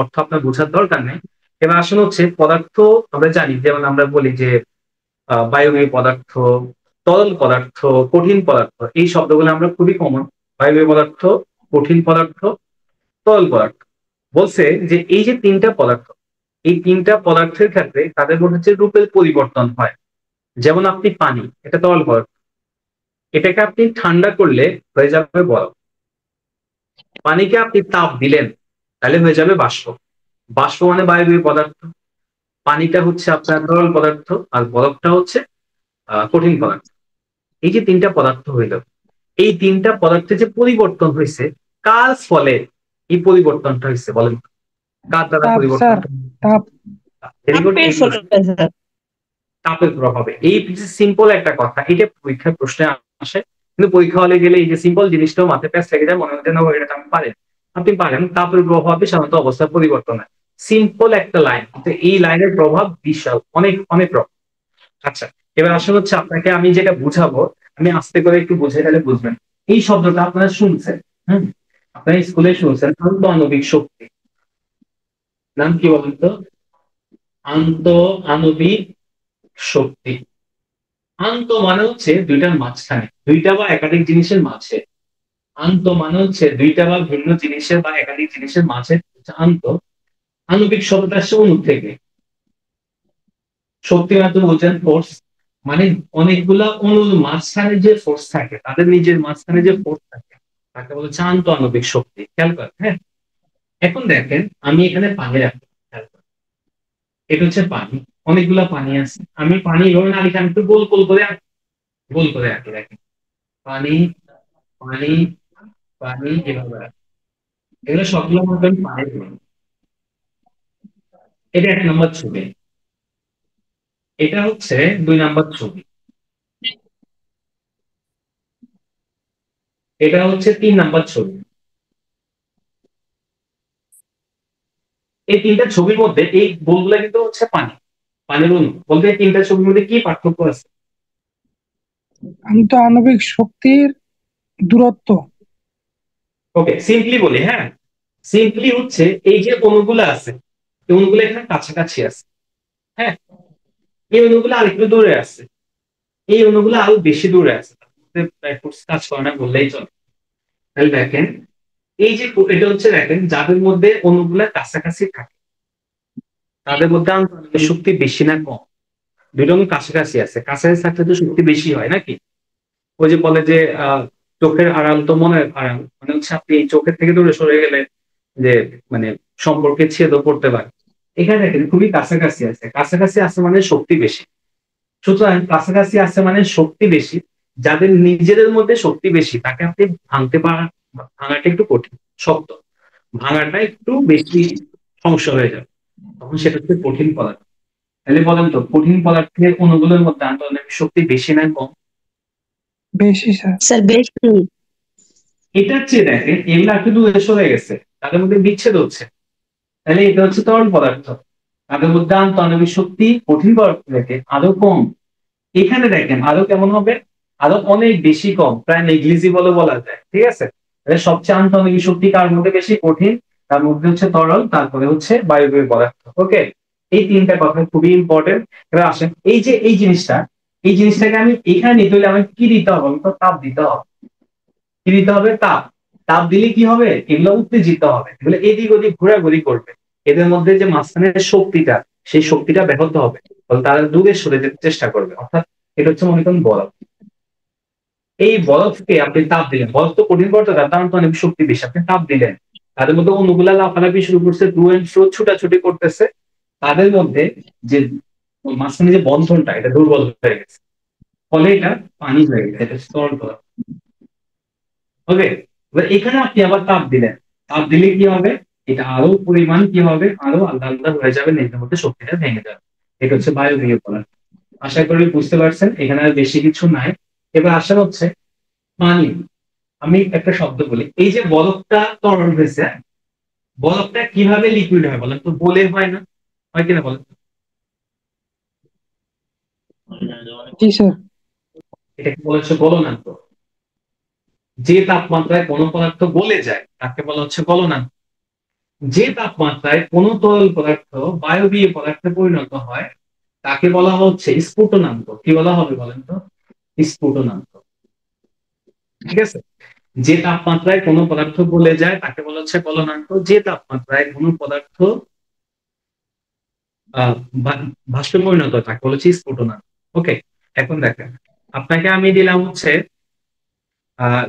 অর্থ আপনার বোঝার দরকার নেই। এবার আসলে হচ্ছে পদার্থ আমরা জানি, যেমন আমরা বলি যে বায়বীয় পদার্থ, তরল পদার্থ, কঠিন পদার্থ, এই শব্দগুলো আমরা খুবই কমন। বায়বীয় পদার্থ, কঠিন পদার্থ, তরল পদার্থ। বলছে যে এই যে তিনটা পদার্থ, এই তিনটা পদার্থের ক্ষেত্রে তাদের মধ্যে যে রূপের পরিবর্তন হয়, যেমন আপনি পানি, এটা তরল পদার্থ, এটাকে আপনি ঠান্ডা করলে হয়ে যাবে বরফ। পানিকে আপনি তাপ দিলেন তাহলে হয়ে যাবে বাষ্প। বাষ্প মানে বায়বীয় পদার্থ, পানিটা হচ্ছে আপনার তরল পদার্থ, আর বরফটা হচ্ছে কঠিন পদার্থ। এই যে তিনটা পদার্থ হইল, এই তিনটা পদার্থে যে পরিবর্তন হয়েছে, কার ফলে এই পরিবর্তনটা হয়েছে বলেন? কার দ্বারা তাপ পরিবর্তন? স্যার, তাপ। তাপের প্রভাবে। এই সিম্পল একটা কথা, এটা পরীক্ষার প্রশ্নে আসে, কিন্তু পরীক্ষা হলে গেলে এই যে সিম্পল জিনিসটাও মাথায় প্যাঁচ লেগে যায়, মনে হচ্ছে না এটা আমি পারেন। আপনি পারেন, তাপের প্রভাবে সাধারণত অবস্থার পরিবর্তন হয়। সিম্পল একটা লাইন, কিন্তু এই লাইনের প্রভাব বিশাল, অনেক অনেক প্রভাব। আচ্ছা, এবার আসলে হচ্ছে আপনাকে আমি যেটা বুঝাবো, আমি আস্তে করে একটু বুঝাই তাহলে বুঝবেন। এই শব্দটা আপনারা শুনছেন, আপনারা স্কুলে শুনছেন, আন্ত আণবিক শক্তি। নাম কি বলেন তো? আন্ত আণবিক শক্তি। আন্ত মানে হচ্ছে দুইটার মাঝখানে, দুইটা বা একাধিক জিনিসের মাঝে। আন্ত মানে হচ্ছে দুইটা বা ভিন্ন জিনিসের বা একাধিক জিনিসের মাঝে আন্ত। আণবিক শব্দটা আসছে অণু থেকে। শক্তি মানে তো বলছেন ফোর্স, মানে অনেকগুলা অণুর মাঝখানে যে ফোর্স থাকে, তাদের নিজের মাঝখানে যে ফোর্স থাকে তাকে বলছে আন্ত আণবিক শক্তি। খেয়াল করেন, হ্যাঁ। এখন দেখেন আমি এখানে পানি রাখি, এটা হচ্ছে পানি, অনেকগুলা পানি আছে। আমি পানি এভাবে না লিখে আমি একটু গোল গোল করে গোল করে আঁকি, দেখেন পানি পানি পানি এভাবে আঁকি। এগুলো সবগুলো মধ্যে আমি পানি দিলাম। এটা 1 নম্বর ছবি, এটা হচ্ছে 2 নম্বর ছবি, এটা হচ্ছে 3 নম্বর ছবি। এই তিনটা ছবির মধ্যে এই গোলগুলা কিন্তু হচ্ছে পানি, পানির অণু। বলতে এই তিনটা ছবির মধ্যে কি পার্থক্য আছে? আন্ত আণবিক শক্তির দূরত্ব। ওকে, সিম্পলি বলি, হ্যাঁ, সিম্পলি হচ্ছে এই যে অণুগুলো আছে, এই অণুগুলো এখানে কাছাকাছি আছে, হ্যাঁ। এই অণুগুলো আরেকটু দূরে আছে, এই অণুগুলো আরো বেশি দূরে আছে, কাজ করে না বললেই চলে। তাহলে দেখেন এই যে এটা হচ্ছে, দেখেন যাদের মধ্যে অণুগুলা কাছাকাছি থাকে তাদের মধ্যে আন্তঃআণবিক শক্তি বেশি না কম? দুটো অণু কাছাকাছি আছে, কাছাকাছি থাকলে তো শক্তি বেশি হয় নাকি? ওই যে বলে যে চোখের আড়াল তো মনের আড়াল, মানে হচ্ছে আপনি এই চোখের থেকে দূরে সরে গেলে যে মানে সম্পর্কে ছেদও করতে পারে। এখানে দেখেন খুবই কাছাকাছি আছে, কাছাকাছি আছে মানে শক্তি বেশি। সুতরাং কাছাকাছি আছে মানে শক্তি বেশি, যাদের নিজেদের মধ্যে শক্তি বেশি তাকে আপনি ভাঙাটা একটু কঠিন, শক্ত, ভাঙাটা একটু বেশি সমস্যা হয়ে যাবে, তখন সেটা হচ্ছে কঠিন পদার্থ। তাহলে বলেন তো, কঠিন পদার্থের অণুগুলোর মধ্যে আন্তঃআণবিক শক্তি বেশি না কম? বেশি স্যার। বেশি। এটার চেয়ে দেখেন এগুলো একটু দূরে সরে গেছে, তাদের মধ্যে বিচ্ছেদ হচ্ছে। তাহলে এটা হচ্ছে তরল পদার্থ, তাদের মধ্যে আন্তঃআণবিক শক্তি কঠিন পদার্থ থেকে আরো কম। এখানে দেখেন আরো কেমন হবে, আরো অনেক বেশি কম, প্রায় নেগলিজিবল বলা যায়, ঠিক আছে। তাহলে সবচেয়ে আন্তঃআণবিক শক্তি কার মধ্যে বেশি? কঠিন, তার মধ্যে হচ্ছে তরল, তারপরে হচ্ছে বায়বীয় পদার্থ। ওকে, এই তিনটা কথা খুবই ইম্পর্টেন্ট। এবার আসেন এই যে এই জিনিসটাকে আমি এখানে নিতে হলে আমাকে কি দিতে হবে? তো তাপ দিতে হবে। কি দিতে হবে? তাপ। তাপ দিলে কি হবে? এগুলো উত্তেজিত হবে, এগুলো এদিক ওদিক ঘোরাঘুরি করবে, এদের মধ্যে যে মাঝখানের শক্তিটা, সেই শক্তিটা ব্যাহত হবে, তারা দূরে সরে যেতে চেষ্টা করবে। অর্থাৎ এটা হচ্ছে মনে করেন বরফ। এই বরফকে আপনি তাপ দিলেন, বরফ তো কঠিন পদার্থ, তার তো অনেক শক্তি বেশি, আপনি তাপ দিলেন, তাদের মধ্যে অণুগুলা লাফালাফি শুরু করছে, টু এন্ড ফ্রো ছুটাছুটি করতেছে, তাদের মধ্যে যে মাঝখানে যে বন্ধনটা, এটা দুর্বল হয়ে গেছে, ফলে এটা পানি হয়ে গেছে, এটা স্থল পদার্থ। ওকে, এবার এখানে আপনি আবার তাপ দিলেন, তাপ দিলে কি হবে? এটা আরো পরিমাণ কি হবে? আরো আলাদা আলাদা হয়ে যাবে, নিজের মধ্যে শক্তিটা ভেঙে যাবে। এটা হচ্ছে বায়বীয় পদার্থ। আশা করি বুঝতে পারছেন, এখানে আর বেশি কিছু নাই। এবার আসা হচ্ছে পানি। আমি একটা শব্দ বলি, এই যে বরফটা তরল হয়েছে, বরফটা কিভাবে লিকুইড হয় বলেন তো? বলে হয় না, হয় কিনা বলেন? জি স্যার। এটাকে বলা হচ্ছে গলনাঙ্ক। যে তাপমাত্রায় কোনো পদার্থ গলে যায় তাকে বলা হচ্ছে গলনাঙ্ক। যে তাপমাত্রায় কোনো তরল পদার্থ বায়বীয় পদার্থে পরিণত হয় তাকে বলা হচ্ছে স্ফুটনাঙ্ক। কি বলা হবে বলেন তো? স্ফুটনাঙ্ক। ঠিক আছে? যে তাপমাত্রায় কোনো পদার্থ গলে যায় তাকে বলা হচ্ছে গলনাঙ্ক। যে তাপমাত্রায় কোনো পদার্থ বাষ্পে পরিণত হয় তাকে বলা হচ্ছে স্ফুটনাঙ্ক। ওকে, এখন দেখেন, আপনাকে আমি দিলাম হচ্ছে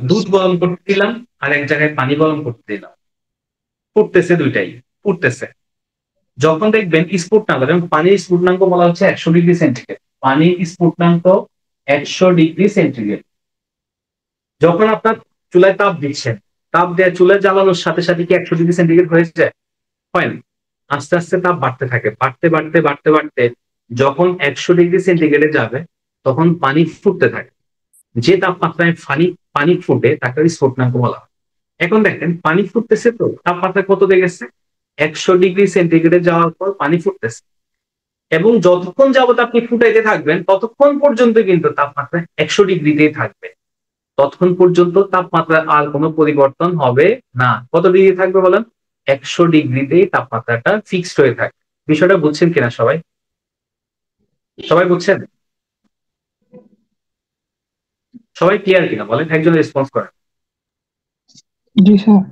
দুধ গরম করতে দিলাম, আর এক জায়গায় পানি গরম করতে দিলাম। ফুটতেছে, দুইটাই ফুটতেছে। যখন দেখবেন স্ফুটনাঙ্ক, যেমন পানির স্ফুটনাঙ্ক বলা হচ্ছে 100°C। পানির স্ফুটনাঙ্ক 100°C। যখন আপনার চুলায় তাপ দিচ্ছেন, তাপ দেওয়া চুলায় জ্বালানোর সাথে সাথে কি 100°C হয়ে যায়? হয় না। আস্তে আস্তে তাপ বাড়তে থাকে, বাড়তে বাড়তে বাড়তে বাড়তে যখন 100°C যাবে তখন পানি ফুটতে থাকে। যে তাপমাত্রায় পানি ফুটে তাকে স্ফুটনাঙ্ক বলা হয়। এখন দেখেন পানি ফুটতেছে, তো তাপমাত্রা কত গেছে? 100°C যাওয়ার পর পানি ফুটতেছে, এবং যতক্ষণ যাবত আপনি ফুটাইতে থাকবেন ততক্ষণ পর্যন্ত কিন্তু তাপমাত্রা 100°তেই থাকবে। ততক্ষণ পর্যন্ত তাপমাত্রা আর কোনো পরিবর্তন হবে না। কত ডিগ্রি থাকবে বলেন? 100°তেই তাপমাত্রাটা ফিক্সড হয়ে থাকে। বিষয়টা বুঝছেন কিনা সবাই? সবাই বুঝছেন? সবাই ক্লিয়ার কিনা বলেন, একজন রেসপন্স করেন। জি স্যার।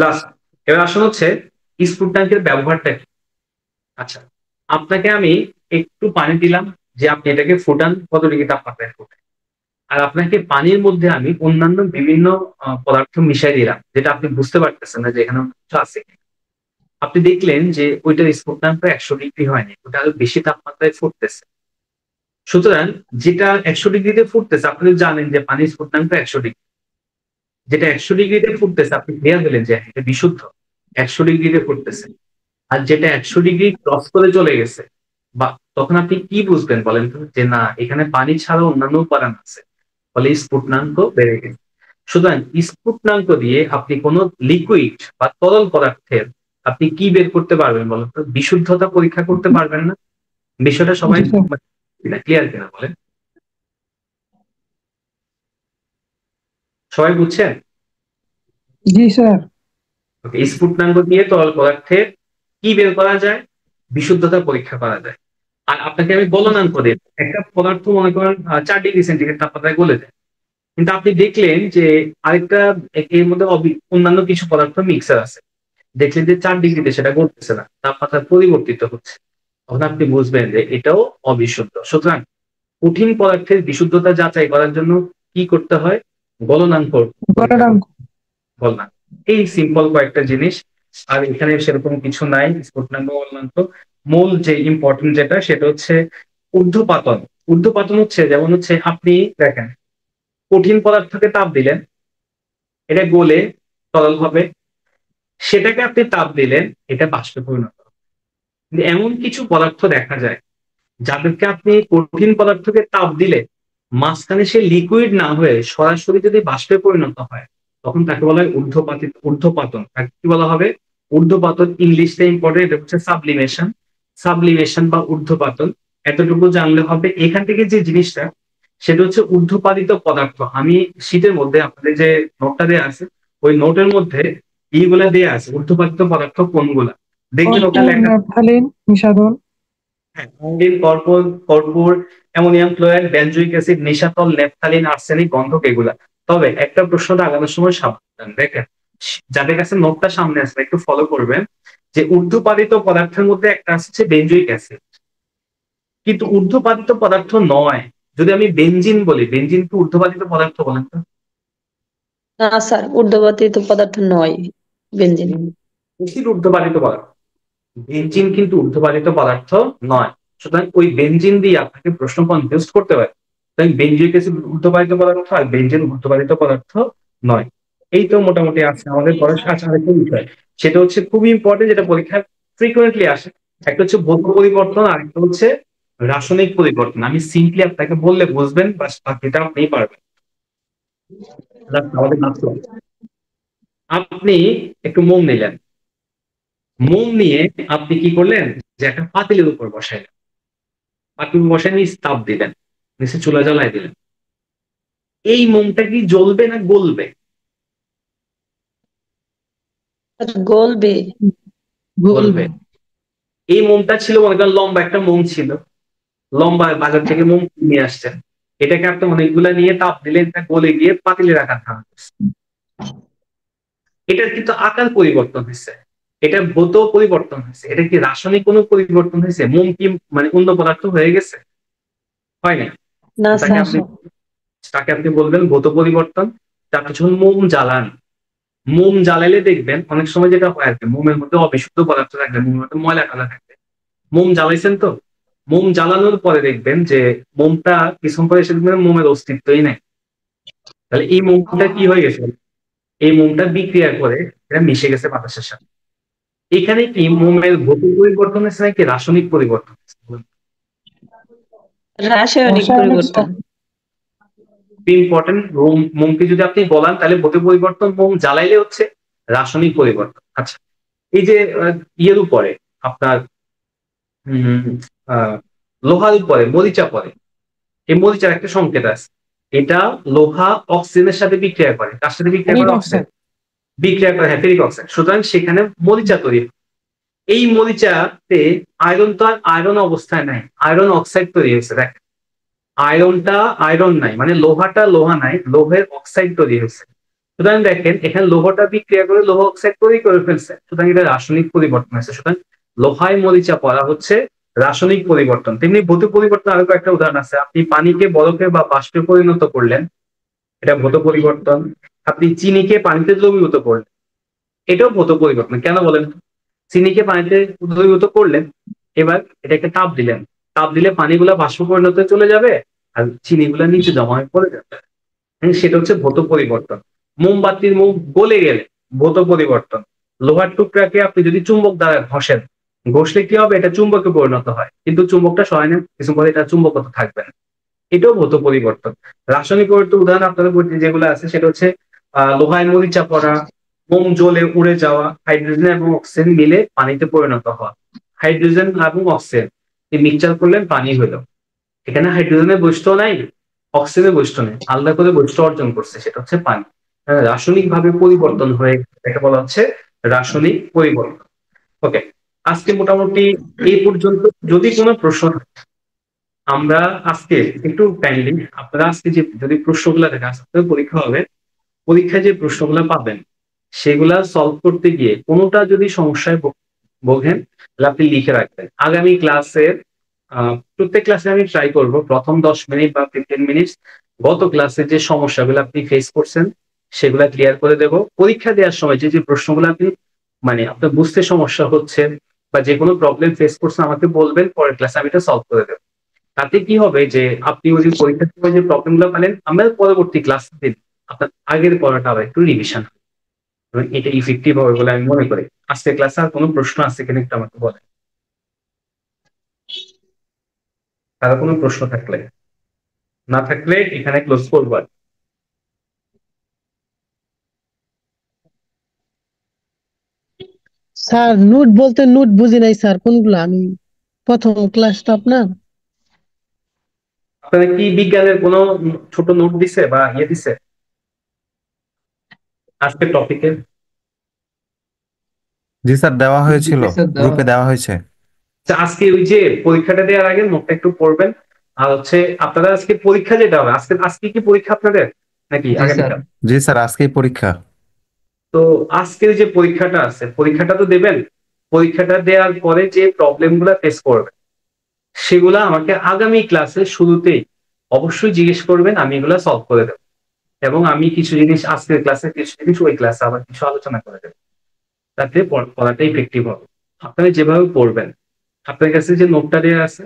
লাস্ট, এবার আসলে হচ্ছে স্ফুটনাঙ্কের ব্যবহারটা কি। আচ্ছা, আপনাকে আমি একটু পানি দিলাম যে আপনি এটাকে ফুটান, কত ডিগ্রি তাপমাত্রায় ফুটান। আর আপনাকে পানির মধ্যে আমি অন্যান্য বিভিন্ন পদার্থ মিশাই দিলাম, যেটা আপনি বুঝতে পারতেছেন না যে এখানে কিছু আছে। আপনি দেখলেন যে ওইটার স্ফুটনাঙ্ক 100° হয়নি, ওটা আরো বেশি তাপমাত্রায় ফুটতেছে। সুতরাং যেটা 100°তে ফুটতেছে, আপনি জানেন যে পানির স্ফুটনাঙ্ক 100°। যেটা 100°তে ফুটতেছে আপনি ক্লিয়ার হলেন যে এটা বিশুদ্ধ, 100°তে ফুটতেছে। আর যেটা 100° ক্রস করে চলে গেছে, বা তখন আপনি কি বুঝবেন বলেন তো, যে না এখানে পানি ছাড়াও অন্যান্য উপাদান আছে, ফলে স্ফুটনাঙ্ক বেড়ে গেছে। সুতরাং স্ফুটনাঙ্ক দিয়ে আপনি কোনো লিকুইড বা তরল পদার্থের আপনি কি বের করতে পারবেন বলেন তো? বিশুদ্ধতা পরীক্ষা করতে পারবেন না। বিষয়টা সবাই ক্লিয়ার কিনা বলেন? সবাই বুঝছেন? জি স্যার। স্ফুটনাঙ্ক দিয়ে তরল পদার্থের কি বের করা যায়? বিশুদ্ধতা পরীক্ষা করা যায়। আর আপনাকে আমি গলনাঙ্ক দিই, একটা পদার্থ মনে করেন 4°C তাপমাত্রায় গলে যায়, কিন্তু আপনি দেখলেন যে আরেকটা এর মধ্যে অন্যান্য কিছু পদার্থ মিক্সার আছে, দেখলেন যে 4°তে সেটা গলতেছে না, তাপমাত্রা পরিবর্তিত হচ্ছে, তখন আপনি বুঝবেন যে এটাও অবিশুদ্ধ। সুতরাং কঠিন পদার্থের বিশুদ্ধতা যাচাই করার জন্য কি করতে হয়? গলনাঙ্ক। গলনাঙ্ক, এই সিম্পল কয়েকটা জিনিস। আর এখানে সেরকম কিছু নাই। স্ফুটনাঙ্ক, গলনাঙ্ক, মূল যে ইম্পর্টেন্ট যেটা সেটা হচ্ছে ঊর্ধ্বপাতন। ঊর্ধ্বপাতন হচ্ছে যেমন হচ্ছে আপনি দেখেন কঠিন পদার্থকে তাপ দিলেন, এটা গলে তরল হবে, সেটাকে আপনি তাপ দিলেন, এটা বাষ্পে পরিণত হবে। কিন্তু এমন কিছু পদার্থ দেখা যায় যাদেরকে আপনি কঠিন পদার্থকে তাপ দিলে মাঝখানে সে লিকুইড না হয়ে সরাসরি যদি বাষ্পে পরিণত হয় তখন তাকে বলা হয় ঊর্ধ্বপাতন। তাকে কি বলা হবে? ঊর্ধ্বপাতন। ইংলিশটা ইম্পর্টেন্ট, এটা হচ্ছে সাবলিমেশন। সাবলিমেশন বা ঊর্ধ্বপাতন, এতটুকু জানলে হবে। এখান থেকে যে জিনিসটা সেটা হচ্ছে ঊর্ধ্বপাতিত পদার্থ। আমি শীটের মধ্যে আপনাদের যে নোটটা দেওয়া আছে ওই নোটের মধ্যে এইগুলা দেওয়া আছে, ঊর্ধ্বপাতিত পদার্থ কোনগুলা দেখবেন ওখানে লেখা। মিশাদল, কর্পূর, অ্যামোনিয়াম ক্লোরাইড, বেনজোইক অ্যাসিড, নিশাতল, ন্যাপথালিন, আর্সেনিক, গন্ধক, এগুলা। তবে একটা প্রশ্নটা আগানোর সময় সাবধান, দেখেন যাদের কাছে নোটটা সামনে আছে একটু ফলো করবেন যে ঊর্ধ্বপাতিত পদার্থের মধ্যে একটা আছে বেনজোইক অ্যাসিড, কিন্তু ঊর্ধ্বপাতিত পদার্থ নয়। যদি আমি বেনজিন বলি, বেনজিন কি ঊর্ধ্বপাতিত পদার্থ বলেন তো? না স্যার, ঊর্ধ্বপাতিত পদার্থ নয় বেনজিন। ঊর্ধ্বপাতিত পদার্থ, বেনজিন কিন্তু ঊর্ধ্বপাতিত পদার্থ নয়। সুতরাং ওই বেনজিন দিয়ে আপনাকে প্রশ্ন কনফিউজ করতে পারে। তাই বেনজোইক অ্যাসিড ঊর্ধ্বপাতিত পদার্থ আর বেনজিন ঊর্ধ্বপাতিত পদার্থ নয়। এই তো মোটামুটি আছে আমাদের পড়াশোনা। আরেকটা বিষয় সেটা হচ্ছে খুবই ইম্পর্টেন্ট, যেটা পরীক্ষায় ফ্রিকুয়েন্টলি আসে। একটা হচ্ছে ভৌত পরিবর্তন, আর একটা হচ্ছে রাসায়নিক পরিবর্তন। আমি সিম্পলি আপনাকে বললে বুঝবেন, বাস বাকিটা আপনি পারবেন। আপনি একটু মোম নিলেন, মোম নিয়ে আপনি কি করলেন যে একটা পাতিলের উপর বসাইলেন, পাতিল বসাই নিয়ে তাপ দিলেন। নিচে চুলা জ্বালাই দিলেন, এই মোমটা কি জ্বলবে না গলবে? গলবে। গলবে। এই মোমটা ছিল মনে করেন লম্বা একটা মোম ছিল, লম্বা বাজার থেকে মোম নিয়ে আসছেন, এটাকে আপনি অনেকগুলা নিয়ে তাপ দিলে এটা গলে গিয়ে পাতিলের আকার ধারণ করছে। এটার কিন্তু আকার পরিবর্তন হয়েছে, এটা ভৌত পরিবর্তন হয়েছে। এটা কি রাসায়নিক কোনো পরিবর্তন হয়েছে? মোম কি মানে অন্য পদার্থ হয়ে গেছে? হয় না। না তাকে স্যার। আপনি বলবেন ভৌত পরিবর্তন। তারপর যখন মোম জ্বালান, মোম জ্বালাইলে দেখবেন অনেক সময় যেটা হয় আর কি, মোমের মধ্যে অবিশুদ্ধ পদার্থ থাকবে, মোমের মধ্যে ময়লা কালা থাকবে। মোম জ্বালাইছেন তো, মোম জ্বালানোর পরে দেখবেন যে মোমটা কিছুক্ষণ পরে এসে দেখবেন মোমের অস্তিত্বই নেই। তাহলে এই মোমটা কি হয়ে গেছে? এই মোমটা বিক্রিয়া করে এটা মিশে গেছে বাতাসের সাথে। এখানে কি মোমের ভৌত পরিবর্তন হয়েছে নাকি রাসায়নিক পরিবর্তন হয়েছে? রাসায়নিক পরিবর্তন। ইম্পর্টেন্ট। মোমকে যদি আপনি বলান তাহলে ভৌত পরিবর্তন, মোম জ্বালাইলে হচ্ছে রাসায়নিক পরিবর্তন। আচ্ছা, এই যে ইয়ের উপরে আপনার লোহার উপরে মরিচা পড়ে, এই মরিচার একটা সংকেত আছে, এটা লোহা অক্সিজেনের সাথে বিক্রিয়া করে। কার সাথে বিক্রিয়া করে? অক্সিজেন বিক্রিয়া করে, হ্যাঁ, ফেরিক অক্সাইড। সুতরাং সেখানে মরিচা তৈরি হয়। এই মরিচাতে আয়রন তো আর আয়রন অবস্থায় নাই, আয়রন অক্সাইড তৈরি হয়েছে। দেখ, আয়রনটা আয়রন নাই, মানে লোহাটা লোহা নাই, লোহের অক্সাইড তৈরি হয়েছে। সুতরাং দেখেন এখানে লোহটা বিক্রিয়া করে লোহ অক্সাইড তৈরি করে ফেলছে, সুতরাং এটা রাসায়নিক পরিবর্তন হয়েছে। সুতরাং লোহায় মরিচা পড়া হচ্ছে রাসায়নিক পরিবর্তন। তেমনি ভৌত পরিবর্তন আরো একটা উদাহরণ আছে, আপনি পানিকে বরফে বা বাষ্পে পরিণত করলেন, এটা ভৌত পরিবর্তন। আপনি চিনিকে পানিতে দ্রবীভূত করলেন, এটাও ভৌত পরিবর্তন। কেন বলেন? চিনিকে পানিতে দ্রবীভূত করলেন, এবার এটাকে তাপ দিলেন, তাপ দিলে পানিগুলা বাষ্প পরিণত চলে যাবে আর চিনিগুলা নিচে জমা হয়ে পড়ে যাবে। সেটা হচ্ছে ভৌত পরিবর্তন। মোমবাতির মুখ গলে গেলে ভৌত পরিবর্তন। লোহার টুকরাকে আপনি যদি চুম্বক দ্বারা ঘষেন, ঘষলে কি হবে? এটা চুম্বকে পরিণত হয়, কিন্তু চুম্বকটা সয় না, কিছু পরে এটা চুম্বকত থাকবে না, এটাও ভৌত পরিবর্তন। রাসায়নিক পরিবর্তন উদাহরণ আপনাদের বইতে যেগুলো আছে সেটা হচ্ছে লোহায় মরিচা পড়া, মোম জ্বলে উড়ে যাওয়া, হাইড্রোজেন এবং অক্সিজেন মিলে পানিতে পরিণত হওয়া। হাইড্রোজেন এবং অক্সিজেন মিক্সচার করলেন পানি হলো, এখানে হাইড্রোজেনের বৈশিষ্ট্য নাই, অক্সিজেনের বৈশিষ্ট্য নেই, আলাদা করে বৈশিষ্ট্য অর্জন করছে, সেটা হচ্ছে পানি। রাসায়নিক ভাবে পরিবর্তন হয়ে এটা বলা হচ্ছে রাসায়নিক পরিবর্তন। ওকে, আজকে মোটামুটি এই পর্যন্ত। যদি কোনো প্রশ্ন থাকে, আমরা আজকে একটু কাইন্ডলি আপনারা আজকে যে যদি প্রশ্নগুলো দেখে, আজকে পরীক্ষা হবে, পরীক্ষায় যে প্রশ্নগুলো পাবেন সেগুলা সলভ করতে গিয়ে কোনোটা যদি সমস্যায় ভোগেন তাহলে আপনি লিখে রাখবেন। আগামী ক্লাসের প্রত্যেক ক্লাসে আমি ট্রাই করব প্রথম 10 মিনিট বা 15 মিনিট গত ক্লাসে যে সমস্যাগুলো আপনি ফেস করছেন সেগুলা ক্লিয়ার করে দেব। পরীক্ষা দেওয়ার সময় যে যে প্রশ্নগুলো আপনি মানে আপনার বুঝতে সমস্যা হচ্ছে বা যে কোনো প্রবলেম ফেস করছেন আমাকে বলবেন, পরের ক্লাসে আমি এটা সলভ করে দেবো। তাতে কি হবে যে আপনি ওই যে পরীক্ষার সময় যে প্রবলেমগুলো পেলেন, আমরা পরবর্তী ক্লাস দিন আপনার আগের পড়াটা আবার একটু রিভিশন হবে, এটা ইফেক্টিভ হবে বলে আমি মনে করি। আজকে ক্লাসে আর কোনো প্রশ্ন আছে কিনা একটু আমাকে বলেন, কারো কোনো প্রশ্ন থাকলে। না থাকলে এখানে ক্লোজ করবো। স্যার নোট বলতে নোট বুঝি নাই স্যার, কোনগুলো? আমি প্রথম ক্লাসটা আপনার। আপনাদের কি বিজ্ঞানের কোনো ছোট নোট দিছে বা ইয়ে দিছে আজকের টপিকে? জি স্যার, দেওয়া হয়েছিল, গ্রুপে দেওয়া হয়েছে। আজকে ওই যে পরীক্ষাটা দেওয়ার আগে নোটটা একটু পড়বেন। আর হচ্ছে আপনারা আজকে পরীক্ষা যেটা হবে, আজকে কি পরীক্ষা আপনাদের নাকি আগামীকাল? জি স্যার, আজকেই পরীক্ষা। তো আজকের যে পরীক্ষাটা আছে, পরীক্ষাটা তো দেবেন, পরীক্ষাটা দেওয়ার পরে যে প্রবলেম গুলা ফেস করবেন সেগুলা আমাকে আগামী ক্লাসের শুরুতেই অবশ্যই জিজ্ঞেস করবেন, আমি এগুলা সলভ করে দেবো। এবং আমি কিছু জিনিস আজকের ক্লাসে, কিছু জিনিস ওই ক্লাসে আবার কিছু আলোচনা করে দেবো, তাতে পড়াটা ইফেক্টিভ হবে। আপনারা যেভাবে পড়বেন, আপনার কাছে যে নোটটা দেওয়া আছে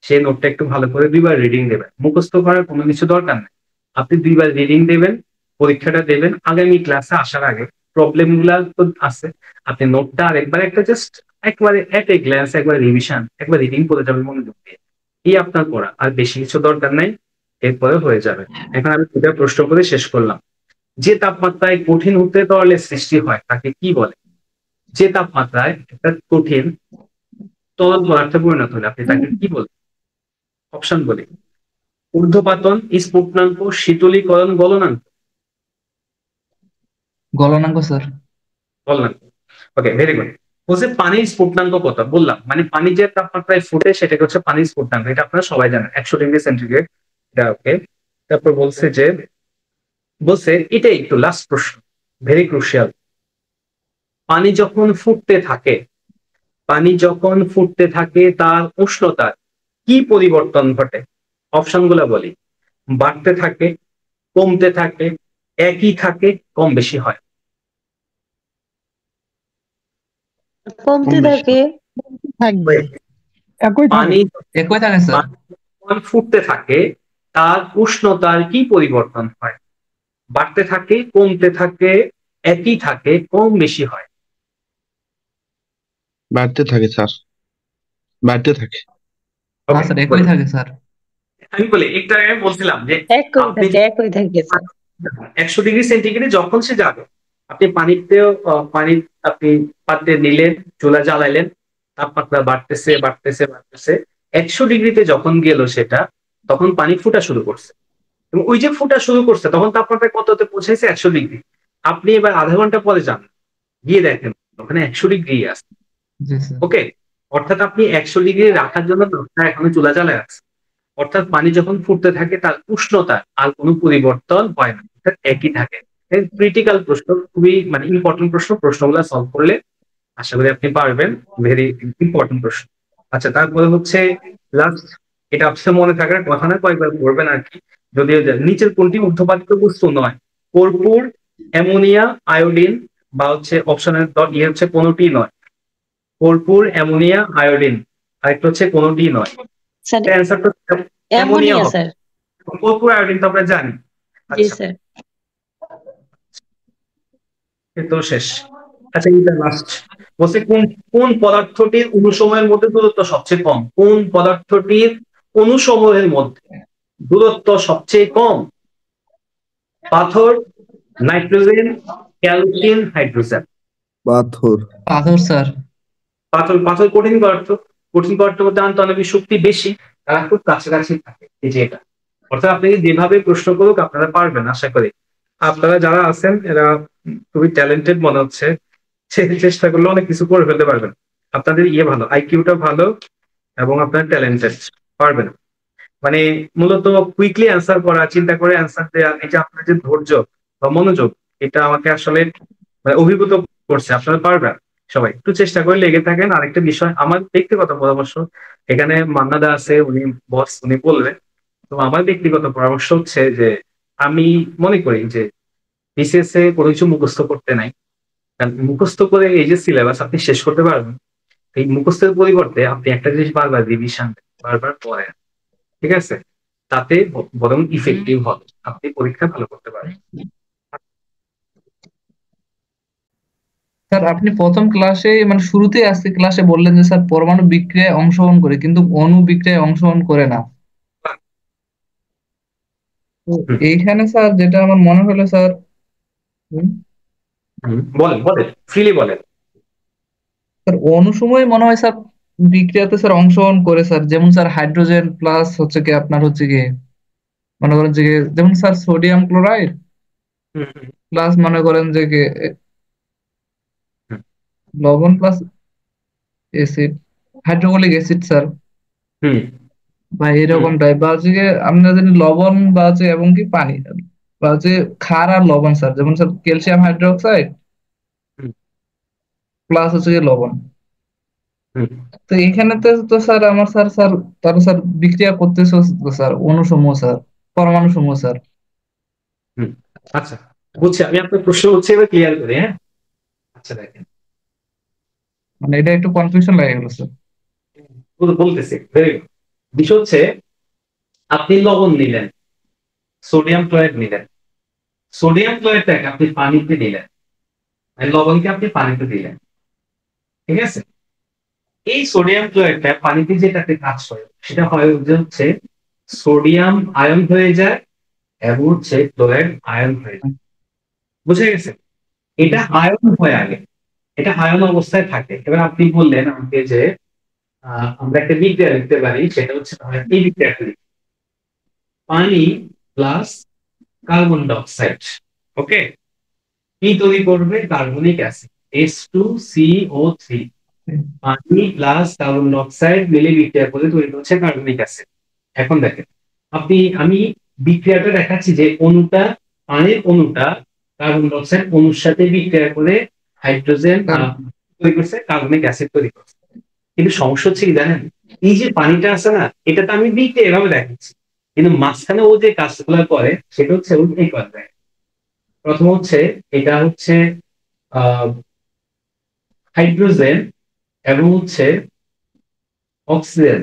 সেই নোটটা একটু ভালো করে 2বার রিডিং দেবেন। মুখস্থ করার কোনো কিছু দরকার নেই, আপনি 2বার রিডিং দেবেন, পরীক্ষাটা দেবেন। আগামী ক্লাসে আসার আগে প্রবলেম গুলা তো আছে, আপনি নোটটা আরেকবার একটা জাস্ট একবারে এট এ গ্ল্যান্স একবার রিভিশন, একবার রিডিং করে যাবেন মনোযোগ দিয়ে, এই আপনার পড়া, আর বেশি কিছু দরকার নাই, এরপরে হয়ে যাবে। এখন আমি 2টা প্রশ্ন করে শেষ করলাম। যে তাপমাত্রায় কঠিন হতে তরলের সৃষ্টি হয় তাকে কি বলে? যে তাপমাত্রায় একটা কঠিন তরল পদার্থে পরিণত হলে আপনি তাকে কি বলবেন? অপশন বলি, ঊর্ধ্বপাতন, স্ফুটনাঙ্ক, শীতলীকরণ, গলনাঙ্ক। গলনাঙ্ক স্যার। গলনাঙ্ক। ওকে, ভেরি গুড। বলছে পানির স্ফুটনাঙ্ক কত, বললাম মানে পানি যে তাপমাত্রায় ফুটে সেটাকে হচ্ছে পানির স্ফুটনাঙ্ক, এটা আপনারা সবাই জানেন 100°C। ওকে, তারপর বলছে এটা একটু লাস্ট প্রশ্ন, ভেরি ক্রুশিয়াল। পানি যখন ফুটতে থাকে তার উষ্ণতার কি পরিবর্তন ঘটে? অপশনগুলো বলি। বাড়তে থাকে, কমতে থাকে, একই থাকে, কম বেশি হয়। কমতে থাকে। থাকবে একই থাকে পানি একই থাকে স্যার। যখন ফুটতে থাকে তার উষ্ণতার কি পরিবর্তন হয়? বাড়তে থাকে, কমতে থাকে, একই থাকে, কম বেশি হয়। বাড়তে থাকে স্যার, বাড়তে থাকে। হ্যাঁ স্যার, একই থাকে স্যার। আমি বলি, একটু আগে বলছিলাম যে আপনি একই থাকে স্যার। 100°C যখন সে যাবে, আপনি পানি আপনি পাত্রে নিলেন, চুলা জ্বালাইলেন, তাপমাত্রা বাড়তেছে 100°তে যখন গেল সেটা, তখন পানি ফুটা শুরু করছে। এবং ওই যে ফুটা শুরু করছে তখন তাপমাত্রা কততে পৌঁছেছে? 100°। আপনি এবার আধা ঘন্টা পরে যান, গিয়ে দেখেন ওখানে 100° আছে। জি স্যার। ওকে, অর্থাৎ আপনি 100° রাখার জন্য এখনো চুলা জ্বালায় আছে। অর্থাৎ পানি যখন ফুটতে থাকে তার উষ্ণতা আর কোনো পরিবর্তন হয় না, অর্থাৎ একই থাকে। ক্রিটিক্যাল প্রশ্ন, খুবই মানে ইম্পর্টেন্ট প্রশ্নগুলো সলভ করলে আশা করি আপনি পারবেন। ভেরি ইম্পর্টেন্ট প্রশ্ন। আচ্ছা, তারপরে হচ্ছে লাস্ট, এটা আপনার মনে থাকার কথা না, কয়েকবার পড়বেন আর কি। যদিও নিচের কোনটি ঊর্ধ্বপাতিত বস্তু নয়? কর্পূর, অ্যামোনিয়া, আয়োডিন, বা হচ্ছে অপশনের হচ্ছে কোনোটি নয়। কর্পূর, অ্যামোনিয়া, আয়োডিন, আরেকটা হচ্ছে কোনোটি নয়। স্যার অ্যান্সারটা অ্যামোনিয়া অ্যামোনিয়া হবে। স্যার। কর্পূর, আয়োডিন তো আমরা জানি। জি আচ্ছা, স্যার। তো শেষ। আচ্ছা, এটা লাস্ট। বলছে কোন পদার্থটির অণুসমূহের মধ্যে দূরত্ব সবচেয়ে কম? কোন পদার্থটির অণুসমূহের মধ্যে দূরত্ব সবচেয়ে কম? পাথর, নাইট্রোজেন, ক্যালসিয়াম, হাইড্রোজেন। পাথর। পাথর স্যার। পাথর কঠিন পদার্থ মধ্যে আন্তঃআণবিক শক্তি বেশি, তারা খুব কাছাকাছি থাকে। এই যে এটা, অর্থাৎ আপনি যেভাবে প্রশ্ন করুক আপনারা পারবেন আশা করি। আপনারা যারা আছেন এরা খুবই ট্যালেন্টেড মনে হচ্ছে, চেষ্টা করলে অনেক কিছু করে ফেলতে পারবেন। আপনাদের ভালো, আইকিউটা ভালো, এবং আপনারা ট্যালেন্টেড, পারবেন। মানে মূলত কুইকলি অ্যান্সার করা, চিন্তা করে অ্যান্সার দেওয়া, এই যে আপনার যে ধৈর্য বা মনোযোগ, এটা আমাকে আসলে মানে অভিভূত করছে। আপনারা পারবেন সবাই, একটু চেষ্টা করে লেগে থাকেন। আরেকটা বিষয়, আমার ব্যক্তিগত পরামর্শ, এখানে মান্নাদা আছে, উনি বস, উনি বলবেন। তো আমার ব্যক্তিগত পরামর্শ হচ্ছে যে আমি মনে করি যে বিসিএস এ কোনো কিছু মুখস্থ করতে নাই। কারণ মুখস্থ করে এই যে সিলেবাস আপনি শেষ করতে পারবেন, এই মুখস্থের পরিবর্তে আপনি একটা জিনিস বারবার রিভিশন বারবার পড়েন, ঠিক আছে? তাতে বরং ইফেক্টিভ হবে, আপনি পরীক্ষা ভালো করতে পারবেন। স্যার আপনি প্রথম ক্লাসে মানে শুরুতেই আজকে ক্লাসে বললেন যে স্যার পরমাণু বিক্রিয়ায় অংশগ্রহণ করে কিন্তু অণু বিক্রিয়ায় অংশগ্রহণ করে না। তো এইখানে স্যার যেটা আমার মনে হলো স্যার, বলেন ফ্রিলি বলেন। স্যার অণু সময় মনে হয় স্যার বিক্রিয়াতে স্যার অংশগ্রহণ করে স্যার, যেমন স্যার হাইড্রোজেন প্লাস হচ্ছে কি আপনার হচ্ছে কি মনে করেন যে যেমন স্যার সোডিয়াম ক্লোরাইড প্লাস মনে করেন যে লবণ plus acid, hydrochloric acid sir, বা এরকম টাইপ, বা হচ্ছে আমরা জানি লবণ বা হচ্ছে এবং কি পানি, বা হচ্ছে ক্ষার আর লবণ স্যার, যেমন স্যার ক্যালসিয়াম হাইড্রোক্সাইড প্লাস হচ্ছে লবণ। তো এখানে তো স্যার আমার স্যার তারা স্যার বিক্রিয়া করতেছে স্যার অণুসমূহ স্যার, পরমাণু সমূহ স্যার। আচ্ছা, বুঝছি, আমি আপনার প্রশ্ন হচ্ছে এবার ক্লিয়ার করি। হ্যাঁ, আচ্ছা দেখেন, মানে এটা একটু কনফিউশন লাগে গেল স্যার। বলতেছি, ভেরি গুড। বিষয় হচ্ছে আপনি লবণ নিলেন, সোডিয়াম ক্লোরাইড নিলেন, সোডিয়াম ক্লোরাইডটাকে আপনি পানিতে দিলেন, লবণকে আপনি পানিতে দিলেন, ঠিক আছে? এই সোডিয়াম ক্লোরাইডটা পানিতে যেটাতে কাজ করে সেটা হয় হচ্ছে সোডিয়াম আয়ন হয়ে যায় এবং হচ্ছে ক্লোরাইড আয়ন হয়ে যায়। বুঝে গেছে? এটা আয়ন হয়ে আগে, এটা আয়ন অবস্থায় থাকে। এবার আপনি বললেন আমাকে যে আমরা একটা বিক্রিয়া লিখতে পারি, সেটা হচ্ছে এই বিক্রিয়াটা লিখি। পানি প্লাস কার্বন ডাইঅক্সাইড, ওকে, কি তৈরি করবে? Carbonic acid H2CO3। পানি প্লাস কার্বন ডাইঅক্সাইড মিলে বিক্রিয়া করে তৈরি হচ্ছে কার্বনিক অ্যাসিড। এখন দেখেন আমি বিক্রিয়াটা দেখাচ্ছি যে পানির অণুটা কার্বন ডাইঅক্সাইড অণুর সাথে বিক্রিয়া করে হাইড্রোজেন তৈরি করছে, কার্বনিক অ্যাসিড তৈরি করছে। কিন্তু সমস্যা হচ্ছে কি জানেন, এই যে পানিটা আছে না, এটা তো আমি বিক্রিয়া এভাবে দেখাচ্ছি, কিন্তু মাঝখানে ও যে কাজগুলো করে সেটা হচ্ছে এই পর্যায়ে। প্রথম হচ্ছে এটা হচ্ছে হাইড্রোজেন এবং হচ্ছে অক্সিজেন,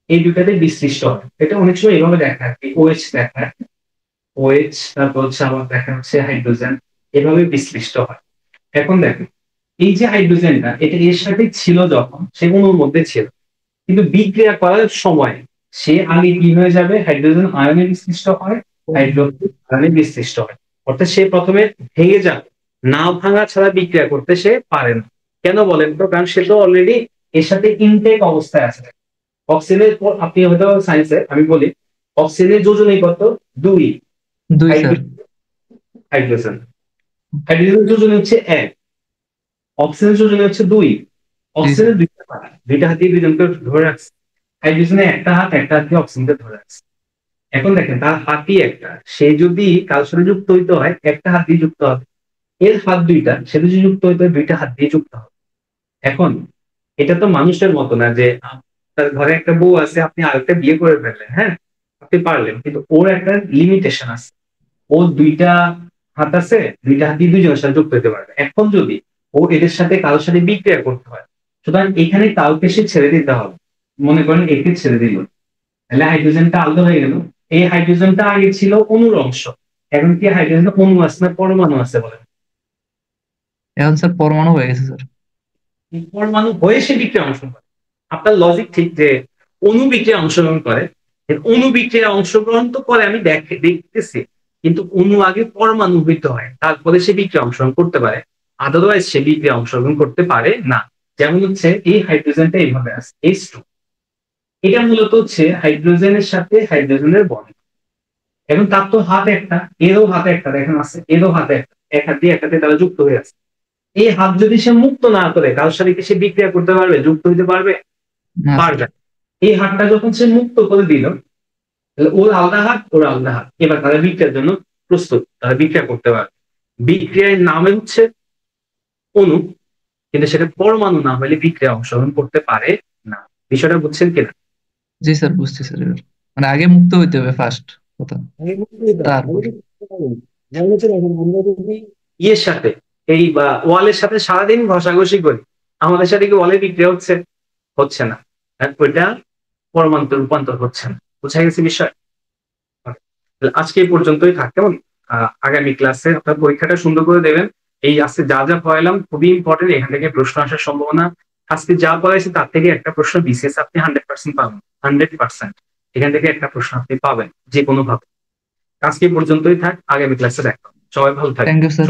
এই দুটাতে বিশ্লিষ্ট হয়। এটা অনেক সময় এভাবে দেখায়, OH দেখায়, OH, তারপর হচ্ছে আবার দেখা হচ্ছে হাইড্রোজেন, এভাবে বিশ্লিষ্ট হয়। এখন দেখেন এই যে হাইড্রোজেনটা, এটা এর সাথে ছিল যখন সে অণুর মধ্যে ছিল, কিন্তু বিক্রিয়া করার সময় সে আগে কি হয়ে যাবে? হাইড্রোজেন আয়নে বিশ্লিষ্ট হয়, হাইড্রোজেন আয়নে বিশ্লিষ্ট হয়। অর্থাৎ সে প্রথমে ভেঙে যাবে, না ভাঙা ছাড়া বিক্রিয়া করতে সে পারে না। কেন বলেন তো? কারণ সে তো অলরেডি এর সাথে ইনটেক অবস্থায় আছে। অক্সিজেনের পর আপনি হয়তো সায়েন্সে আমি বলি, অক্সিজেনের যোজনী কত? 2। হাইড্রোজেন যোজনী হচ্ছে 1, অক্সিজেন যোজনী হচ্ছে 2। অক্সিজেনের দুইটা হাত দিয়ে দুজনকে ধরে রাখছে, হাইড্রোজেনের একটা হাত দিয়ে অক্সিজেনকে ধরে রাখছে। এখন দেখেন তার হাতই একটা, সে যদি কারোর সাথে যুক্ত হইতে হয় একটা হাত দিয়ে যুক্ত হবে, এর হাত দুইটা, সে যদি যুক্ত হইতে হয় দুইটা হাত দিয়ে যুক্ত হবে। এখন এটা তো মানুষের মতো না যে তার ঘরে একটা বউ আছে, আপনি আরেকটা বিয়ে করে ফেললেন, হ্যাঁ আপনি পারলেন, কিন্তু ওর একটা লিমিটেশন আছে। ও দুইটা হাত আছে, দুইটা হাত দিয়ে দুইজনের সাথে যুক্ত হতে পারবে। এখন যদি ও এদের সাথে কারোর সাথে বিক্রিয়া করতে হয়, সুতরাং এখানে কাউকে সে ছেড়ে দিতে হবে। মনে করেন একে ছেড়ে দিল, তাহলে হাইড্রোজেনটা আলাদা হয়ে গেল। এই হাইড্রোজেনটা আগে ছিল অণুর অংশ, এখন কি হাইড্রোজেন অণু আছে না পরমাণু আছে বলেন? এখন স্যার পরমাণু হয়ে গেছে স্যার। পরমাণু হয়ে সে বিক্রিয়া অংশগ্রহণ করে। আপনার লজিক ঠিক যে অণু বিক্রিয়া অংশগ্রহণ করে, অণু বিক্রিয়া অংশগ্রহণ তো করে আমি দেখতেছি, কিন্তু অণু আগে পরমাণু হইতে হয়, তারপরে সে বিক্রিয়া অংশগ্রহণ করতে পারে, আদারওয়াইজ সে বিক্রিয়া অংশগ্রহণ করতে পারে না। যেমন হচ্ছে এই হাইড্রোজেনটা এইভাবে আছে H2, এটা মূলত হচ্ছে হাইড্রোজেনের সাথে হাইড্রোজেনের বন্ধন। এখন তার তো হাত একটা, এরও হাতে একটা, দেখেন আছে, এরও হাতে একটা, এক হাত দিয়ে একটাতে তারা যুক্ত হয়ে আছে। এই হাত যদি সে মুক্ত না করে কারোর সাথে সে বিক্রিয়া করতে পারবে, যুক্ত হইতে পারবে? পারবে। এই হাতটা যখন সে মুক্ত করে দিল, তাহলে ওর আলাদা হাত, ওর আলাদা হাত, এবার তারা বিক্রিয়ার জন্য প্রস্তুত, তারা বিক্রিয়া করতে পারবে। বিক্রিয়ার নামে হচ্ছে অণু, কিন্তু সেটা পরমাণু না হলে বিক্রিয়া অংশগ্রহণ করতে পারে না। বিষয়টা বুঝছেন কিনা? জি স্যার, বুঝছি স্যার। এবার মানে আগে মুক্ত হইতে হবে ফার্স্ট কথা, তারপর যেমন হচ্ছে আমরা যদি ইয়ের সাথে এই বা ওয়ালের সাথে সারাদিন ঘষাঘষি করি, আমাদের সাথে কি ওয়ালে বিক্রিয়া হচ্ছে না, ওইটা পরমাণুতে রূপান্তর হচ্ছে না। বুঝা গেছে বিষয়? আজকে এই পর্যন্তই থাক, কেমন? আগামী ক্লাসে আপনার পরীক্ষাটা সুন্দর করে দেবেন। এই আজকে যা যা পড়াইলাম খুবই ইম্পর্টেন্ট, এখান থেকে প্রশ্ন আসার সম্ভাবনা, আজকে যা পড়াইছে তার থেকে একটা প্রশ্ন বিসিএস আপনি 100% পাবেন, 100%। এখান থেকে একটা প্রশ্ন আপনি পাবেন যে কোনো ভাবে। আজকে পর্যন্তই থাক, আগামী ক্লাসে দেখা হবে। সবাই ভালো থাকবেন। Thank you sir.